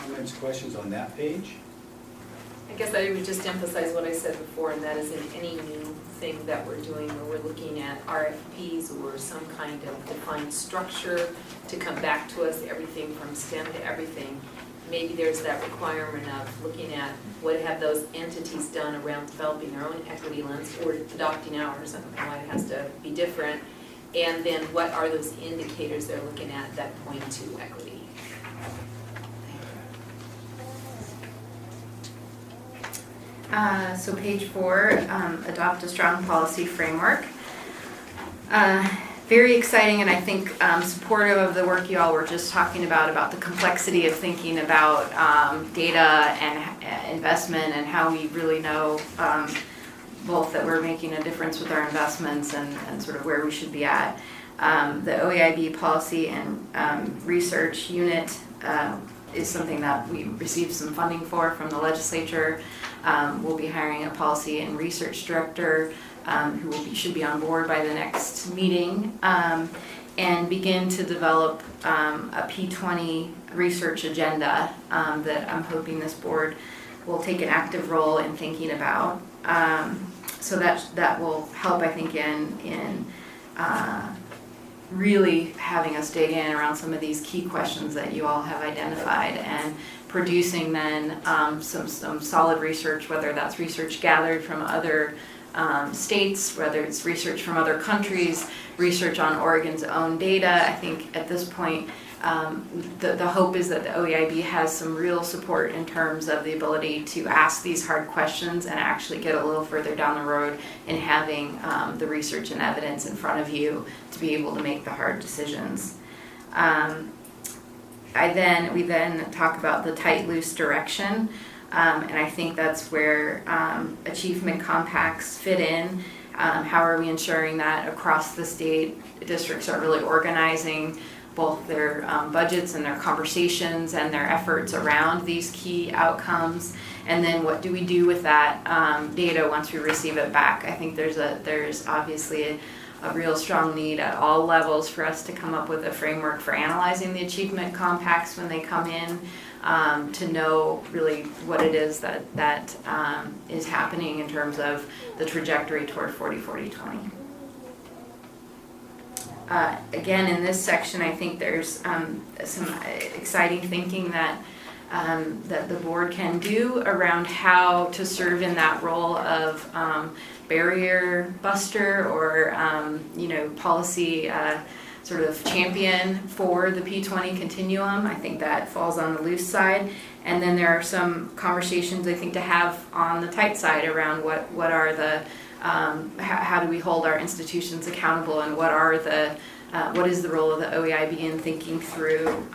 comments, questions on that page? I guess I would just emphasize what I said before, and that is in any new thing that we're doing where we're looking at RFPs or some kind of defined structure to come back to us, everything from STEM to everything. Maybe there's that requirement of looking at what have those entities done around developing their own equity lens or adopting ours. I don't know why it has to be different. And then what are those indicators they're looking at that point to equity? So page 4, adopt a strong policy framework. Very exciting, and I think supportive of the work you all were just talking about the complexity of thinking about data and investment and how we really know both that we're making a difference with our investments and sort of where we should be at. The OEIB policy and research unit is something that we received some funding for from the legislature. We'll be hiring a policy and research director who should be on board by the next meeting, and begin to develop a P20 research agenda that I'm hoping this board will take an active role in thinking about. So that will help, I think, in really having us dig in around some of these key questions that you all have identified, and producing then some solid research, whether that's research gathered from other states, whether it's research from other countries, research on Oregon's own data. I think at this point, the hope is that the OEIB has some real support in terms of the ability to ask these hard questions and actually get a little further down the road in having the research and evidence in front of you to be able to make the hard decisions. We then talk about the tight, loose direction. And I think that's where achievement compacts fit in. How are we ensuring that across the state, districts are really organizing both their budgets and their conversations and their efforts around these key outcomes? And then what do we do with that data once we receive it back? I think there's obviously a real strong need at all levels for us to come up with a framework for analyzing the achievement compacts when they come in. To know really what it is that is happening in terms of the trajectory toward 40-40-20. Again, in this section, I think there's some exciting thinking that the board can do around how to serve in that role of barrier buster or policy sort of champion for the P20 continuum. I think that falls on the loose side. And then there are some conversations I think to have on the tight side around what are the, how do we hold our institutions accountable, and what is the role of the OEIB in thinking through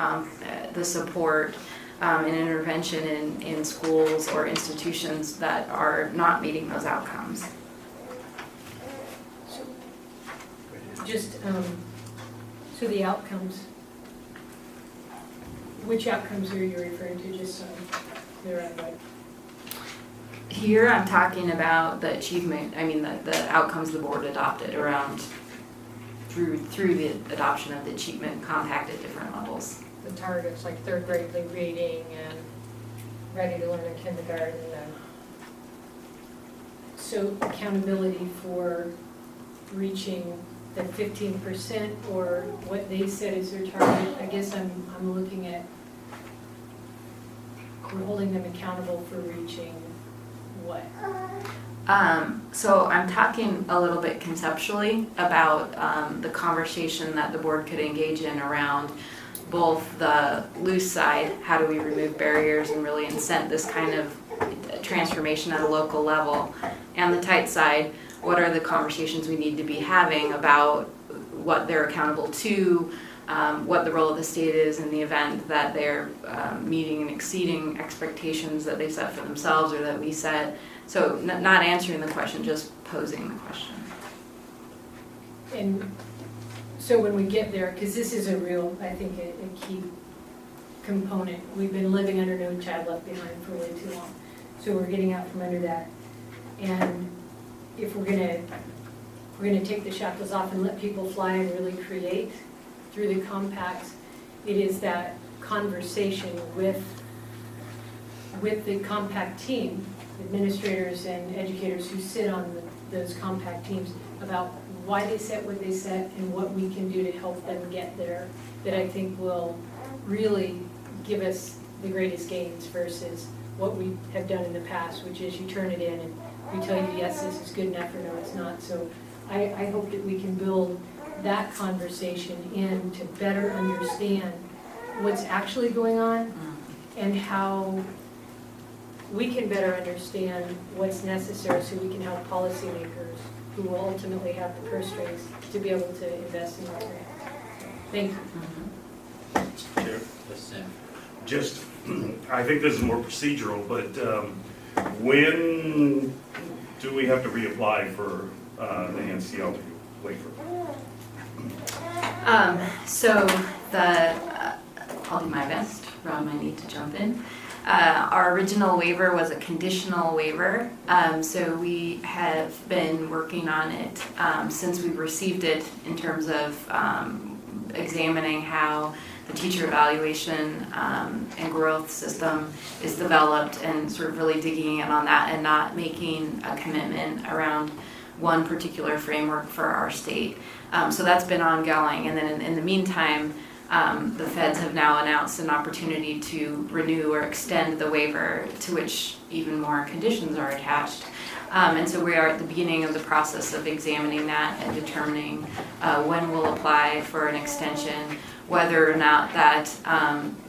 the support and intervention in schools or institutions that are not meeting those outcomes. So the outcomes, which outcomes are you referring to, just so they're right? Here I'm talking about the achievement, the outcomes the board adopted around through the adoption of the achievement compact at different levels. The targets like third grade reading and ready to learn in kindergarten. And so accountability for reaching the 15% or what they said is their target. I guess I'm looking at, we're holding them accountable for reaching what? So I'm talking a little bit conceptually about the conversation that the board could engage in around both the loose side, how do we remove barriers and really incent this kind of transformation at a local level, and the tight side, what are the conversations we need to be having about what they're accountable to, what the role of the state is in the event that they're meeting and exceeding expectations that they set for themselves or that we set. So not answering the question, just posing the question. And so when we get there, because this is a real, I think, a key component. We've been living under No Child Left Behind for way too long. So we're getting out from under that. And if we're gonna take the shackles off and let people fly and really create through the compacts, it is that conversation with with the compact team, administrators and educators who sit on those compact teams, about why they set what they set and what we can do to help them get there, that I think will really give us the greatest gains versus what we have done in the past, which is you turn it in and we tell you, yes, this is good enough, or no, it's not. So I hope that we can build that conversation in to better understand what's actually going on and how we can better understand what's necessary so we can help policymakers who will ultimately have the purse strings to be able to invest in our grants. Thank you. Chair. Just, I think this is more procedural, but when do we have to reapply for the NCLB waiver? I'll do my best. Rob might need to jump in. Our original waiver was a conditional waiver, so we have been working on it since we received it in terms of examining how the teacher evaluation and growth system is developed and sort of really digging in on that and not making a commitment around one particular framework for our state. So that's been ongoing, and then in the meantime, the feds have now announced an opportunity to renew or extend the waiver, to which even more conditions are attached. And so we are at the beginning of the process of examining that and determining when we'll apply for an extension, whether or not that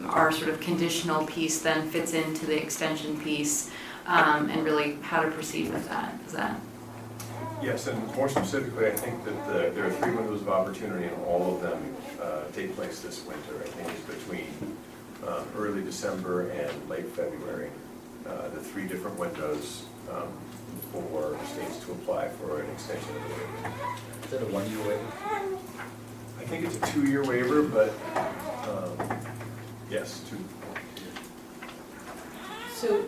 our sort of conditional piece then fits into the extension piece, and really how to proceed with that. Is that? Yes, and more specifically, I think that there are 3 windows of opportunity, and all of them take place this winter. I think it's between early December and late February. The 3 different windows for states to apply for an extension of the waiver. Is that a 1-year waiver? I think it's a 2-year waiver, but yes, 2. So,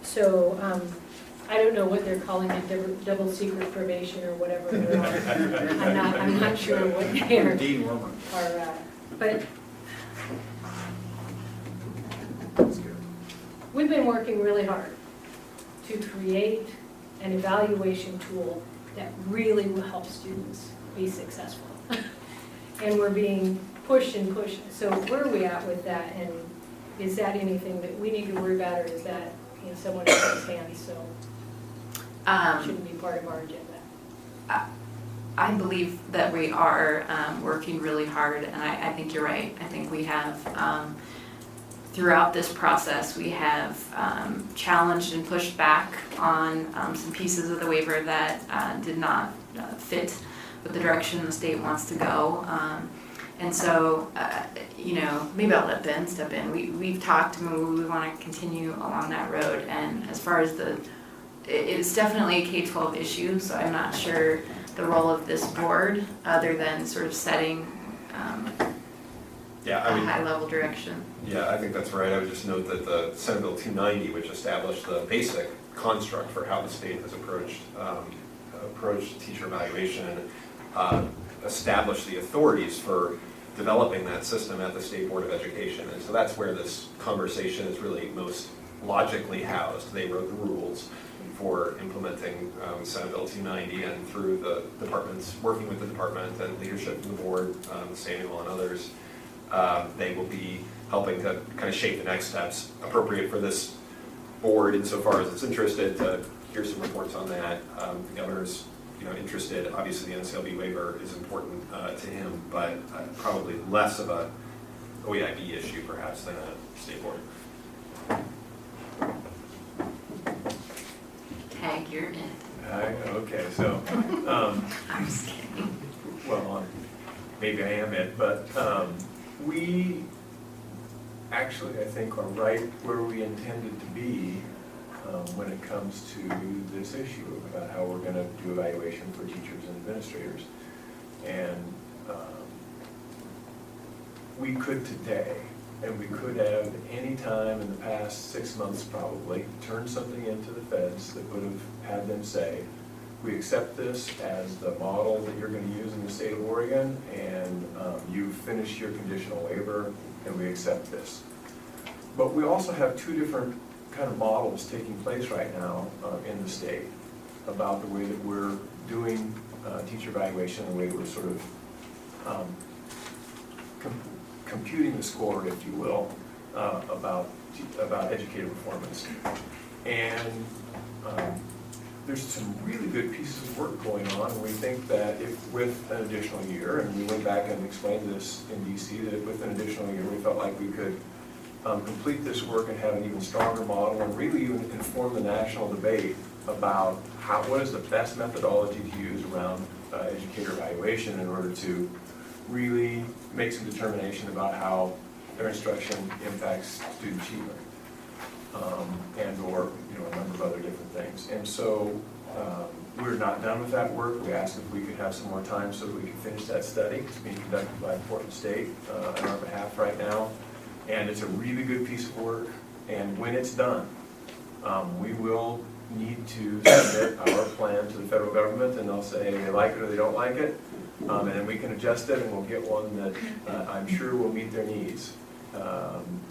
so I don't know what they're calling it, double secret probation or whatever they're on. I'm not sure what they are. Dean Wormer. But we've been working really hard to create an evaluation tool that really will help students be successful. And we're being pushed and pushed. So where are we at with that? And is that anything that we need to worry about, or is that in someone else's hands? So shouldn't be part of our agenda. I believe that we are working really hard, and I think you're right. I think we have, throughout this process, we have challenged and pushed back on some pieces of the waiver that did not fit with the direction the state wants to go. And so, maybe I'll let Ben step in. We've talked, and we want to continue along that road. And as far as it's definitely a K-12 issue, so I'm not sure the role of this board, other than sort of setting a high-level direction. Yeah, I think that's right. I would just note that the Senate Bill 290, which established the basic construct for how the state has approached teacher evaluation, established the authorities for developing that system at the State Board of Education. And so that's where this conversation is really most logically housed. They wrote the rules for implementing Senate Bill 290, and through the departments, working with the department and leadership from the board, Samuel and others, they will be helping to kind of shape the next steps appropriate for this board insofar as it's interested to hear some reports on that. The governor's interested. Obviously, the NCLB waiver is important to him, but probably less of a OEIB issue perhaps than a state board. Tag, you're in. Okay, so I'm just kidding. well, maybe I am it, but we actually, I think, are right where we intended to be when it comes to this issue about how we're going to do evaluation for teachers and administrators. And we could today, and we could have any time in the past 6 months probably, turned something into the feds that would have had them say, we accept this as the model that you're going to use in the state of Oregon, and you've finished your conditional waiver, and we accept this. But we also have two different kind of models taking place right now in the state about the way that we're doing teacher evaluation, the way we're sort of computing the score, if you will, about educator performance. And there's some really good pieces of work going on, and we think that if with an additional year, and we went back and explained this in DC, that if with an additional year, we felt like we could complete this work and have an even stronger model, and really even inform the national debate about what is the best methodology to use around educator evaluation in order to really make some determination about how their instruction impacts student achievement, and or a number of other different things. And so we're not done with that work. We asked if we could have some more time so that we could finish that study. It's being conducted by Portland State on our behalf right now. And it's a really good piece of work. And when it's done, we will need to submit our plan to the federal government, and they'll say they like it or they don't like it. And then we can adjust it, and we'll get one that I'm sure will meet their needs.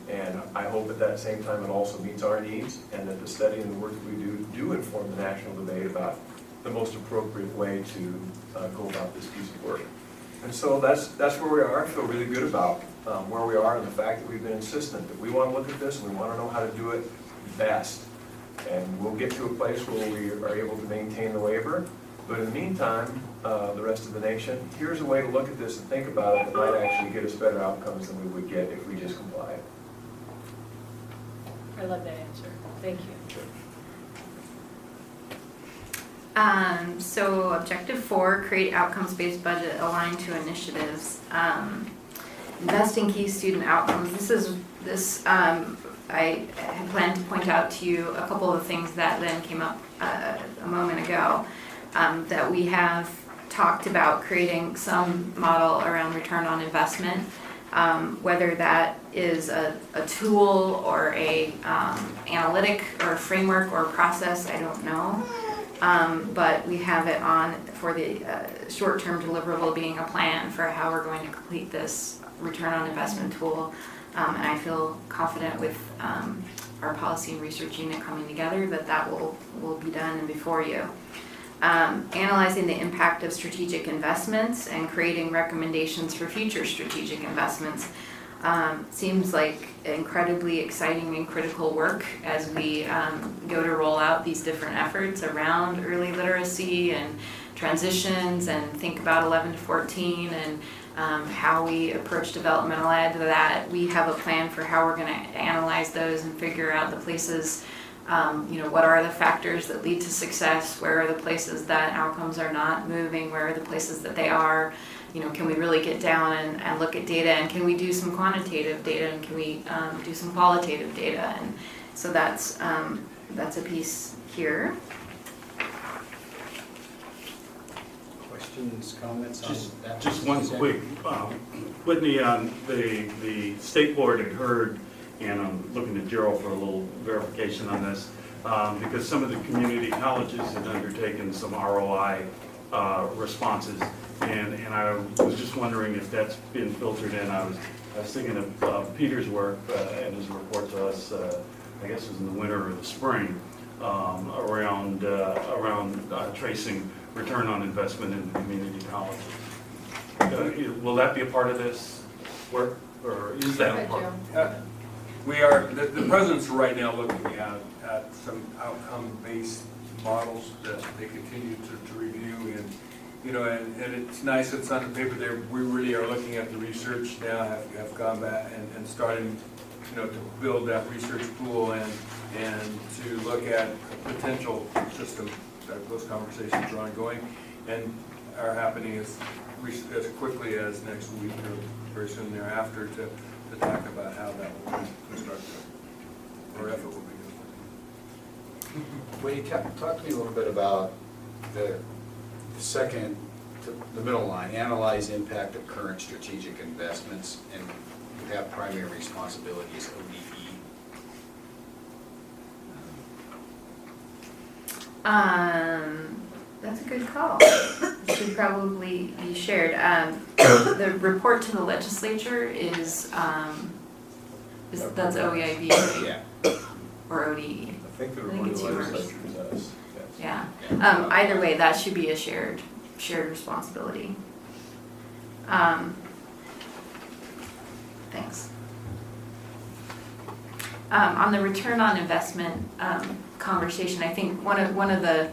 And I hope at that same time it also meets our needs, and that the study and the work that we do inform the national debate about the most appropriate way to go about this piece of work. And so that's where we are. I feel really good about where we are, and the fact that we've been insistent that we want to look at this and we want to know how to do it best. And we'll get to a place where we are able to maintain the waiver. But in the meantime, the rest of the nation, here's a way to look at this and think about it that might actually get us better outcomes than we would get if we just complied. I love that answer. Thank you. So objective 4, create outcomes-based budget aligned to initiatives. Invest in key student outcomes. I had planned to point out to you a couple of things that then came up a moment ago, that we have talked about creating some model around return on investment, whether that is a tool or a analytic or a framework or a process, I don't know. But we have it on for the short-term deliverable being a plan for how we're going to complete this return on investment tool. And I feel confident with our policy and research unit coming together that will be done and before you. Analyzing the impact of strategic investments and creating recommendations for future strategic investments seems like incredibly exciting and critical work as we go to roll out these different efforts around early literacy and transitions and think about 11 to 14 and how we approach developmental ed, that we have a plan for how we're going to analyze those and figure out the places, what are the factors that lead to success, where are the places that outcomes are not moving, where are the places that they are, can we really get down and look at data, and can we do some quantitative data, and can we do some qualitative data, and so that's a piece here. Questions, comments on that? Just one quick, Whitney, the state board had heard, and I'm looking at Gerald for a little verification on this, because some of the community colleges had undertaken some ROI responses, and I was just wondering if that's been filtered in. I was thinking of Peter's work and his report to us, I guess it was in the winter or the spring, around tracing return on investment in the community colleges. Will that be a part of this work, or is that a part? We are, the president's right now looking at some outcome-based models that they continue to review, and it's nice it's on the paper there. We really are looking at the research now, have gone back and starting, to build that research pool and to look at a potential system. Those conversations are ongoing and are happening as quickly as next week or very soon thereafter to talk about how that will be constructed, or if it will be constructed. Wade, talk to me a little bit about the second, the middle line, analyze impact of current strategic investments, and you have primary responsibilities, ODE. That's a good call. It should probably be shared. The report to the legislature is That's OEIB, right? Yeah. Or ODE. I think the I think report of it's the yours. legislature is us, yes. Yeah. Either way, that should be a shared responsibility. Thanks. On the return on investment conversation, I think one of the,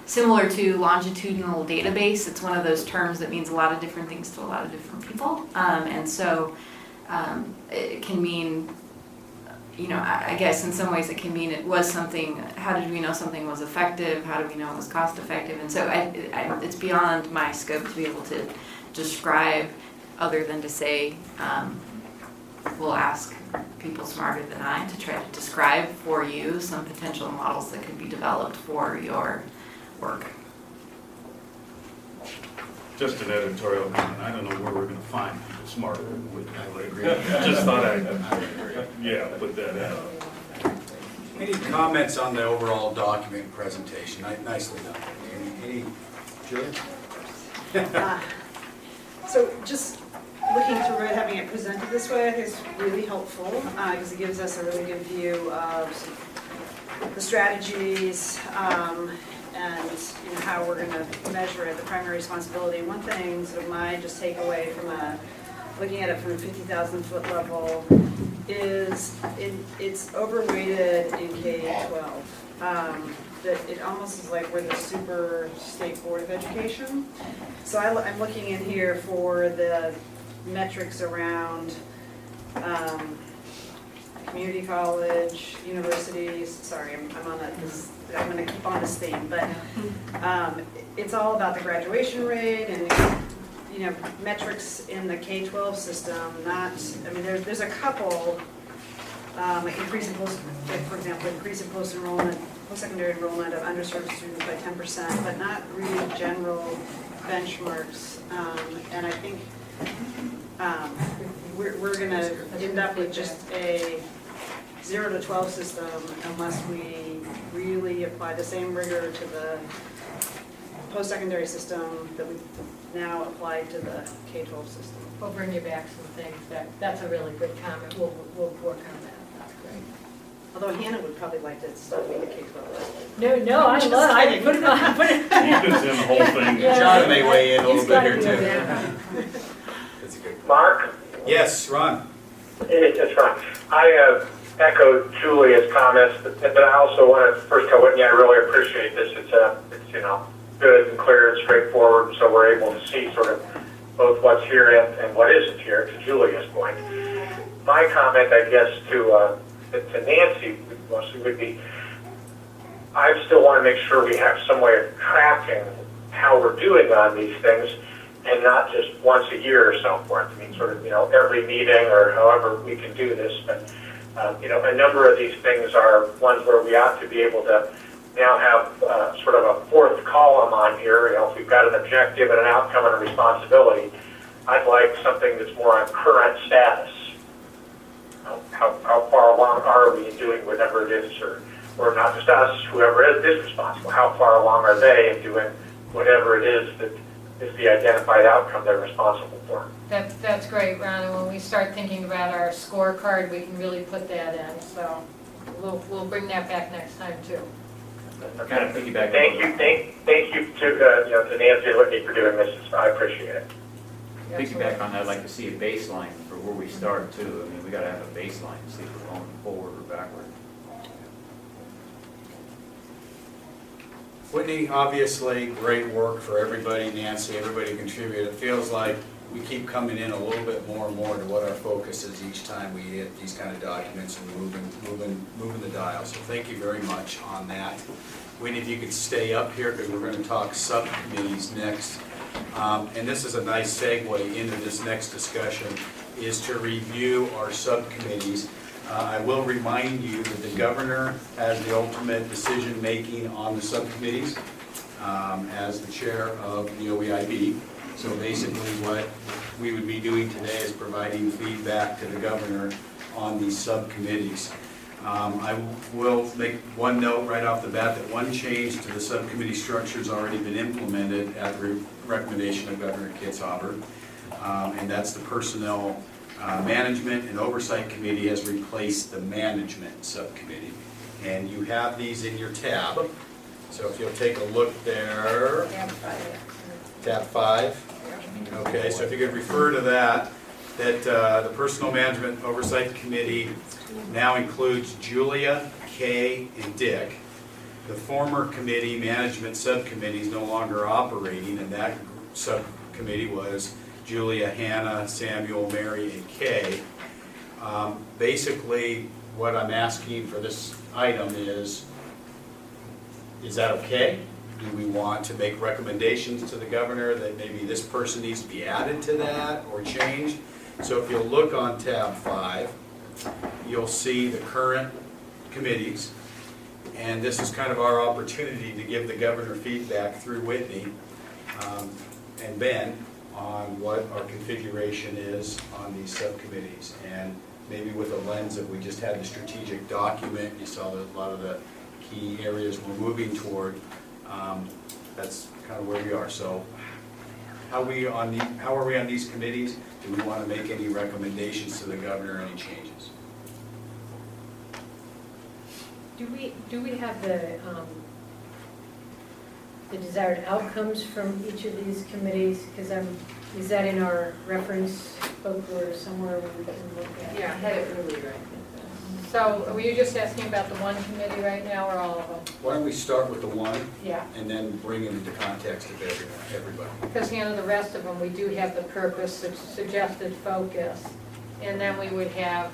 similar to longitudinal database, it's one of those terms that means a lot of different things to a lot of different people. And so it can mean, you know, I guess in some ways it can mean it was something, how did we know something was effective? How do we know it was cost effective? And so it's beyond my scope to be able to describe, other than to say, we'll ask people smarter than I to try to describe for you some potential models that could be developed for your work. Just an editorial comment, I don't know where we're gonna find people smarter with, I would agree. Just thought yeah, put that out. Any comments on the overall document presentation? Nicely done. Any, Julia? So just looking through it, having it presented this way, I think is really helpful because it gives us a really good view of the strategies and you know, how we're going to measure it, the primary responsibility. One thing, sort of my just takeaway from looking at it from a 50,000 foot level is it's overweighted in K-12. That it almost is like we're the super state board of education. So I'm looking in here for the metrics around community college, universities. Sorry, I'm on I'm going to keep on this theme, but it's all about the graduation rate and you know metrics in the K-12 system. Not, I mean, there's a couple like increasing for example, increasing post-secondary enrollment of underserved students by 10%, but not really general benchmarks. And I think we're going to end up with just a 0 to 12 system unless we really apply the same rigor to the post-secondary system that we now apply to the K-12 system. We'll bring you back some things. That's a really good comment. We'll work on that. That's great. Although Hannah would probably like to start with the K-12. No, I Just love it. kidding. Put it on. Put it. You can send the whole thing. Yeah. John may weigh in a little He's bit got here it, too. yeah. That's a good. Mark? Yes, Ron. It's Ron. I echo Julia's comments, but I also want to first tell Whitney I really appreciate this. It's you know good and clear and straightforward, so we're able to see sort of both what's here and what isn't here. To Julia's point, my comment, I guess, to Nancy mostly would be, I still want to make sure we have some way of tracking how we're doing on these things, and not just once a year or so forth. I mean, sort of, you know, every meeting or however we can do this. But, you know, a number of these things are ones where we ought to be able to now have sort of a fourth column on here. You know, if we've got an objective and an outcome and a responsibility, I'd like something that's more on current status. How far along are we in doing whatever it is, or not just us, whoever is responsible, how far along are they in doing whatever it is that is the identified outcome they're responsible for. That's great, Ron. And when we start thinking about our scorecard, we can really put that in. So we'll bring that back next time too. Kind of piggyback. Thank you to Nancy and Whitney for doing this. I appreciate it. Piggyback on that, I'd like to see a baseline for where we start too. I mean, we got to have a baseline to see if we're going forward or backward. Whitney, obviously, great work for everybody, Nancy, everybody contributed. It feels like we keep coming in a little bit more and more to what our focus is each time we hit these kind of documents and moving the dial. So thank you very much on that. Whitney, if you could stay up here because we're going to talk subcommittees next. And this is a nice segue into this next discussion, is to review our subcommittees. I will remind you that the governor has the ultimate decision-making on the subcommittees as the chair of the OEIB. So basically what we would be doing today is providing feedback to the governor on these subcommittees. I will make one note right off the bat that one change to the subcommittee structure has already been implemented at the recommendation of Governor Kitzhaber, and that's the personnel Management and Oversight Committee has replaced the Management Subcommittee. And you have these in your tab. So if you'll take a look there. Tab 5. Okay, so if you could refer to that, the Personnel Management Oversight Committee now includes Julia, Kay, and Dick. The former committee, Management Subcommittee, is no longer operating, and that subcommittee was Julia, Hannah, Samuel, Mary, and Kay. Basically, what I'm asking for this item is that okay? Do we want to make recommendations to the governor that maybe this person needs to be added to that or changed? So if you'll look on tab 5, you'll see the current committees. And this is kind of our opportunity to give the governor feedback through Whitney and Ben on what our configuration is on these subcommittees. And maybe with a lens of, we just had the strategic document, you saw that a lot of the key areas we're moving toward. That's kind of where we are. So how are we on these committees? Do we want to make any recommendations to the governor, any changes? Do we have the desired outcomes from each of these committees? Because is that in our reference book or somewhere we can look at? Yeah, I had it earlier, I think. So were you just asking about the one committee right now or all of them? Why don't we start with the one? Yeah. And then bring it into context of everybody. Because, the rest of them, we do have the purpose, the suggested focus. And then we would have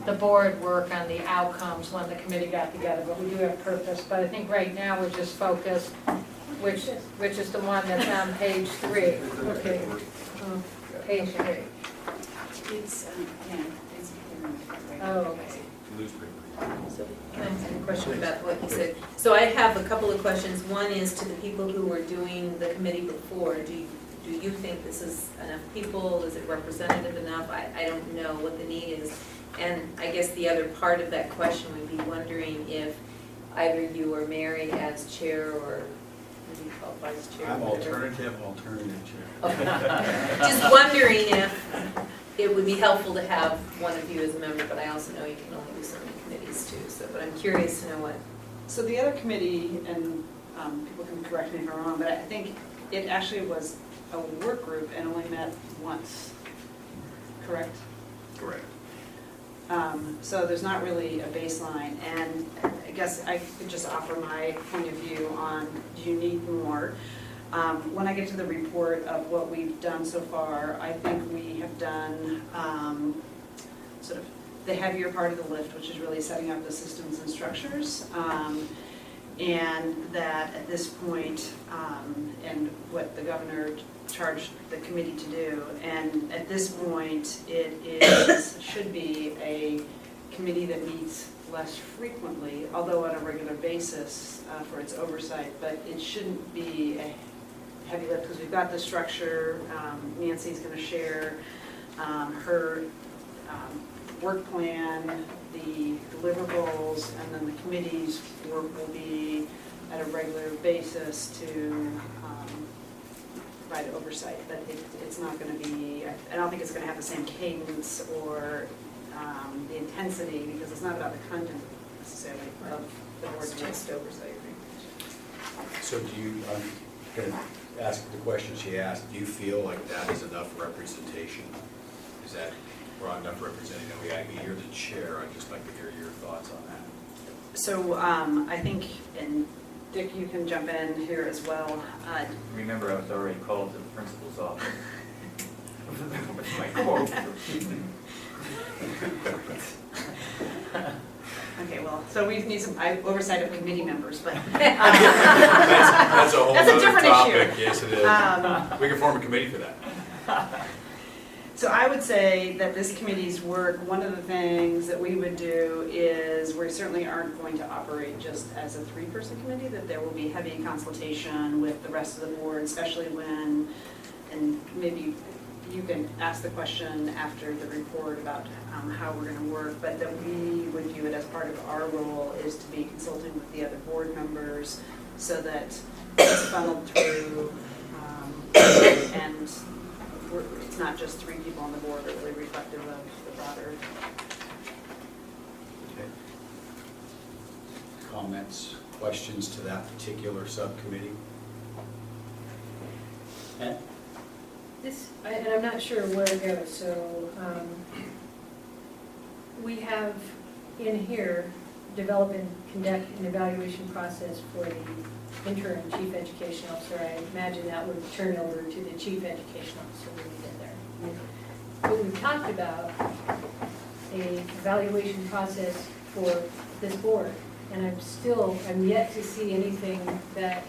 the board work on the outcomes when the committee got together, but we do have purpose. But I think right now we're just focused, which is the one that's on page 3. Okay. Page 3. It's, Oh, okay. So can I ask a question about what you said? So I have a couple of questions. One is to the people who were doing the committee before. Do you think this is enough people? Is it representative enough? I don't know what the need is. And I guess the other part of that question would be wondering if either you or Mary as chair, or what do you call vice chair? I'm whatever. alternative chair. Just wondering if it would be helpful to have one of you as a member, but I also know you can only do so many committees too. So, but I'm curious to know what. So the other committee, and people can correct me if I'm wrong, but I think it actually was a work group and only met once, correct? Correct. So there's not really a baseline, and I guess I could just offer my point of view on, do you need more? When I get to the report of what we've done so far, I think we have done sort of the heavier part of the lift, which is really setting up the systems and structures. And that at this point, and what the governor charged the committee to do, and at this point, it should be a committee that meets less frequently, although on a regular basis for its oversight, but it shouldn't be a heavy lift because we've got the structure. Nancy's going to share her work plan, the deliverables, and then the committee's work will be at a regular basis to provide oversight. But it's not going to be, I don't think it's going to have the same cadence or the intensity, because it's not about the content necessarily of the board's work. Just oversight. So do you, I'm going to ask the question she asked, do you feel like that is enough representation? Is that broad enough representing OEIB? You're the chair, I'd just like to hear your thoughts on that. So I think, and Dick, you can jump in here as well. Remember, I was already called to the principal's office. With my quote. Okay, well, so we need some oversight of committee members, but That's a whole That's a other different topic. issue. Yes, it is. We can form a committee for that. So I would say that this committee's work, one of the things that we would do is we certainly aren't going to operate just as a 3-person committee, that there will be heavy consultation with the rest of the board, especially when, and maybe you can ask the question after the report about how we're going to work, but that we would view it as part of our role is to be consulting with the other board members so that it's funneled through and it's not just 3 people on the board, are really reflective of the broader. Okay. Comments, questions to that particular subcommittee? Ed? And I'm not sure where to go, so we have in here, develop and conduct an evaluation process for the interim chief education officer. I imagine that would turn over to the chief education officer when we get there. But we talked about a evaluation process for this board, and I'm yet to see anything that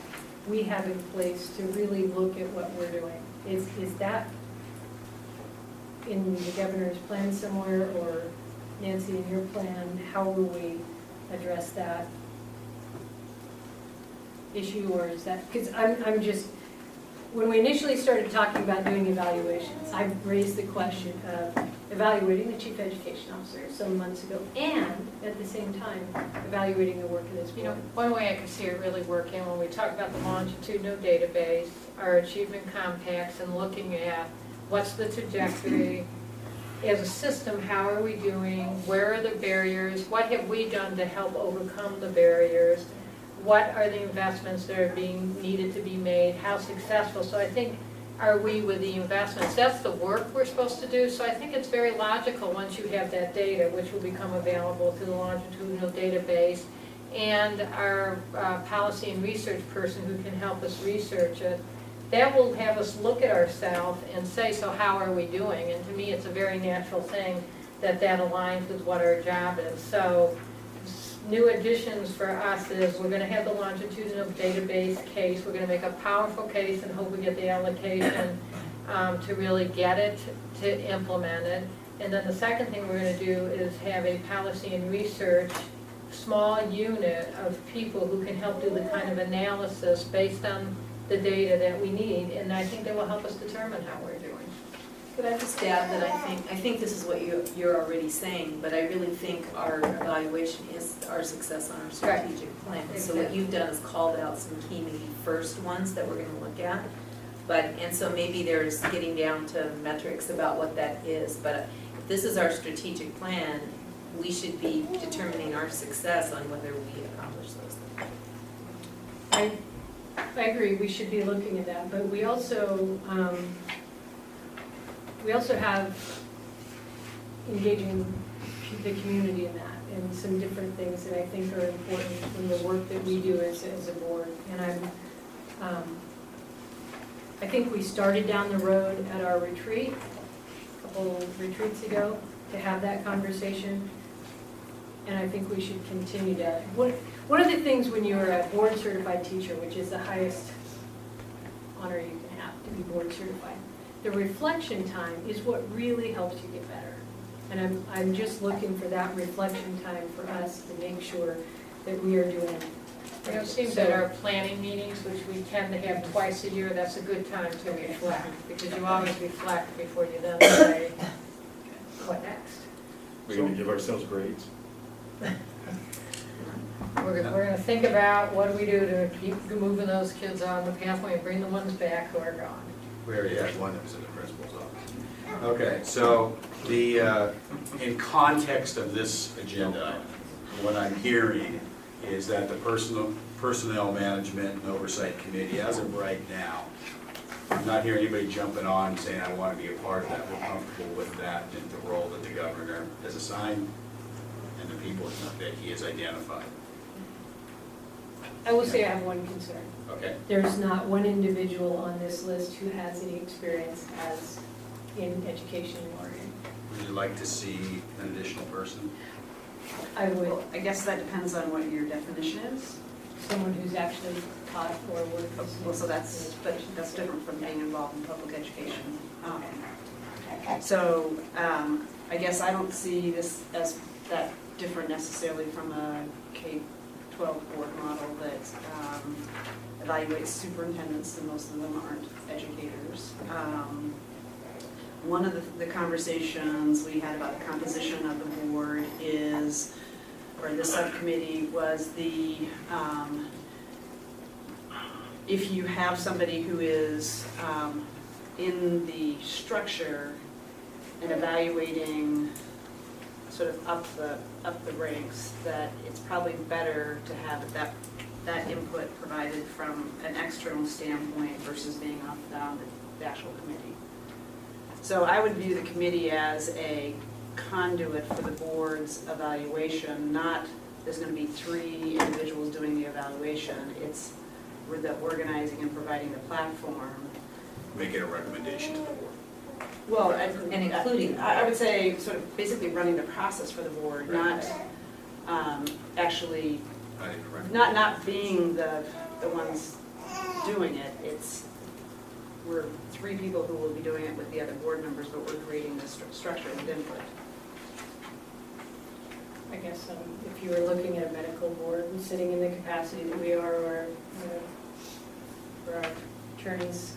we have in place to really look at what we're doing. Is that in the governor's plan somewhere, or Nancy, in your plan? How will we address that issue, or is that, because I'm just, when we initially started talking about doing evaluations, I raised the question of evaluating the chief education officer some months ago, and at the same time, evaluating the work of this board. You know, one way I could see it really working, when we talk about the longitudinal database, our achievement compacts, and looking at what's the trajectory, as a system, how are we doing, where are the barriers, what have we done to help overcome the barriers, what are the investments that are being needed to be made, how successful. So I think, are we with the investments? That's the work we're supposed to do. So I think it's very logical once you have that data, which will become available through the longitudinal database, and our policy and research person who can help us research it, that will have us look at ourselves and say, so how are we doing? And to me, it's a very natural thing that aligns with what our job is. So new additions for us is we're going to have the longitudinal database case. We're going to make a powerful case and hope we get the allocation to really get it, to implement it. And then the second thing we're going to do is have a policy and research small unit of people who can help do the kind of analysis based on the data that we need, and I think that will help us determine how we're doing. Could I just add that I think this is what you're already saying, but I really think our evaluation is our success on our strategic plan. So what you've done is called out some key maybe first ones that we're going to look at. And so maybe there's getting down to metrics about what that is, but if this is our strategic plan, we should be determining our success on whether we accomplish those things. I agree, we should be looking at that, but we also have engaging the community in that, and some different things that I think are important in the work that we do as a board. And I think we started down the road at our retreat, a couple retreats ago, to have that conversation, and I think we should continue that. One of the things when you're a board certified teacher, which is the highest honor you can have, to be board certified, the reflection time is what really helps you get better. And I'm just looking for that reflection time for us to make sure that we are doing. You know, it seems that our planning meetings, which we tend to have twice a year, that's a good time to reflect, because you always reflect before you then say, what next? We're going to give ourselves grades. We're going to think about what do we do to keep moving those kids on the pathway and bring the ones back who are gone. We already had one that was in the principal's office. Okay, so in context of this agenda, what I'm hearing is that the Personnel Management and Oversight Committee, as of right now, I'm not hearing anybody jumping on and saying, I want to be a part of that. We're comfortable with that and the role that the governor has assigned and the people that he has identified. I will say I have one concern. Okay. There's not one individual on this list who has any experience as in education in Oregon. Would you like to see an additional person? I would. Well, I guess that depends on what your definition is. Someone who's actually taught or worked. Well, so that's different from being involved in public education. So I guess I don't see this as that different necessarily from a K-12 board model that evaluates superintendents, and most of them aren't educators. One of the conversations we had about the composition of the board is, or the subcommittee, was the, if you have somebody who is in the structure and evaluating sort of up the ranks, that it's probably better to have that input provided from an external standpoint versus being off the actual committee. So I would view the committee as a conduit for the board's evaluation, not there's going to be 3 individuals doing the evaluation. It's we're the organizing and providing the platform. Making a recommendation to the board. Well, And including. I would say sort of basically running the process for the board, not actually, not being the ones doing it. We're 3 people who will be doing it with the other board members, but we're creating this structure with input. I guess if you were looking at a medical board and sitting in the capacity that we are, or for our attorneys,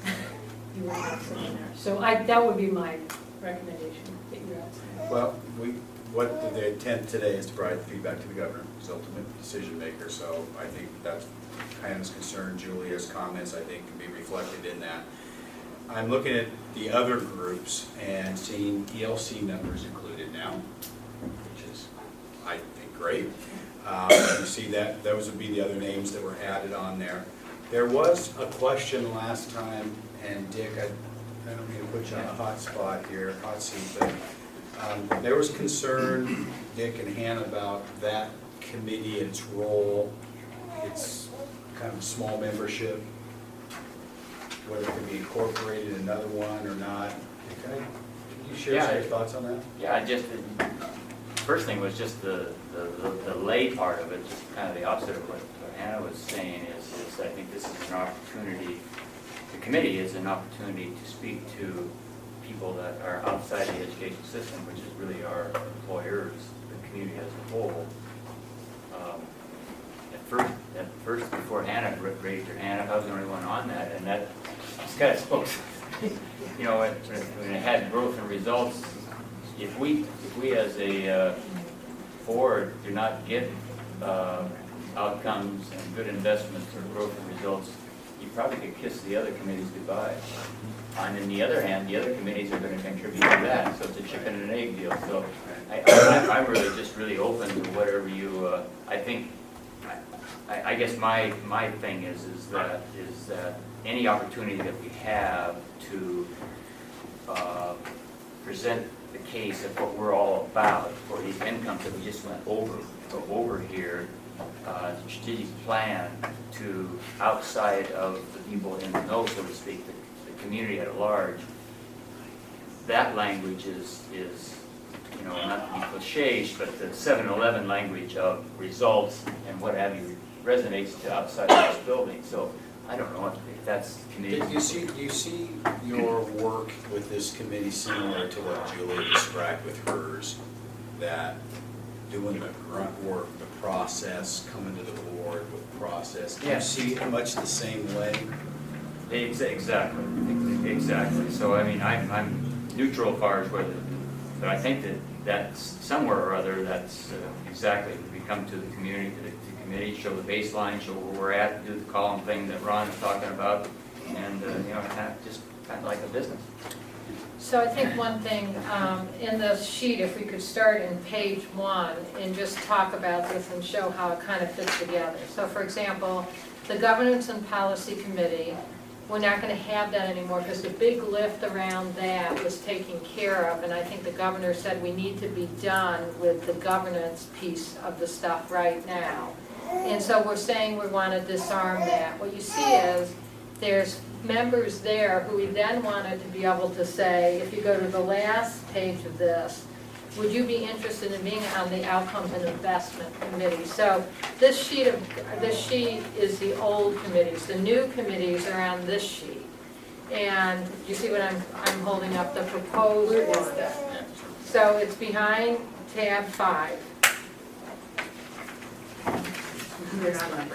you would have someone there. So that would be my recommendation that you're outside. Well, what the intent today is to provide feedback to the governor, who's the ultimate decision maker. So I think that's Hannah's concern, Julia's comments, I think, can be reflected in that. I'm looking at the other groups and seeing ELC numbers included now, which is, I think, great. You see that those would be the other names that were added on there. There was a question last time, and Dick, I don't mean to put you on a hot spot here, hot seat, but there was concern, Dick and Hannah, about that committee, its role, its kind of small membership, whether it could be incorporated in another one or not. Can you share some of your thoughts on that? Yeah, first thing was just the lay part of it, just kind of the opposite of what Hannah was saying is I think this is an opportunity, the committee is an opportunity to speak to people that are outside the education system, which is really our employers, the community as a whole. At first, before Hannah raised her hand, I was the only one on that, and that just kind of spoke, you know, when it had growth and results, if we as a board do not get outcomes and good investments or growth and results, you probably could kiss the other committees goodbye. And on the other hand, the other committees are going to contribute to that, so it's a chicken and an egg deal. So I'm really just really open to whatever you, I think, I guess my thing is that any opportunity that we have to present the case of what we're all about for these incomes that we just went over here, the strategic plan to outside of the people in the know, so to speak, the community at large, that language is you know, not to be cliché, but the 7-Eleven language of results and what have you resonates to outside of this building. So I don't know if that's committee. Do you see your work with this committee similar to what Julia described with hers, that doing the grunt work, the process, coming to the board with process? Do you see it much the same way? Exactly. So I mean, I'm neutral as far as whether, but I think that's somewhere or other, that's exactly, we come to the community, to the committee, show the baseline, show where we're at, do the column thing that Ron is talking about, and you know, just kind of like a business. So I think one thing in the sheet, if we could start in page 1 and just talk about this and show how it kind of fits together. So for example, the Governance and Policy Committee, we're not going to have that anymore because the big lift around that was taken care of, and I think the governor said we need to be done with the governance piece of the stuff right now. And so we're saying we want to disarm that. What you see is there's members there who we then wanted to be able to say, if you go to the last page of this, would you be interested in being on the Outcomes and Investment Committee? So this sheet is the old committees. The new committees are on this sheet. And you see what I'm holding up, the proposed one. So it's behind tab 5.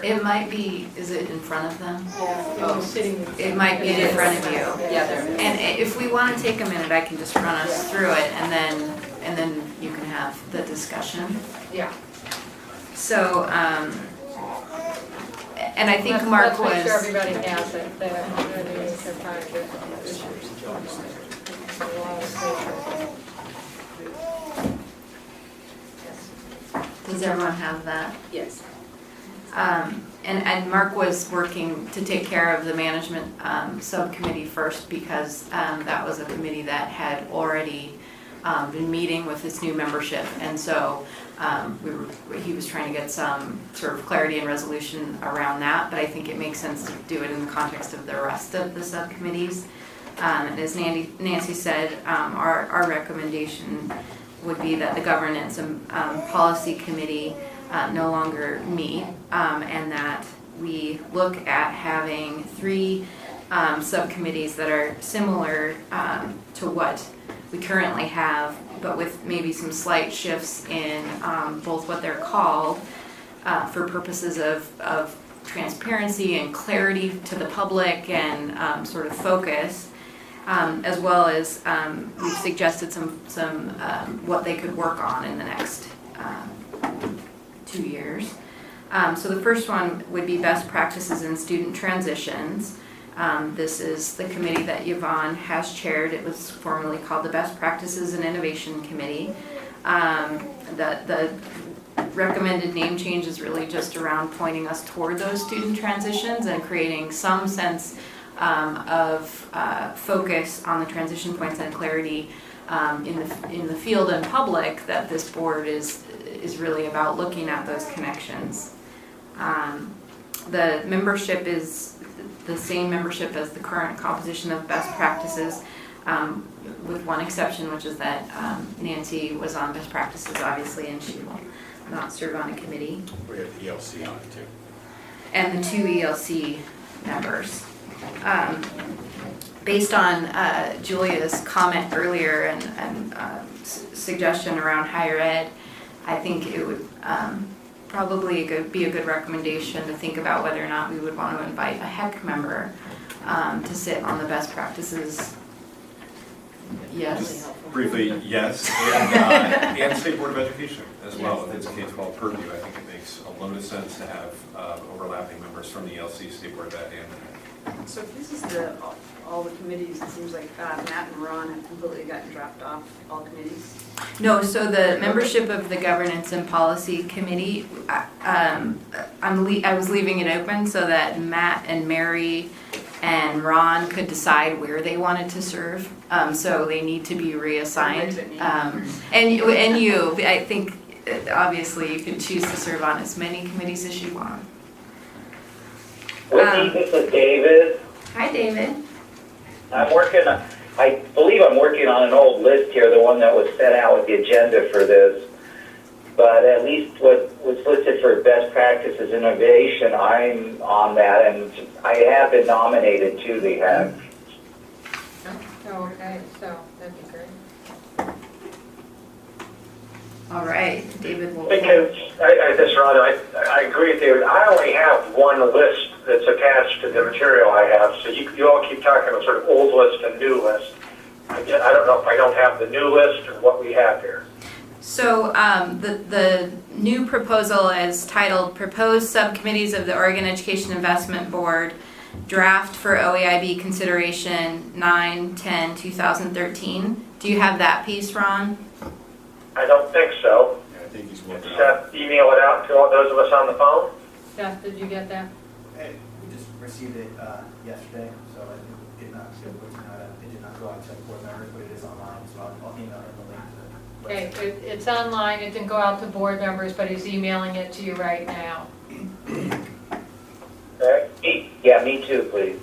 It might be, is it in front of them? Yeah. It might be in front of you. Yeah, there it is. And if we want to take a minute, I can just run us through it, and then you can have the discussion. Yeah. So, And I think Mark Let's make sure was, everybody has it, that they're trying to get issues. A lot of papers. does everyone have that? Yes. And Mark was working to take care of the management subcommittee first because that was a committee that had already been meeting with its new membership. And so he was trying to get some sort of clarity and resolution around that, but I think it makes sense to do it in the context of the rest of the subcommittees. And as Nancy said, our recommendation would be that the governance and policy committee no longer meet, and that we look at having 3 subcommittees that are similar to what we currently have, but with maybe some slight shifts in both what they're called for purposes of transparency and clarity to the public and sort of focus, as well as we've suggested some what they could work on in the next 2 years. So the first one would be best practices in student transitions. This is the committee that Yvonne has chaired. It was formerly called the Best Practices and Innovation Committee. The recommended name change is really just around pointing us toward those student transitions and creating some sense of focus on the transition points and clarity in the field and public that this board is really about looking at those connections. The membership is the same membership as the current composition of best practices, with one exception, which is that Nancy was on best practices, obviously, and she will not serve on a committee. We have the ELC on it too. And the 2 ELC members. Based on Julia's comment earlier and suggestion around higher ed, I think it would probably be a good recommendation to think about whether or not we would want to invite a HEC member to sit on the best practices. Yes. Briefly, yes, and State Board of Education as well. If it's K-12 purview, I think it makes a load of sense to have overlapping members from the ELC, State Board of Ed, and So if this is all the committees, it seems like Matt and Ron have completely gotten dropped off all committees. No, so the membership of the Governance and Policy Committee, I was leaving it open so that Matt and Mary and Ron could decide where they wanted to serve. So they need to be reassigned. And you, I think, obviously you can choose to serve on as many committees as you want. This is David. Hi, David. I believe I'm working on an old list here, the one that was sent out with the agenda for this. But at least what was listed for best practices innovation, I'm on that, and I have been nominated to the HEC. Okay, so that'd be great. All right, David will. Because, this is Ron, I agree with you. I only have one list that's attached to the material I have, so you all keep talking about sort of old list and new list. I don't know if I don't have the new list or what we have here. So the new proposal is titled Proposed Subcommittees of the Oregon Education Investment Board, Draft for OEIB Consideration 9/10/2013. Do you have that piece, Ron? I don't think so. Yeah, I think he's working on it. Seth, email it out to all those of us on the phone? Seth, did you get that? Hey, we just received it yesterday, so it did not go out to board members, but it is online, so I'll email it the link to the Okay, it's online, it didn't go out to board members, but he's emailing it to you right now. Okay. Yeah, me too, please.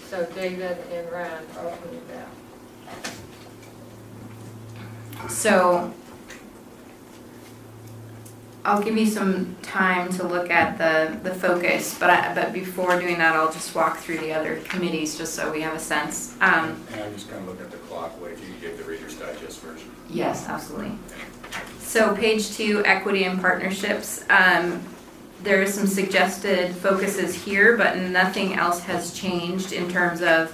So David and Ron both need that. So I'll give you some time to look at the focus, but before doing that, I'll just walk through the other committees just so we have a sense. And I'm just going to look at the clock, wait if you could give the Reader's Digest version. Yes, absolutely. So page 2, equity and partnerships. There are some suggested focuses here, but nothing else has changed in terms of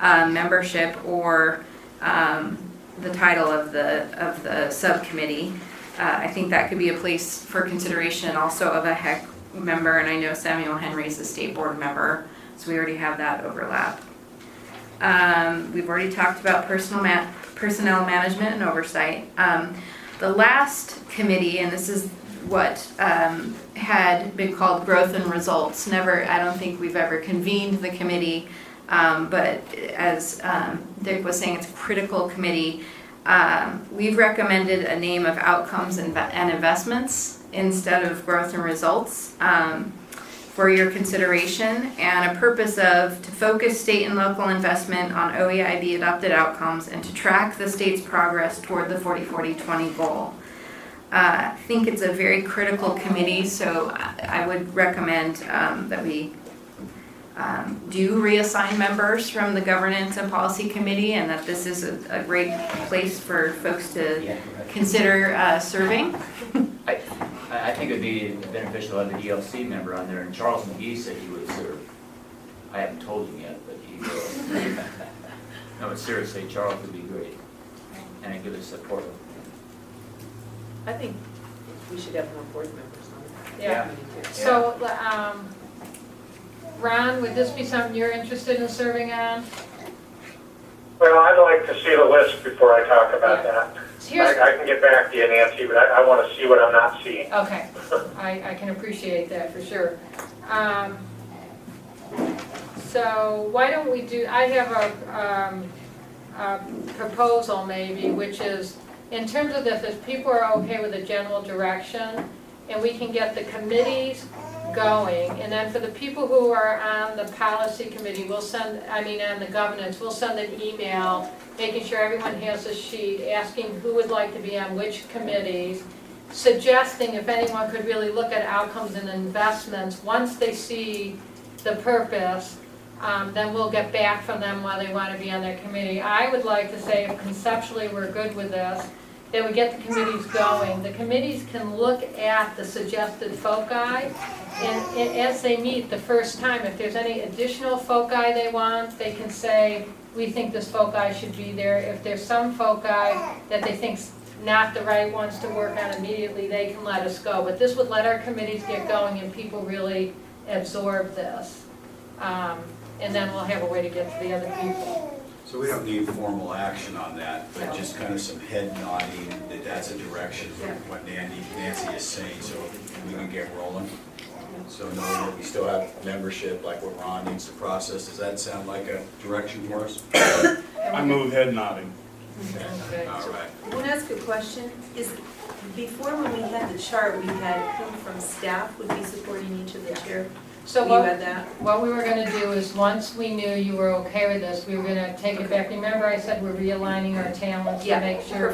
membership or the title of the subcommittee. I think that could be a place for consideration also of a HEC member, and I know Samuel Henry's a state board member, so we already have that overlap. We've already talked about personnel management and oversight. The last committee, and this is what had been called growth and results. I don't think we've ever convened the committee, but as Dick was saying, it's a critical committee. We've recommended a name of outcomes and investments instead of growth and results for your consideration, and a purpose of to focus state and local investment on OEIB adopted outcomes and to track the state's progress toward the 40-40-20 goal. I think it's a very critical committee, so I would recommend that we do reassign members from the Governance and Policy Committee, and that this is a great place for folks to consider serving. I think it'd be beneficial to have a DLC member on there, and Charles McGee said he would serve. I haven't told him yet, but he will. No, but seriously, Charles would be great, and it'd give us support. I think we should have more board members on that. Yeah. So, Ron, would this be something you're interested in serving on? Well, I'd like to see the list before I talk about that. I can get back to you, Nancy, but I want to see what I'm not seeing. Okay, I can appreciate that for sure. So why don't we do, I have a proposal maybe, which is, in terms of this, if people are okay with the general direction, and we can get the committees going, and then for the people who are on the policy committee, we'll send, on the governance, we'll send an email, making sure everyone has a sheet, asking who would like to be on which committees, suggesting if anyone could really look at outcomes and investments, once they see the purpose, then we'll get back from them whether they want to be on that committee. I would like to say, if conceptually we're good with this, that we get the committees going. The committees can look at the suggested foci, and as they meet the first time, if there's any additional foci they want, they can say, we think this foci should be there. If there's some foci that they think's not the right ones to work on immediately, they can let us go. But this would let our committees get going and people really absorb this. And then we'll have a way to get to the other people. So we don't need formal action on that, but just kind of some head nodding that that's a direction for what Nancy is saying, so we can get rolling. So knowing that we still have membership, like what Ron needs to process, does that sound like a direction for us? I move head nodding. Okay. All right. I want to ask a question. Before when we had the chart, we had who from staff would be supporting each of the chair? So You had that? what we were going to do is, once we knew you were okay with this, we were going to take it back. Remember I said we're realigning our talents to make sure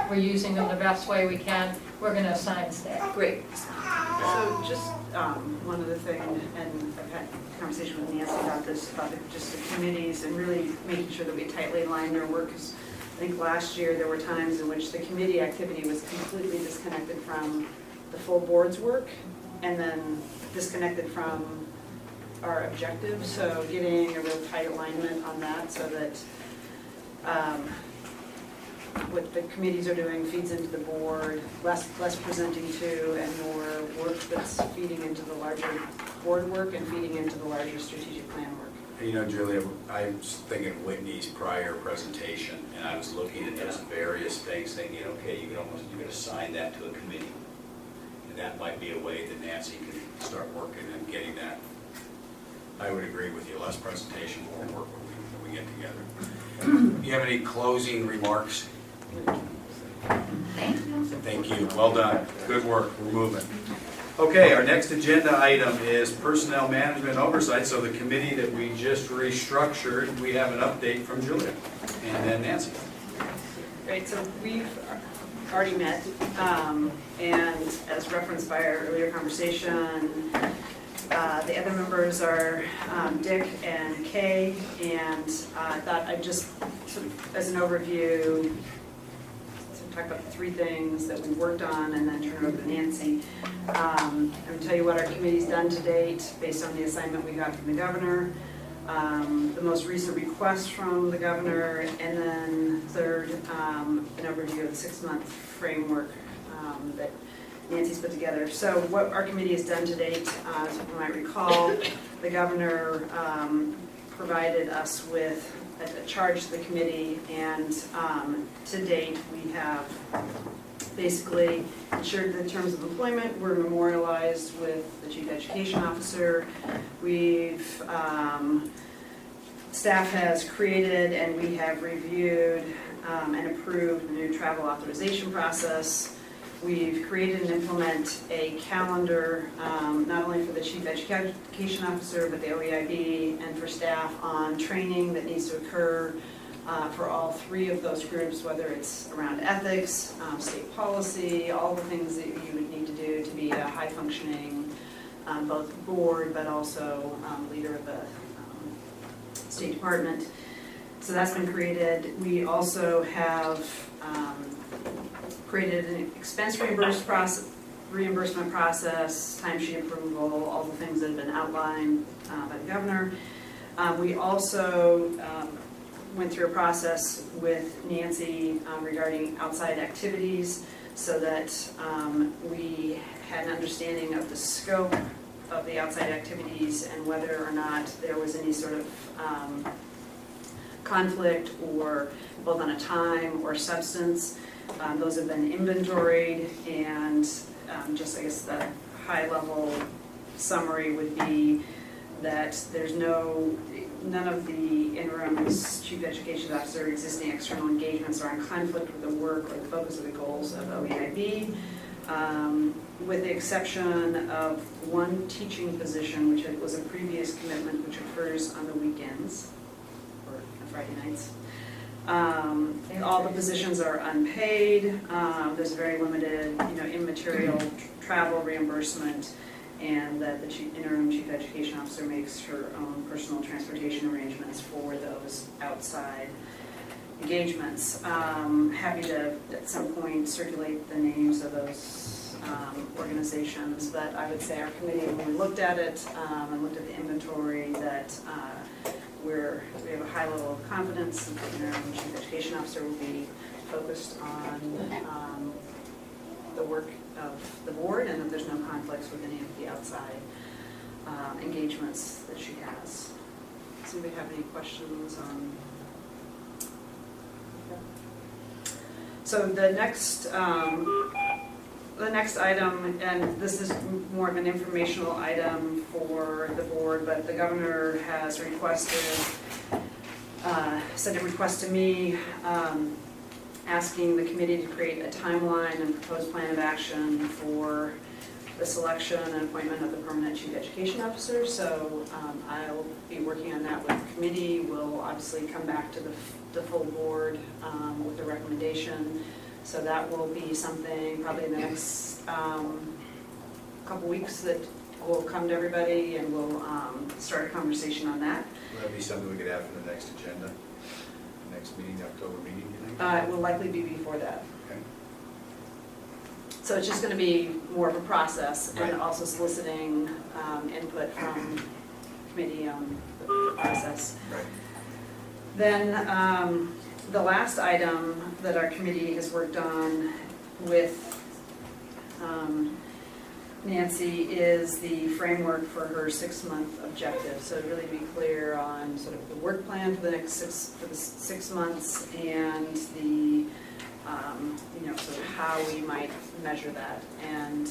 we're using them the best way we can. We're going to assign staff. Great. So just one other thing, and I've had a conversation with Nancy about this, about just the committees and really making sure that we tightly align their work. Because I think last year there were times in which the committee activity was completely disconnected from the full board's work, and then disconnected from our objectives. So getting a real tight alignment on that, so that what the committees are doing feeds into the board, less presenting to, and more work that's feeding into the larger board work and feeding into the larger strategic plan work. You know, Julia, I was thinking of Whitney's prior presentation, and I was looking at those various things, thinking, okay, you could assign that to a committee. And that might be a way that Nancy can start working and getting that. I would agree with you, less presentation, more work when we get together. You have any closing remarks? Thank you. Well done. Good work. We're moving. Okay, our next agenda item is personnel management oversight. So the committee that we just restructured, we have an update from Julia and then Nancy. Great, so we've already met, and as referenced by our earlier conversation, the other members are Dick and Kay, and I thought I'd just, sort of, as an overview, talk about the three things that we worked on and then turn it over to Nancy. I'm going to tell you what our committee's done to date based on the assignment we got from the governor, the most recent request from the governor, and then third, an overview of the 6-month framework that Nancy's put together. So what our committee has done to date, as you might recall, the governor provided us with a charge to the committee, and to date, we have basically ensured that terms of employment were memorialized with the chief education officer. We've, staff has created and we have reviewed and approved the new travel authorization process. We've created and implement a calendar, not only for the chief education officer, but the OEIB and for staff on training that needs to occur for all three of those groups, whether it's around ethics, state policy, all the things that you would need to do to be a high-functioning both board, but also leader of the State Department. So that's been created. We also have created an expense reimbursement process, timesheet approval, all the things that have been outlined by the governor. We also went through a process with Nancy regarding outside activities so that we had an understanding of the scope of the outside activities and whether or not there was any sort of conflict or both on a time or substance. Those have been inventoried, and just I guess the high level summary would be that there's none of the interim's chief education officer existing external engagements are in conflict with the work or the focus of the goals of OEIB, with the exception of one teaching position, which was a previous commitment, which occurs on the weekends or Friday nights. All the positions are unpaid. There's very limited, immaterial travel reimbursement, and that the interim chief education officer makes her own personal transportation arrangements for those outside engagements. Happy to, at some point, circulate the names of those organizations, but I would say our committee, when we looked at it and looked at the inventory, that we have a high level of confidence that the interim chief education officer will be focused on the work of the board, and that there's no conflicts with any of the outside engagements that she has. Does anybody have any questions on? So the next item, and this is more of an informational item for the board, but the governor has requested, sent a request to me asking the committee to create a timeline and proposed plan of action for the selection and appointment of the permanent chief education officer. So I'll be working on that with the committee. We'll obviously come back to the full board with a recommendation. So that will be something probably in the next couple weeks that will come to everybody, and we'll start a conversation on that. Will that be something we could have for the next agenda, next meeting, the October meeting, you think? It will likely be before that. Okay. So it's just going to be more of a process, Right. and also soliciting input from committee on the process. Right. Then the last item that our committee has worked on with Nancy is the framework for her 6-month objective. So to really be clear on sort of the work plan for the next 6 months, and the sort of how we might measure that. And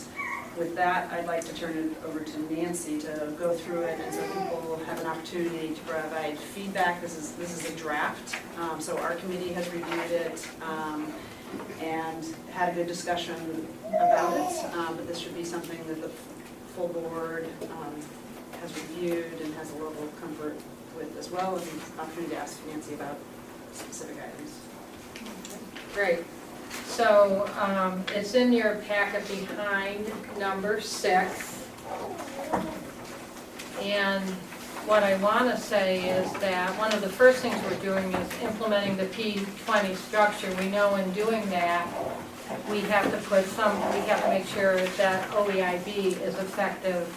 with that, I'd like to turn it over to Nancy to go through it, and so people have an opportunity to provide feedback. This is a draft, so our committee has reviewed it and had a good discussion about it, but this should be something that the full board has reviewed and has a level of comfort with as well, and an opportunity to ask Nancy about specific items. Great. So it's in your packet behind number 6. And what I want to say is that one of the first things we're doing is implementing the P20 structure. We know in doing that, we have to make sure that OEIB is effective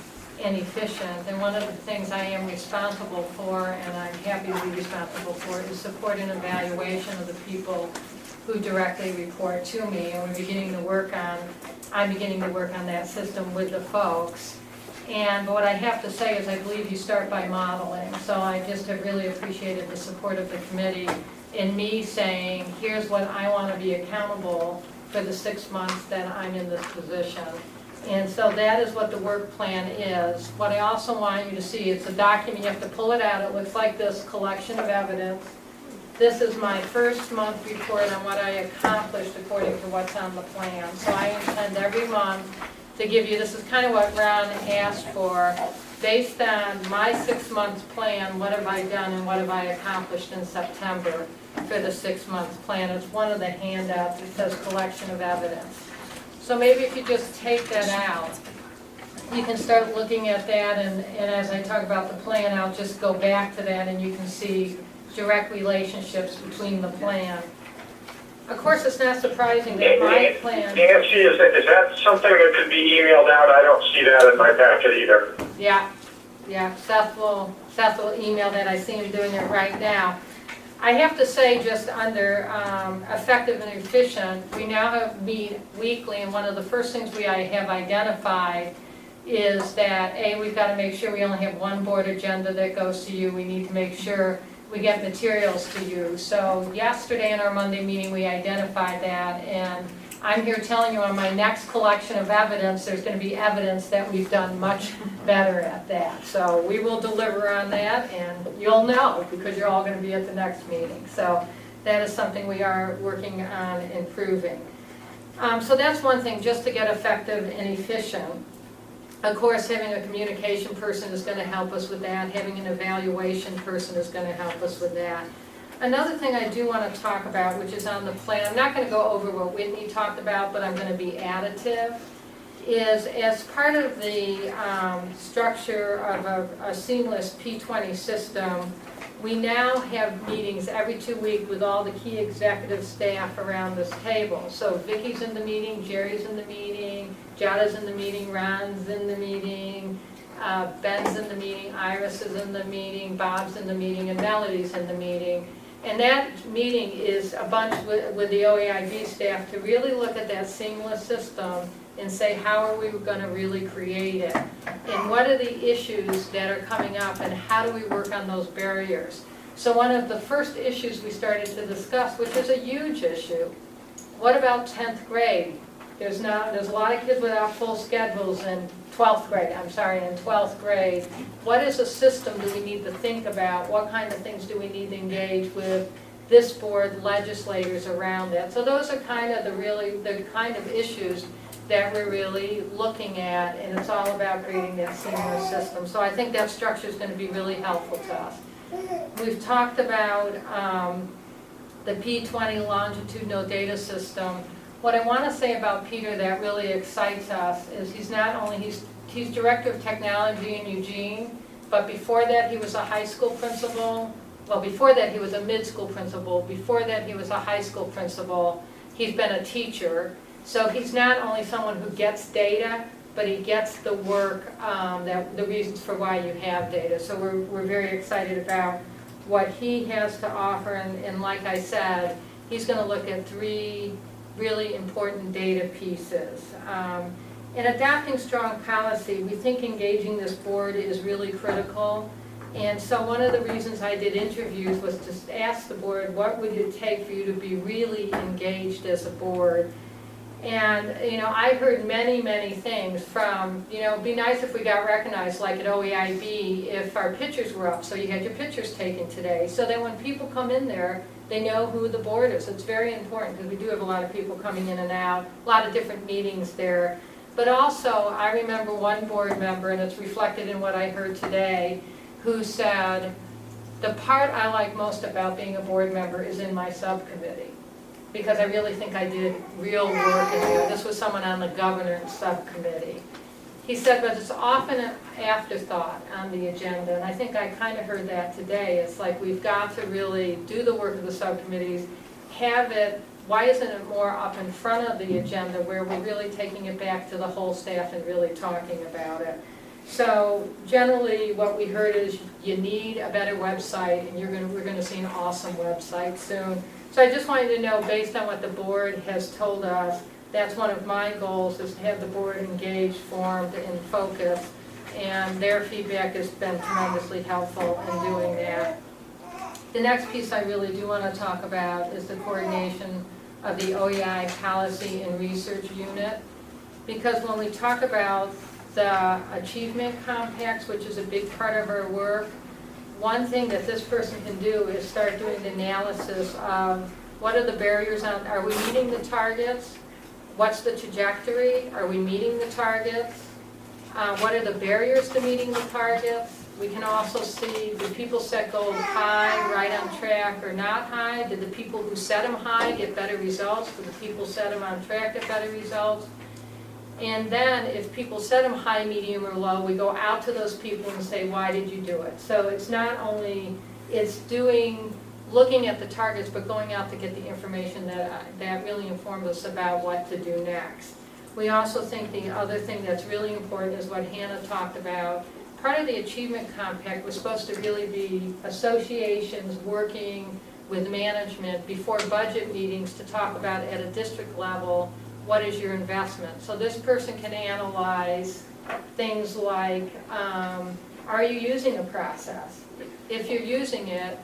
and efficient. And one of the things I am responsible for, and I'm happy to be responsible for, is support and evaluation of the people who directly report to me, and I'm beginning to work on that system with the folks. But what I have to say is I believe you start by modeling. So I just have really appreciated the support of the committee in me saying, here's what I want to be accountable for the 6 months that I'm in this position. And so that is what the work plan is. What I also want you to see, it's a document, you have to pull it out. It looks like this collection of evidence. This is my first month report on what I accomplished according to what's on the plan. So I intend every month to give you, this is kind of what Ron asked for, based on my 6 months plan, what have I done and what have I accomplished in September for the 6 months plan. It's one of the handouts that says collection of evidence. So maybe if you just take that out, you can start looking at that, and as I talk about the plan, I'll just go back to that and you can see direct relationships between the plan. Of course, it's not surprising that my plan... Nancy, is that something that could be emailed out? I don't see that in my packet either. Yeah, Seth will email that. I see him doing it right now. I have to say, just under effective and efficient, we now meet weekly, and one of the first things I have identified is that, A, we've got to make sure we only have one board agenda that goes to you. We need to make sure we get materials to you. So yesterday in our Monday meeting, we identified that, and I'm here telling you on my next collection of evidence, there's going to be evidence that we've done much better at that. So we will deliver on that, and you'll know because you're all going to be at the next meeting. So that is something we are working on improving. So that's one thing, just to get effective and efficient. Of course, having a communication person is going to help us with that. Having an evaluation person is going to help us with that. Another thing I do want to talk about, which is on the plan, I'm not going to go over what Whitney talked about, but I'm going to be additive, is as part of the structure of a seamless P20 system, we now have meetings every 2 weeks with all the key executive staff around this table. So Vicky's in the meeting, Jerry's in the meeting, Jada's in the meeting, Ron's in the meeting, Ben's in the meeting, Iris is in the meeting, Bob's in the meeting, and Melody's in the meeting. And that meeting is a bunch with the OEIB staff to really look at that seamless system and say, how are we going to really create it? And what are the issues that are coming up, and how do we work on those barriers? So one of the first issues we started to discuss, which is a huge issue, what about 10th grade? There's a lot of kids without full schedules in 12th grade. What is a system do we need to think about? What kind of things do we need to engage with this board, legislators around that? So those are kind of the kind of issues that we're really looking at, and it's all about creating that seamless system. So I think that structure is going to be really helpful to us. We've talked about the P20 longitudinal data system. What I want to say about Peter that really excites us is he's director of technology in Eugene, but before that he was a high school principal. Well, before that he was a mid-school principal. Before that he was a high school principal. He's been a teacher. So he's not only someone who gets data, but he gets the work, the reasons for why you have data. So we're very excited about what he has to offer, and like I said, he's going to look at 3 really important data pieces. In adopting strong policy, we think engaging this board is really critical. And so one of the reasons I did interviews was to ask the board, what would it take for you to be really engaged as a board? And, I heard many things from, it'd be nice if we got recognized like at OEIB if our pictures were up, so you had your pictures taken today, so that when people come in there, they know who the board is. It's very important because we do have a lot of people coming in and out, a lot of different meetings there. But also, I remember one board member, and it's reflected in what I heard today, who said, the part I like most about being a board member is in my subcommittee, because I really think I did real work in there. This was someone on the governance subcommittee. He said, but it's often an afterthought on the agenda, and I think I kind of heard that today. It's like we've got to really do the work of the subcommittees, have it, why isn't it more up in front of the agenda where we're really taking it back to the whole staff and really talking about it? So generally what we heard is you need a better website, and we're going to see an awesome website soon. So I just wanted to know, based on what the board has told us, that's one of my goals, is to have the board engaged, formed, and focused. And their feedback has been tremendously helpful in doing that. The next piece I really do want to talk about is the coordination of the OEI Policy and Research Unit. Because when we talk about the achievement compacts, which is a big part of our work, one thing that this person can do is start doing the analysis of what are the barriers on, are we meeting the targets? What's the trajectory? Are we meeting the targets? What are the barriers to meeting the targets? We can also see, do people set goals high, right on track, or not high? Did the people who set them high get better results? Did the people set them on track get better results? And then if people set them high, medium, or low, we go out to those people and say, why did you do it? So it's not only, it's looking at the targets, but going out to get the information that really informs us about what to do next. We also think the other thing that's really important is what Hannah talked about. Part of the Achievement Compact was supposed to really be associations working with management before budget meetings to talk about at a district level, what is your investment? So this person can analyze things like, are you using a process? If you're using it,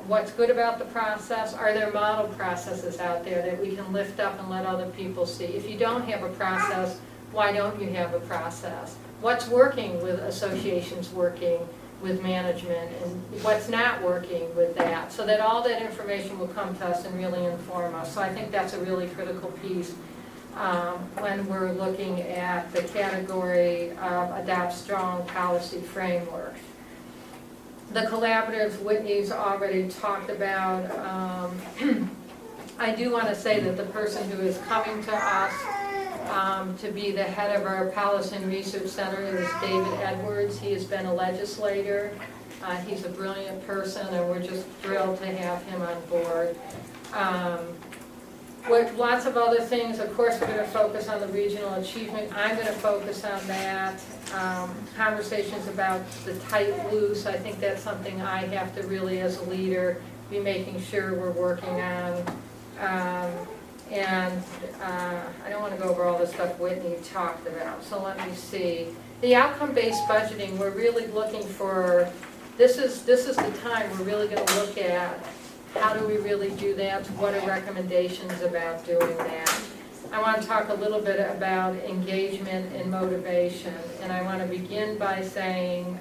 what's good about the process? Are there model processes out there that we can lift up and let other people see? If you don't have a process, why don't you have a process? What's working with associations working with management, and what's not working with that? So that all that information will come to us and really inform us. So I think that's a really critical piece when we're looking at the category of adopt strong policy framework. The collaboratives Whitney's already talked about. I do want to say that the person who is coming to us to be the head of our Policy and Research Center is David Edwards. He has been a legislator. He's a brilliant person, and we're just thrilled to have him on board. With lots of other things, of course, we're going to focus on the regional achievement. I'm going to focus on that. Conversations about the tight loose, I think that's something I have to really, as a leader, be making sure we're working on. I don't want to go over all the stuff Whitney talked about, so let me see. The outcome-based budgeting, we're really looking for, this is the time we're really going to look at how do we really do that, what are recommendations about doing that. I want to talk a little bit about engagement and motivation, and I want to begin by saying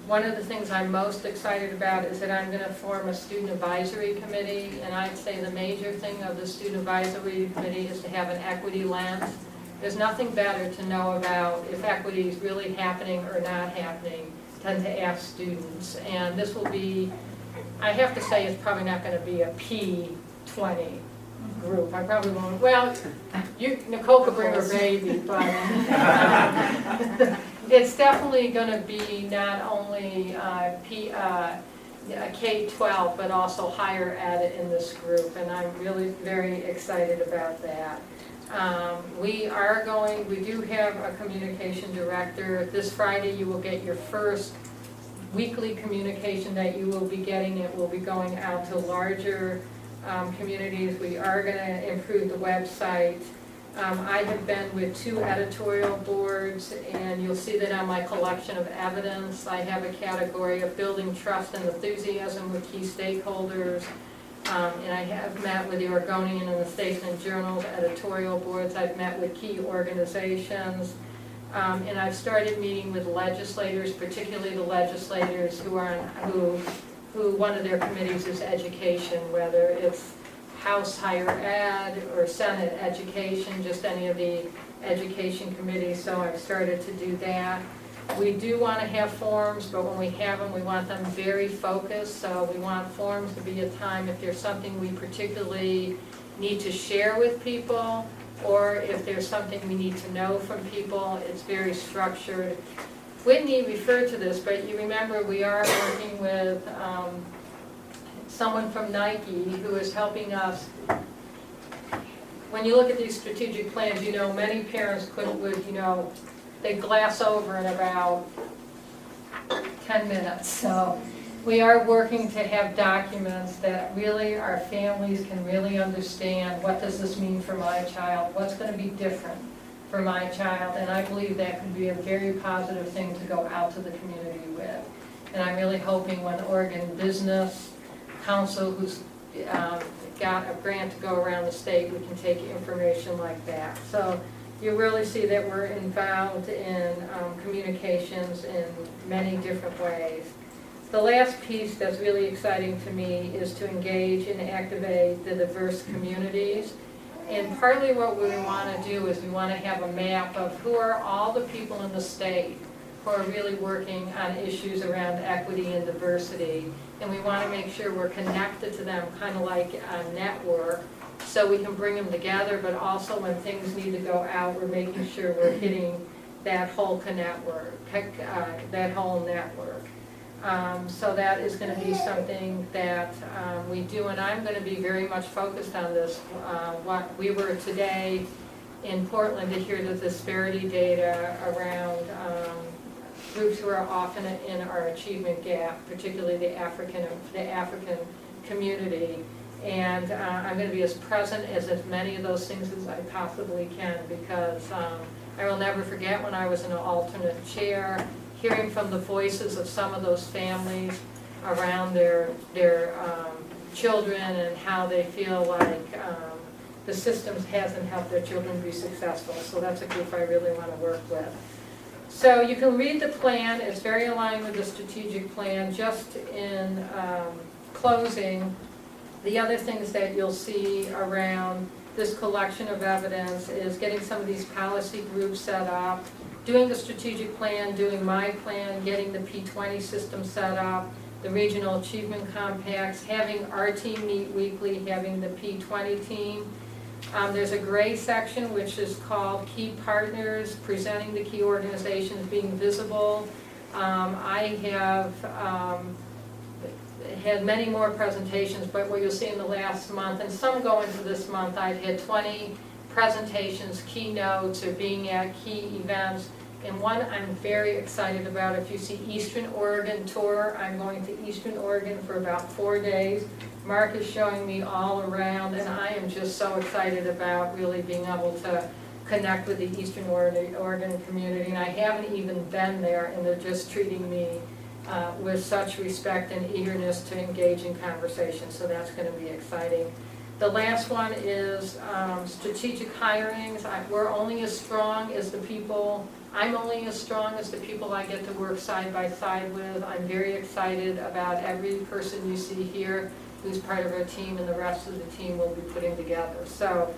one of the things I'm most excited about is that I'm going to form a student advisory committee, and I'd say the major thing of the student advisory committee is to have an equity lens. There's nothing better to know about if equity is really happening or not happening than to ask students, and this will be, I have to say it's probably not going to be a P20 group. I probably won't, well, Nicole could bring her baby, but it's definitely going to be not only K-12, but also higher ed in this group, and I'm really very excited about that. We do have a communication director. This Friday you will get your first weekly communication that you will be getting. It will be going out to larger communities. We are going to improve the website. I have been with 2 editorial boards, and you'll see that on my collection of evidence. I have a category of building trust and enthusiasm with key stakeholders. And I have met with the Oregonian and the Statesman Journal's editorial boards. I've met with key organizations. And I've started meeting with legislators, particularly the legislators who one of their committees is education, whether it's House Higher Ed or Senate Education, just any of the education committees, so I've started to do that. We do want to have forums, but when we have them, we want them very focused, so we want forums to be a time if there's something we particularly need to share with people, or if there's something we need to know from people, it's very structured. Whitney referred to this, but you remember we are working with someone from Nike who is helping us. When you look at these strategic plans, many parents they glass over in about 10 minutes. So we are working to have documents that really our families can really understand, what does this mean for my child? What's going to be different for my child? And I believe that could be a very positive thing to go out to the community with. And I'm really hoping when Oregon Business Council, who's got a grant to go around the state, we can take information like that. So you really see that we're involved in communications in many different ways. The last piece that's really exciting to me is to engage and activate the diverse communities. And partly what we want to do is we want to have a map of who are all the people in the state who are really working on issues around equity and diversity. And we want to make sure we're connected to them, kind of like a network, so we can bring them together, but also when things need to go out, we're making sure we're hitting that whole network. So that is going to be something that we do, and I'm going to be very much focused on this. What we were today in Portland to hear the disparity data around groups who are often in our achievement gap, particularly the African community. And I'm going to be as present as many of those things as I possibly can, because I will never forget when I was in an alternate chair, hearing from the voices of some of those families around their children and how they feel like the systems hasn't helped their children be successful. So that's a group I really want to work with. So you can read the plan. It's very aligned with the strategic plan. Just in closing, the other things that you'll see around this collection of evidence is getting some of these policy groups set up, doing the strategic plan, doing my plan, getting the P20 system set up, the regional achievement compacts, having our team meet weekly, having the P20 team. There's a gray section which is called Key Partners, presenting the key organizations, being visible. I have had many more presentations, but what you'll see in the last month, and some go into this month, I've had 20 presentations, keynotes, or being at key events. And one I'm very excited about, if you see Eastern Oregon tour, I'm going to Eastern Oregon for about 4 days. Mark is showing me all around, and I am just so excited about really being able to connect with the Eastern Oregon community. And I haven't even been there, and they're just treating me with such respect and eagerness to engage in conversation, so that's going to be exciting. The last one is strategic hirings. We're only as strong as the people, I'm only as strong as the people I get to work side by side with. I'm very excited about every person you see here who's part of our team, and the rest of the team will be putting together. So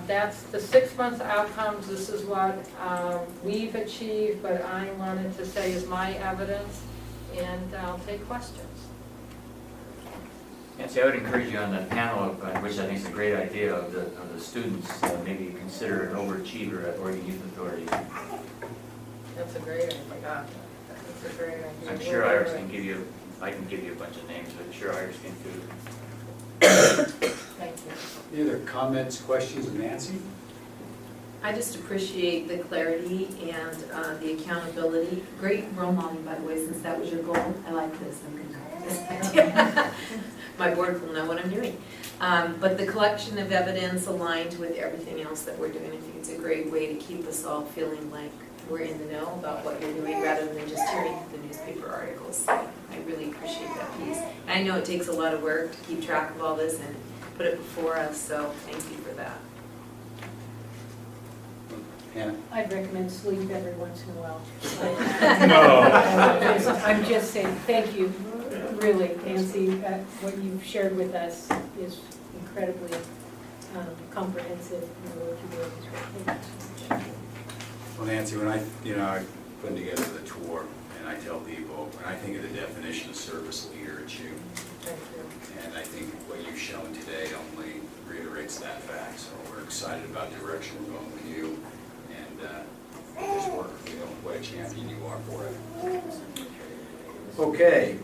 that's the 6 months outcomes. This is what we've achieved, but I wanted to say is my evidence, and I'll take questions. Nancy, I would encourage you on the panel, which I think is a great idea, of the students, maybe consider an overachiever at Oregon Youth Authority. That's a great idea. That's a great idea. I'm sure Iris can give you, I can give you a bunch of names, but I'm sure Iris can too. Thank you. Any other comments, questions of Nancy? I just appreciate the clarity and the accountability. Great role modeling, by the way, since that was your goal. I like this. I'm going to this idea. My board will know what I'm doing. But the collection of evidence aligned with everything else that we're doing, I think it's a great way to keep us all feeling like we're in the know about what you're doing rather than just hearing the newspaper articles. So I really appreciate that piece. And I know it takes a lot of work to keep track of all this and put it before us, so thank you for that. Hannah? I'd recommend sleep every once in a while. No. I'm just saying, thank you, really, Nancy. What you've shared with us is incredibly comprehensive. What you do is great. Thank you so much. Well, Nancy, when I put together the tour, and I tell people, when I think of the definition of service leader, it's you. Thank you. And I think what you've shown today only reiterates that fact. So we're excited about the direction we're going with you. And this work, what a champion you are for it. Okay,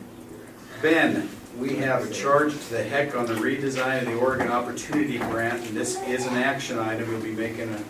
Ben, we have charged the heck on the redesign of the Oregon Opportunity Grant, and this is an action item. We'll be making a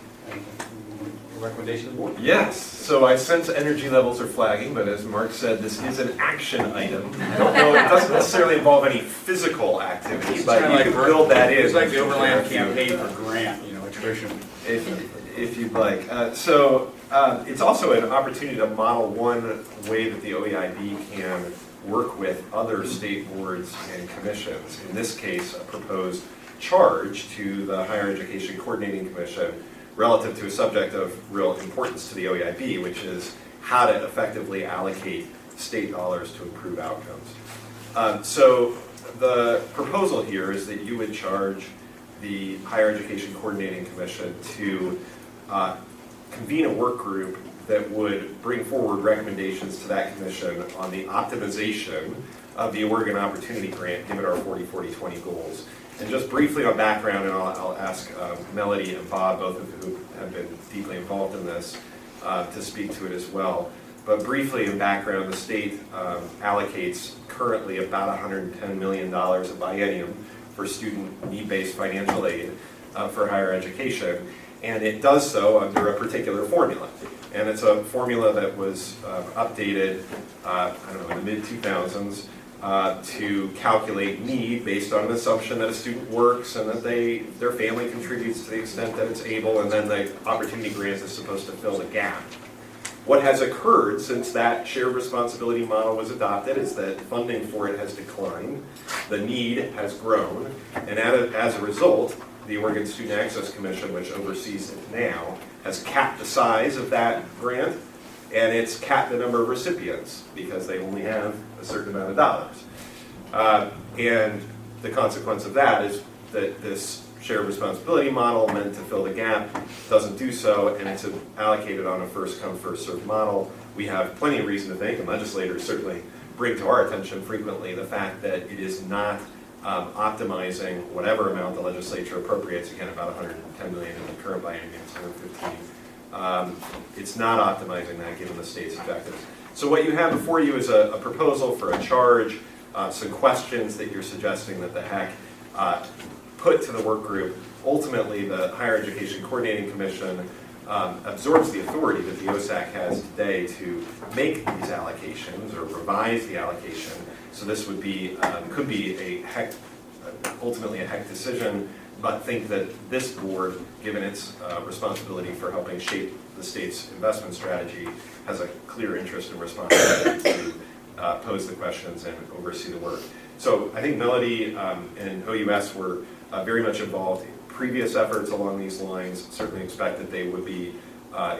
recommendation of the board? Yes, so I sense energy levels are flagging, but as Mark said, this is an action item. I don't know, it doesn't necessarily involve any physical activity, It's but kinda you can build that in. It's like the Overland campaign for grant, attrition. If you'd like. It's also an opportunity to model one way that the OEIB can work with other state boards and commissions. In this case, a proposed charge to the Higher Education Coordinating Commission relative to a subject of real importance to the OEIB, which is how to effectively allocate state dollars to improve outcomes. So the proposal here is that you would charge the Higher Education Coordinating Commission to convene a work group that would bring forward recommendations to that commission on the optimization of the Oregon Opportunity Grant, given our 40-40-20 goals. And just briefly on background, and I'll ask Melody and Bob, both of who have been deeply involved in this, to speak to it as well. But briefly in background, the state allocates currently about $110 million a biennium for student need-based financial aid for higher education. And it does so under a particular formula. And it's a formula that was updated, in the mid-2000s to calculate need based on an assumption that a student works and that their family contributes to the extent that it's able, and then the opportunity grant is supposed to fill the gap. What has occurred since that shared responsibility model was adopted is that funding for it has declined, the need has grown, and as a result, the Oregon Student Access Commission, which oversees it now, has capped the size of that grant, and it's capped the number of recipients because they only have a certain amount of dollars. And the consequence of that is that this shared responsibility model meant to fill the gap doesn't do so, and it's allocated on a first-come, first-served model. We have plenty of reason to think, and legislators certainly bring to our attention frequently the fact that it is not optimizing whatever amount the legislature appropriates, again about $110 million in the current biennium, it's $115. It's not optimizing that given the state's objectives. So what you have before you is a proposal for a charge, some questions that you're suggesting that the HEC put to the work group. Ultimately, the Higher Education Coordinating Commission absorbs the authority that the OSAC has today to make these allocations or revise the allocation. So this would be, could be a HEC, ultimately a HEC decision, but think that this board, given its responsibility for helping shape the state's investment strategy, has a clear interest and responsibility to pose the questions and oversee the work. So I think Melody and OUS were very much involved in previous efforts along these lines, certainly expect that they would be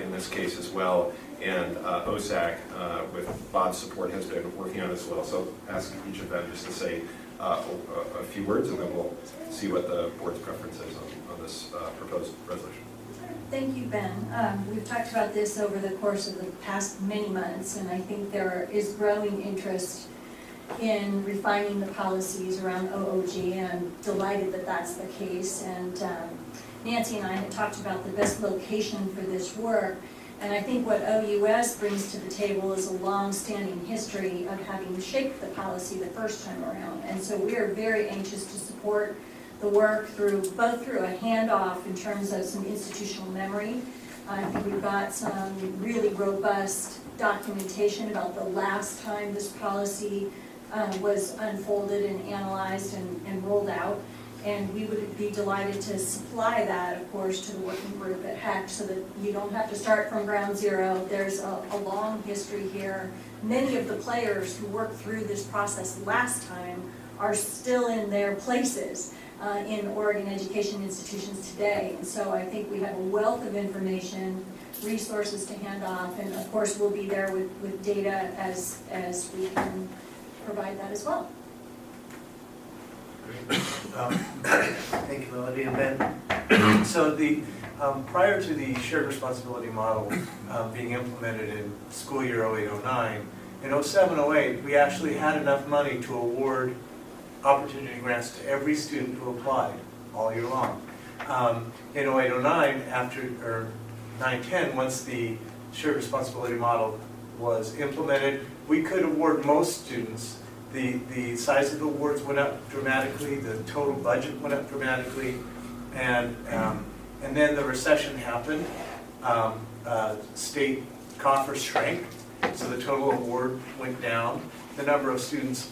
in this case as well. And OSAC, with Bob's support, has been working on it as well. So ask each of them just to say a few words, and then we'll see what the board's preference is on this proposed resolution. Thank you, Ben. We've talked about this over the course of the past many months, and I think there is growing interest in refining the policies around OOG, and I'm delighted that that's the case. And Nancy and I had talked about the best location for this work, and I think what OUS brings to the table is a long-standing history of having shaped the policy the first time around. And so we are very anxious to support the work both through a handoff in terms of some institutional memory. I think we've got some really robust documentation about the last time this policy was unfolded and analyzed and rolled out. And we would be delighted to supply that, of course, to the working group at HEC so that you don't have to start from ground zero. There's a long history here. Many of the players who worked through this process last time are still in their places in Oregon education institutions today. And so I think we have a wealth of information, resources to hand off, and of course we'll be there with data as we can provide that as well. Thank you, Melody and Ben. So prior to the shared responsibility model being implemented in school year 08-09, in 07-08, we actually had enough money to award opportunity grants to every student who applied all year long. In 08-09, or 9-10, once the shared responsibility model was implemented, we could award most students. The size of the awards went up dramatically, the total budget went up dramatically, and then the recession happened, state coffers shrank, so the total award went down. The number of students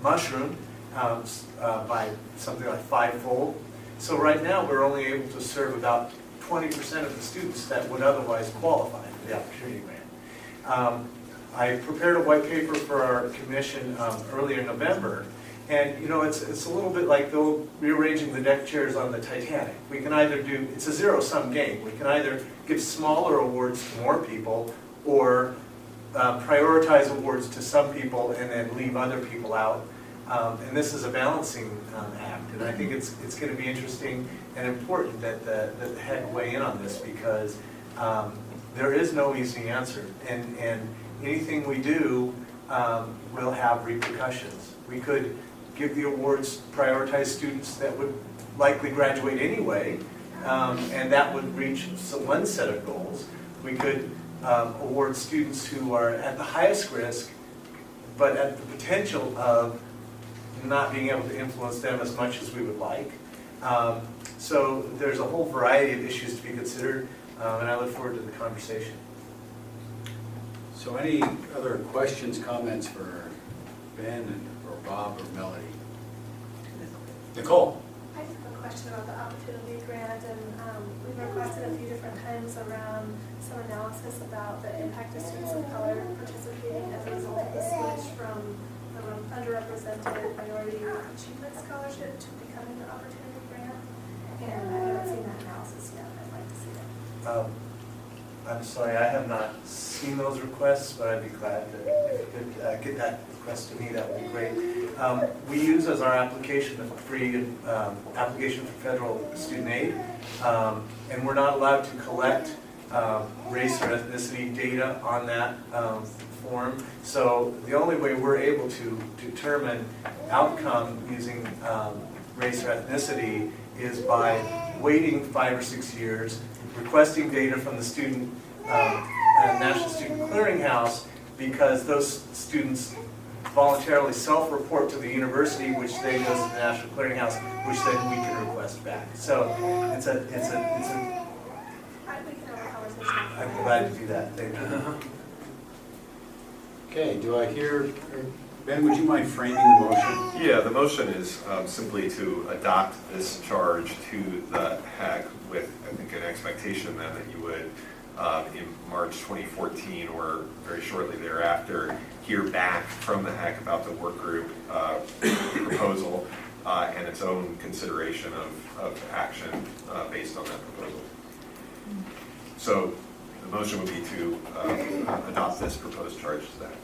mushroomed by something like 5-fold. So right now, we're only able to serve about 20% of the students that would otherwise qualify for the Opportunity Grant. I prepared a white paper for our commission earlier in November, and it's a little bit like rearranging the deck chairs on the Titanic. We can either do, it's a zero-sum game. We can either give smaller awards to more people, or prioritize awards to some people and then leave other people out. And this is a balancing act, and I think it's going to be interesting and important that the HEC weigh in on this, because there is no easy answer, and anything we do will have repercussions. We could give the awards, prioritize students that would likely graduate anyway, and that would reach one set of goals. We could award students who are at the highest risk, but at the potential of not being able to influence them as much as we would like. So there's a whole variety of issues to be considered, and I look forward to the conversation. So any other questions, comments for Ben or Bob or Melody? Nicole? I just have a question about the Opportunity Grant, and we've requested a few different times around some analysis about the impact of students of color participating as a result of the switch from the underrepresented minority achievement scholarship to becoming the Opportunity Grant. And I haven't seen that analysis yet. I'd like to see it. I'm sorry, I have not seen those requests, but I'd be glad to, if you could get that request to me, that would be great. We use as our application the free application for federal student aid, and we're not allowed to collect race or ethnicity data on that form. So the only way we're able to determine outcome using race or ethnicity is by waiting 5 or 6 years, requesting data from the student National Student Clearinghouse, because those students voluntarily self-report to the university, which then goes to the National Clearinghouse, which then we can request back. So it's a I'm glad to do that. Thank you. Okay, do I hear, Ben, would you mind framing the motion? Yeah, the motion is simply to adopt this charge to the HEC with, I think, an expectation then that you would, in March 2014 or very shortly thereafter, hear back from the HEC about the work group proposal and its own consideration of action based on that proposal. So the motion would be to adopt this proposed charge to that.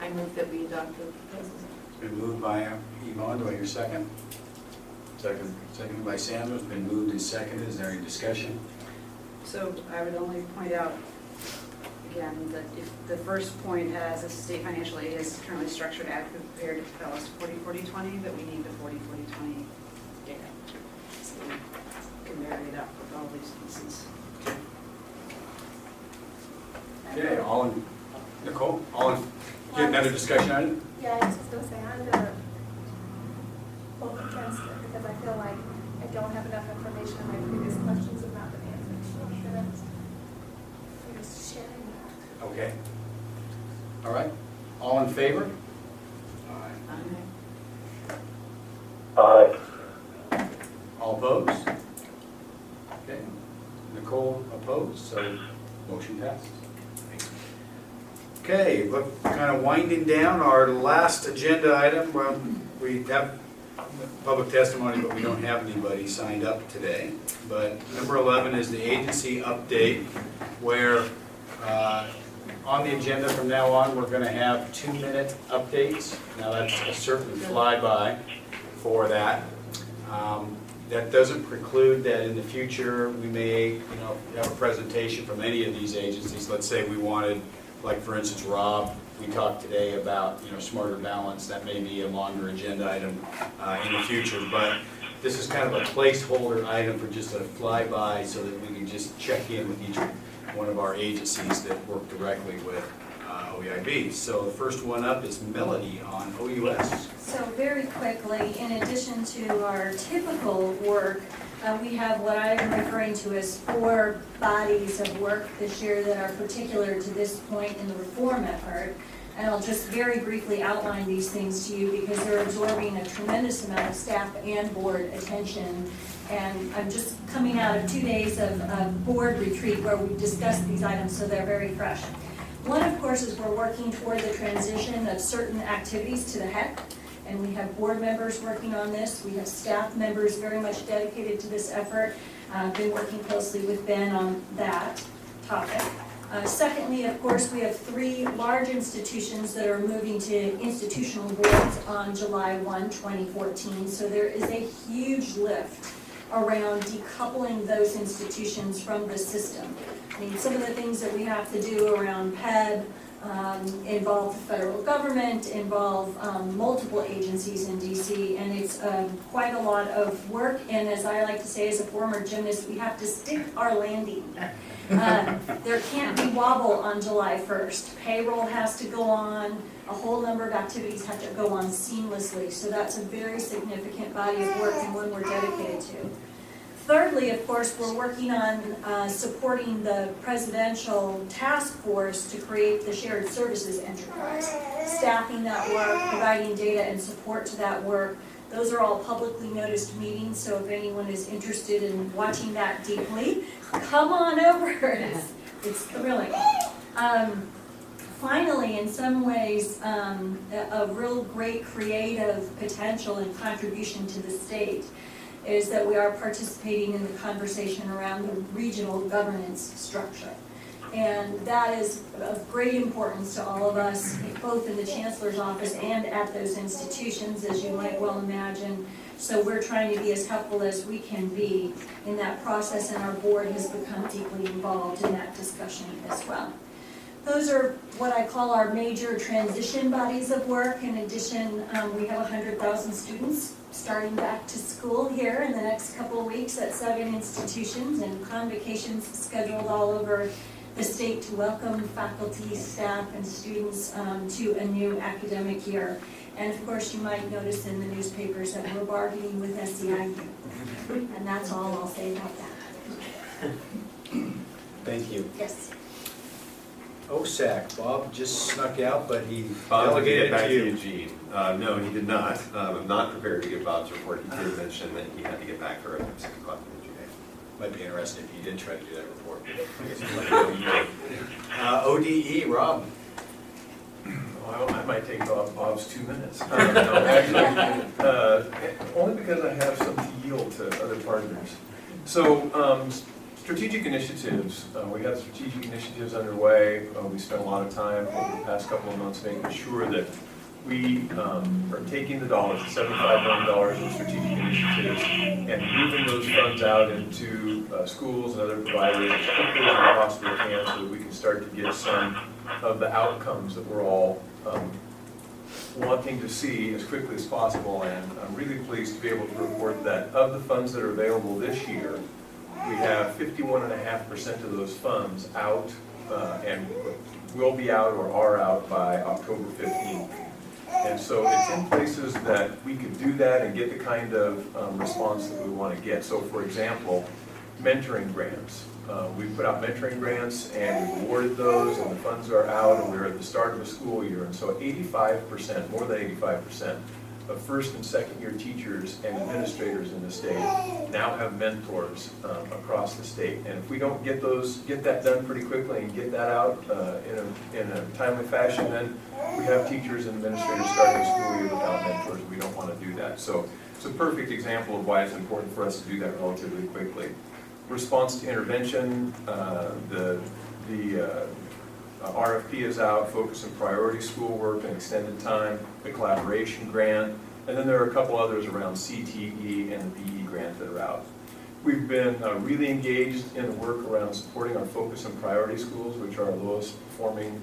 I move that we adopt the proposal. It's been moved by Iman. Do I hear second? Second. Seconded by Sandra. It's been moved and seconded. Is there any discussion? So I would only point out, again, that if the first point has a state financial aid is currently structured as compared to Fellows 40-40-20, that we need the 40-40-20 data. So we can marry it up with all these pieces. Okay, all in, Nicole, all in, get another discussion on it? Yeah, I was just gonna say, I'm gonna vote against it, because I feel like I don't have enough information, and my previous questions have not been answered, so I'm gonna, I'm just sharing that. Okay. All right, all in favor? Aye. All opposed? Okay, Nicole opposed, so motion passes. Okay, look, kind of winding down our last agenda item. Well, we have public testimony, but we don't have anybody signed up today. But number 11 is the agency update, where on the agenda from now on, we're going to have 2-minute updates. Now that's a certain flyby for that. That doesn't preclude that in the future we may, have a presentation from any of these agencies. Let's say we wanted, like for instance, Rob, we talked today about, smarter balance. That may be a longer agenda item in the future, but this is kind of a placeholder item for just a flyby so that we can just check in with each one of our agencies that work directly with OEIB. So the first one up is Melody on OUS. So very quickly, in addition to our typical work we have what I'm referring to as 4 bodies of work this year that are particular to this point in the reform effort. And I'll just very briefly outline these things to you because they're absorbing a tremendous amount of staff and board attention. And I'm just coming out of 2 days of board retreat where we discussed these items, so they're very fresh. One, of course, is we're working toward the transition of certain activities to the HEC. And we have board members working on this. We have staff members very much dedicated to this effort. Been working closely with Ben on that topic. Secondly, of course, we have 3 large institutions that are moving to institutional boards on July 1, 2014. So there is a huge lift around decoupling those institutions from the system. I mean, some of the things that we have to do around PED involve the federal government, involve multiple agencies in DC, and it's quite a lot of work. And as I like to say as a former gymnast, we have to stick our landing. There can't be wobble on July 1st. Payroll has to go on. A whole number of activities have to go on seamlessly. So that's a very significant body of work and one we're dedicated to. Thirdly, of course, we're working on supporting the presidential task force to create the shared services enterprise, staffing that work, providing data and support to that work. Those are all publicly noticed meetings, so if anyone is interested in watching that deeply, come on over. It's thrilling. Finally, in some ways, a real great creative potential and contribution to the state is that we are participating in the conversation around the regional governance structure. And that is of great importance to all of us, both in the Chancellor's office and at those institutions, as you might well imagine. So we're trying to be as helpful as we can be in that process, and our board has become deeply involved in that discussion as well. Those are what I call our major transition bodies of work. In addition, we have 100,000 students starting back to school here in the next couple of weeks at 7 institutions, and convocations scheduled all over the state to welcome faculty, staff, and students to a new academic year. And of course, you might notice in the newspapers that we're bargaining with SEIU. And that's all I'll say about that. Thank you. Yes. OSAC, Bob just snuck out, but he Bob, to delegated get back to to you. Eugene. No, he did not. I'm not prepared to give Bob's report. He did mention that he had to get back for 6 o'clock in the day. Might be interesting if you did try to do that report. I guess you'd like to ODE, Rob. Well, I might take Bob's 2 minutes. No, actually, only because I have some to yield to other partners. So, strategic initiatives. We have strategic initiatives underway. We spent a lot of time over the past couple of months making sure that we are taking the dollars, $75 million in strategic initiatives, and moving those funds out into schools and other providers as quickly as we possibly can so that we can start to get some of the outcomes that we're all wanting to see as quickly as possible. And I'm really pleased to be able to report that of the funds that are available this year, we have 51.5% of those funds out and will be out or are out by October 15th. And so it's in places that we could do that and get the kind of response that we want to get. So for example, mentoring grants. We put out mentoring grants and we've awarded those, and the funds are out, and we're at the start of a school year. And so 85%, more than 85%, of first and second year teachers and administrators in the state now have mentors across the state. And if we don't get that done pretty quickly and get that out in a timely fashion, then we have teachers and administrators starting a school year without mentors. We don't want to do that. So it's a perfect example of why it's important for us to do that relatively quickly. Response to intervention, the RFP is out, focus on priority schoolwork and extended time, the collaboration grant, and then there are a couple others around CTE and the BE grant that are out. We've been really engaged in the work around supporting our focus on priority schools, which are our lowest performing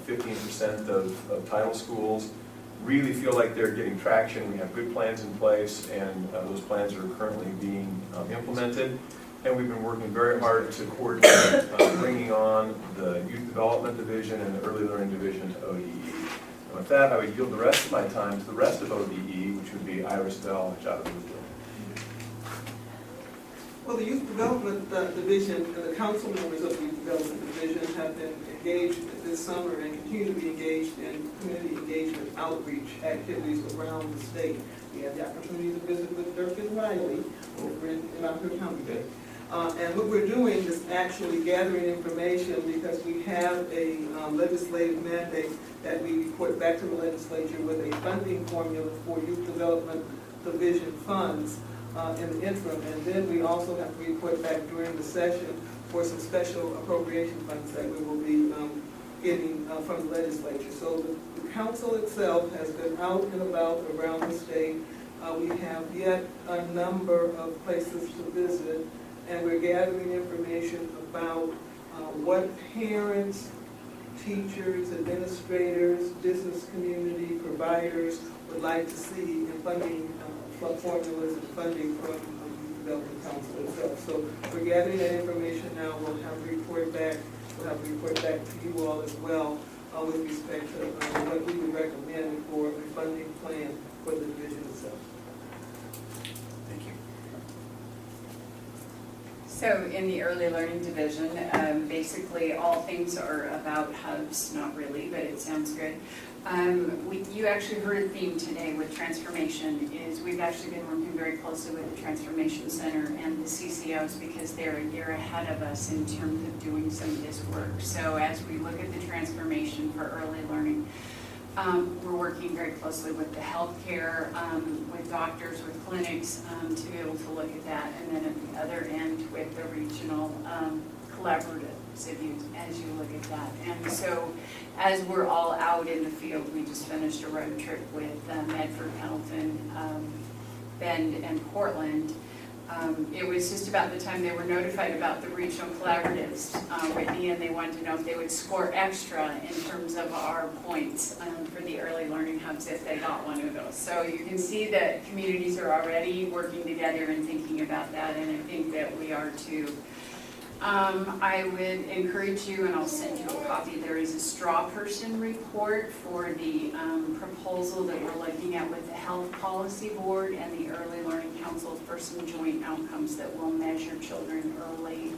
15% of title schools. Really feel like they're getting traction. We have good plans in place, and those plans are currently being implemented. And we've been working very hard to coordinate bringing on the Youth Development Division and the Early Learning Division to ODE. And with that, I would yield the rest of my time to the rest of ODE, which would be Iris Bell and Jada Rubio. Well, the Youth Development Division and the council members of the Youth Development Division have been engaged this summer and continue to be engaged in community engagement outreach activities around the state. We had the opportunity to visit with Durkin Riley over in Mountain County. And what we're doing is actually gathering information because we have a legislative mandate that we report back to the legislature with a funding formula for Youth Development Division funds in the interim. And then we also have to report back during the session for some special appropriation funds that we will be getting from the legislature. So the council itself has been out and about around the state. We have yet a number of places to visit, and we're gathering information about what parents, teachers, administrators, business community, providers would like to see in funding formulas and funding from the Youth Development Council itself. So we're gathering that information now. We'll have a report back. We'll have a report back to you all as well with respect to what we would recommend for a funding plan for the division itself. Thank you. So in the early learning division, basically all things are about hubs, not really, but it sounds good. You actually heard a theme today with transformation is we've actually been working very closely with the Transformation Center and the CCOs because they're a year ahead of us in terms of doing some of this work. So as we look at the transformation for early learning, we're working very closely with the healthcare, with doctors, with clinics, to be able to look at that. And then at the other end with the regional collaborative cities as you look at that. And so as we're all out in the field, we just finished a road trip with Medford, Pendleton, Bend, and Portland. It was just about the time they were notified about the regional collaboratives, Whitney, and they wanted to know if they would score extra in terms of our points for the early learning hubs if they got one of those. So you can see that communities are already working together and thinking about that, and I think that we are too. I would encourage you, and I'll send you a copy, there is a straw person report for the proposal that we're looking at with the Health Policy Board and the Early Learning Council for some joint outcomes that will measure children early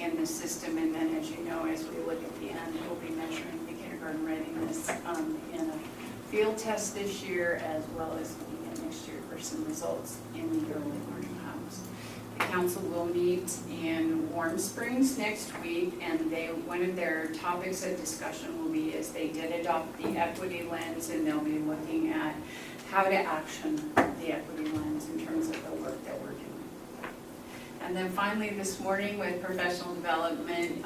in the system. And then, as you know, as we look at the end, we'll be measuring the kindergarten readiness in a field test this year, as well as looking at next year for some results in the early learning hubs. The council will meet in Warm Springs next week, and one of their topics of discussion will be is they did adopt the equity lens, and they'll be looking at how to action the equity lens in terms of the work that we're doing. And then finally this morning with professional development,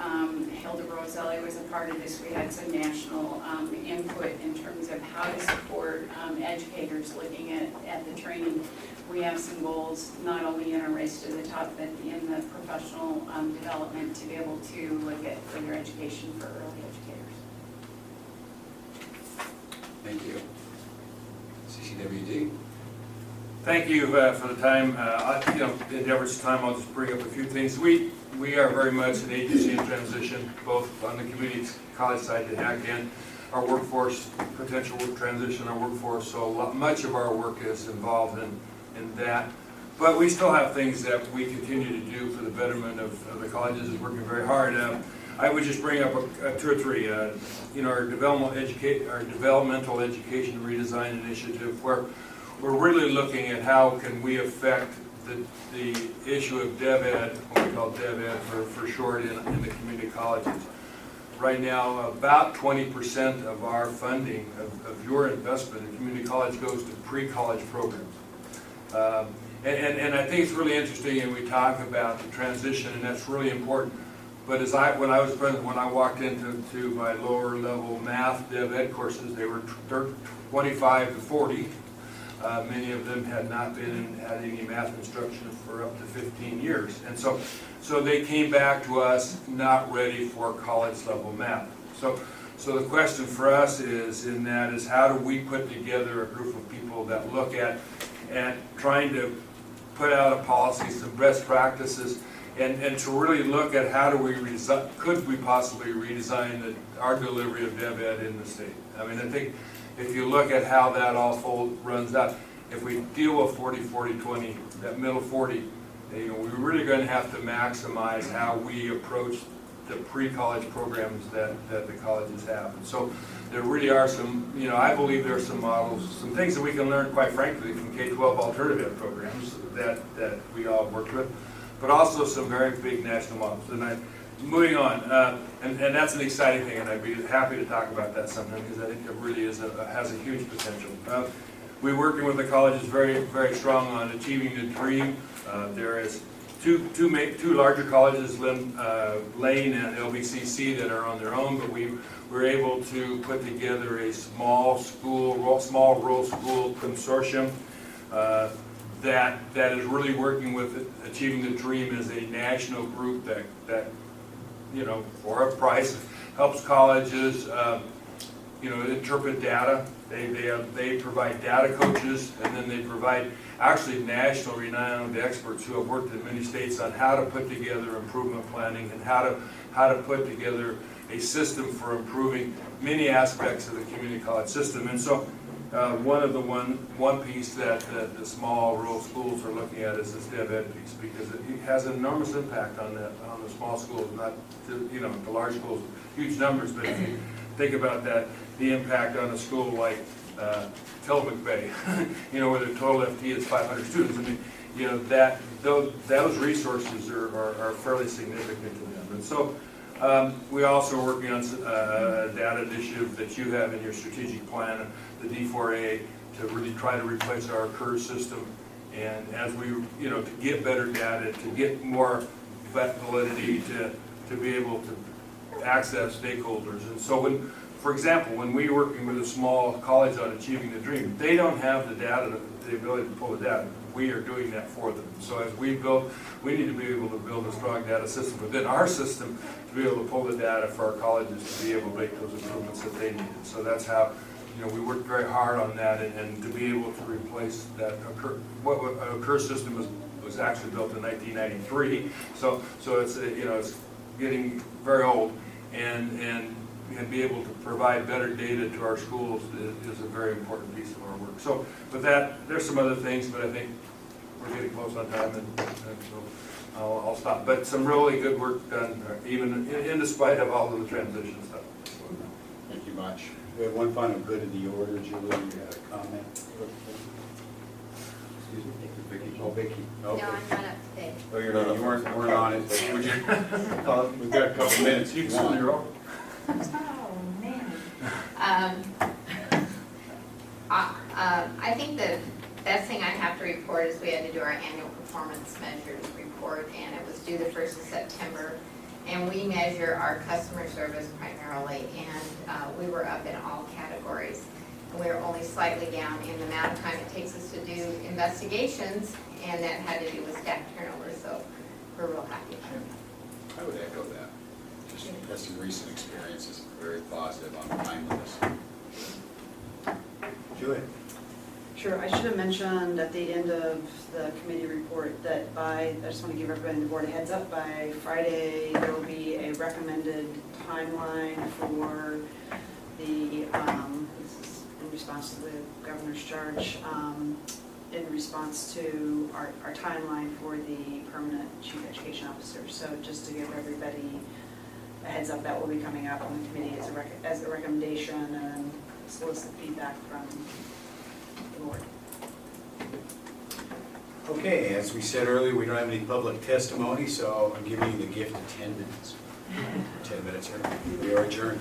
Hilda Roselli was a part of this. We had some national input in terms of how to support educators looking at the training. We have some goals, not only in our race to the top, but in the professional development to be able to look at further education for early educators. Thank you. CCWD. Thank you for the time. In Deborah's time, I'll just bring up a few things. We are very much an agency in transition, both on the community college side, the HAC, and our workforce, potential work transition, our workforce. So much of our work is involved in that. But we still have things that we continue to do for the betterment of the colleges. Is working very hard. I would just bring up two or three. Our developmental education redesign initiative, where we're really looking at how can we affect the issue of DevEd, what we call DevEd for short, in the community colleges. Right now, about 20% of our funding, of your investment in community college goes to pre-college programs. And I think it's really interesting, and we talk about the transition, and that's really important. But when I walked into my lower level math DevEd courses, they were 25 to 40. Many of them had not had any math instruction for up to 15 years. And so they came back to us not ready for college level math. So the question for us is how do we put together a group of people that look at trying to put out a policy, some best practices, and to really look at how do could we possibly redesign our delivery of DevEd in the state. I mean, I think if you look at how that all runs out, if we deal with 40-40-20, that middle 40, You know, we're really going to have to maximize how we approach the pre-college programs that the colleges have. And so there really are some, you know, I believe there are some models, some things that we can learn, quite frankly, from K-12 alternative programs that we all worked with, but also some very big national models. And moving on, and that's an exciting thing, and I'd be happy to talk about that sometime because I think it really is has a huge potential. We're working with the colleges very, very strong on achieving the dream. There is two larger colleges, Lane and LBCC, that are on their own, but we're able to put together a small rural school consortium that is really working with Achieving the Dream as a national group that you know, for a price, helps colleges interpret data. They provide data coaches, and then they provide actually national renowned experts who have worked in many states on how to put together improvement planning and how to put together a system for improving many aspects of the community college system. And so one piece that the small rural schools are looking at is this DevEd piece, because it has an enormous impact on the small schools, not the large schools, huge numbers, but if you think about that, the impact on a school like Tillamook Bay, where the total FT is 500 students. I mean, those resources are fairly significant to them. And so we also are working on a data initiative that you have in your strategic plan, the D4A, to really try to replace our CURS system. And as we, to get better data, to get more validity, to be able to access stakeholders. And so for example, when we're working with a small college on Achieving the Dream, they don't have the data, the ability to pull the data. We are doing that for them. So as we need to be able to build a strong data system within our system to be able to pull the data for our colleges to be able to make those improvements that they need. So that's how, we worked very hard on that, and to be able to replace that. A CURS system was actually built in 1993. So it's it's getting very old, and be able to provide better data to our schools is a very important piece of our work. So with that, there's some other things, but I think we're getting close on time, and so I'll stop. But some really good work done, even in despite of all of the transition stuff. Thank you much. We have one final good in the order. Julie, you had a comment? Excuse me, Vicki. Oh, Vicki. Okay. No, I'm not up to date. Oh, you're not. You weren't on it. Would you? We've got a couple minutes. You can your own. Oh, man. I think the best thing I have to report is we had to do our annual performance measures report, and it was due the 1st of September. And we measure our customer service primarily, and we were up in all categories. And we were only slightly down in the amount of time it takes us to do investigations, and that had to do with staff turnover, so we're real happy. I would echo that. Just had some recent experiences, very positive on timeliness. Julie? Sure, I should have mentioned at the end of the committee report that I just want to give everybody on the board a heads up, by Friday there will be a recommended timeline for the, this is in response to the governor's charge, in response to our timeline for the permanent chief education officer. So just to give everybody a heads up, that will be coming up on the committee as a recommendation and solicit feedback from the board. Okay, as we said earlier, we don't have any public testimony, so I'm giving you the gift of 10 minutes. 10 minutes here. We are adjourned.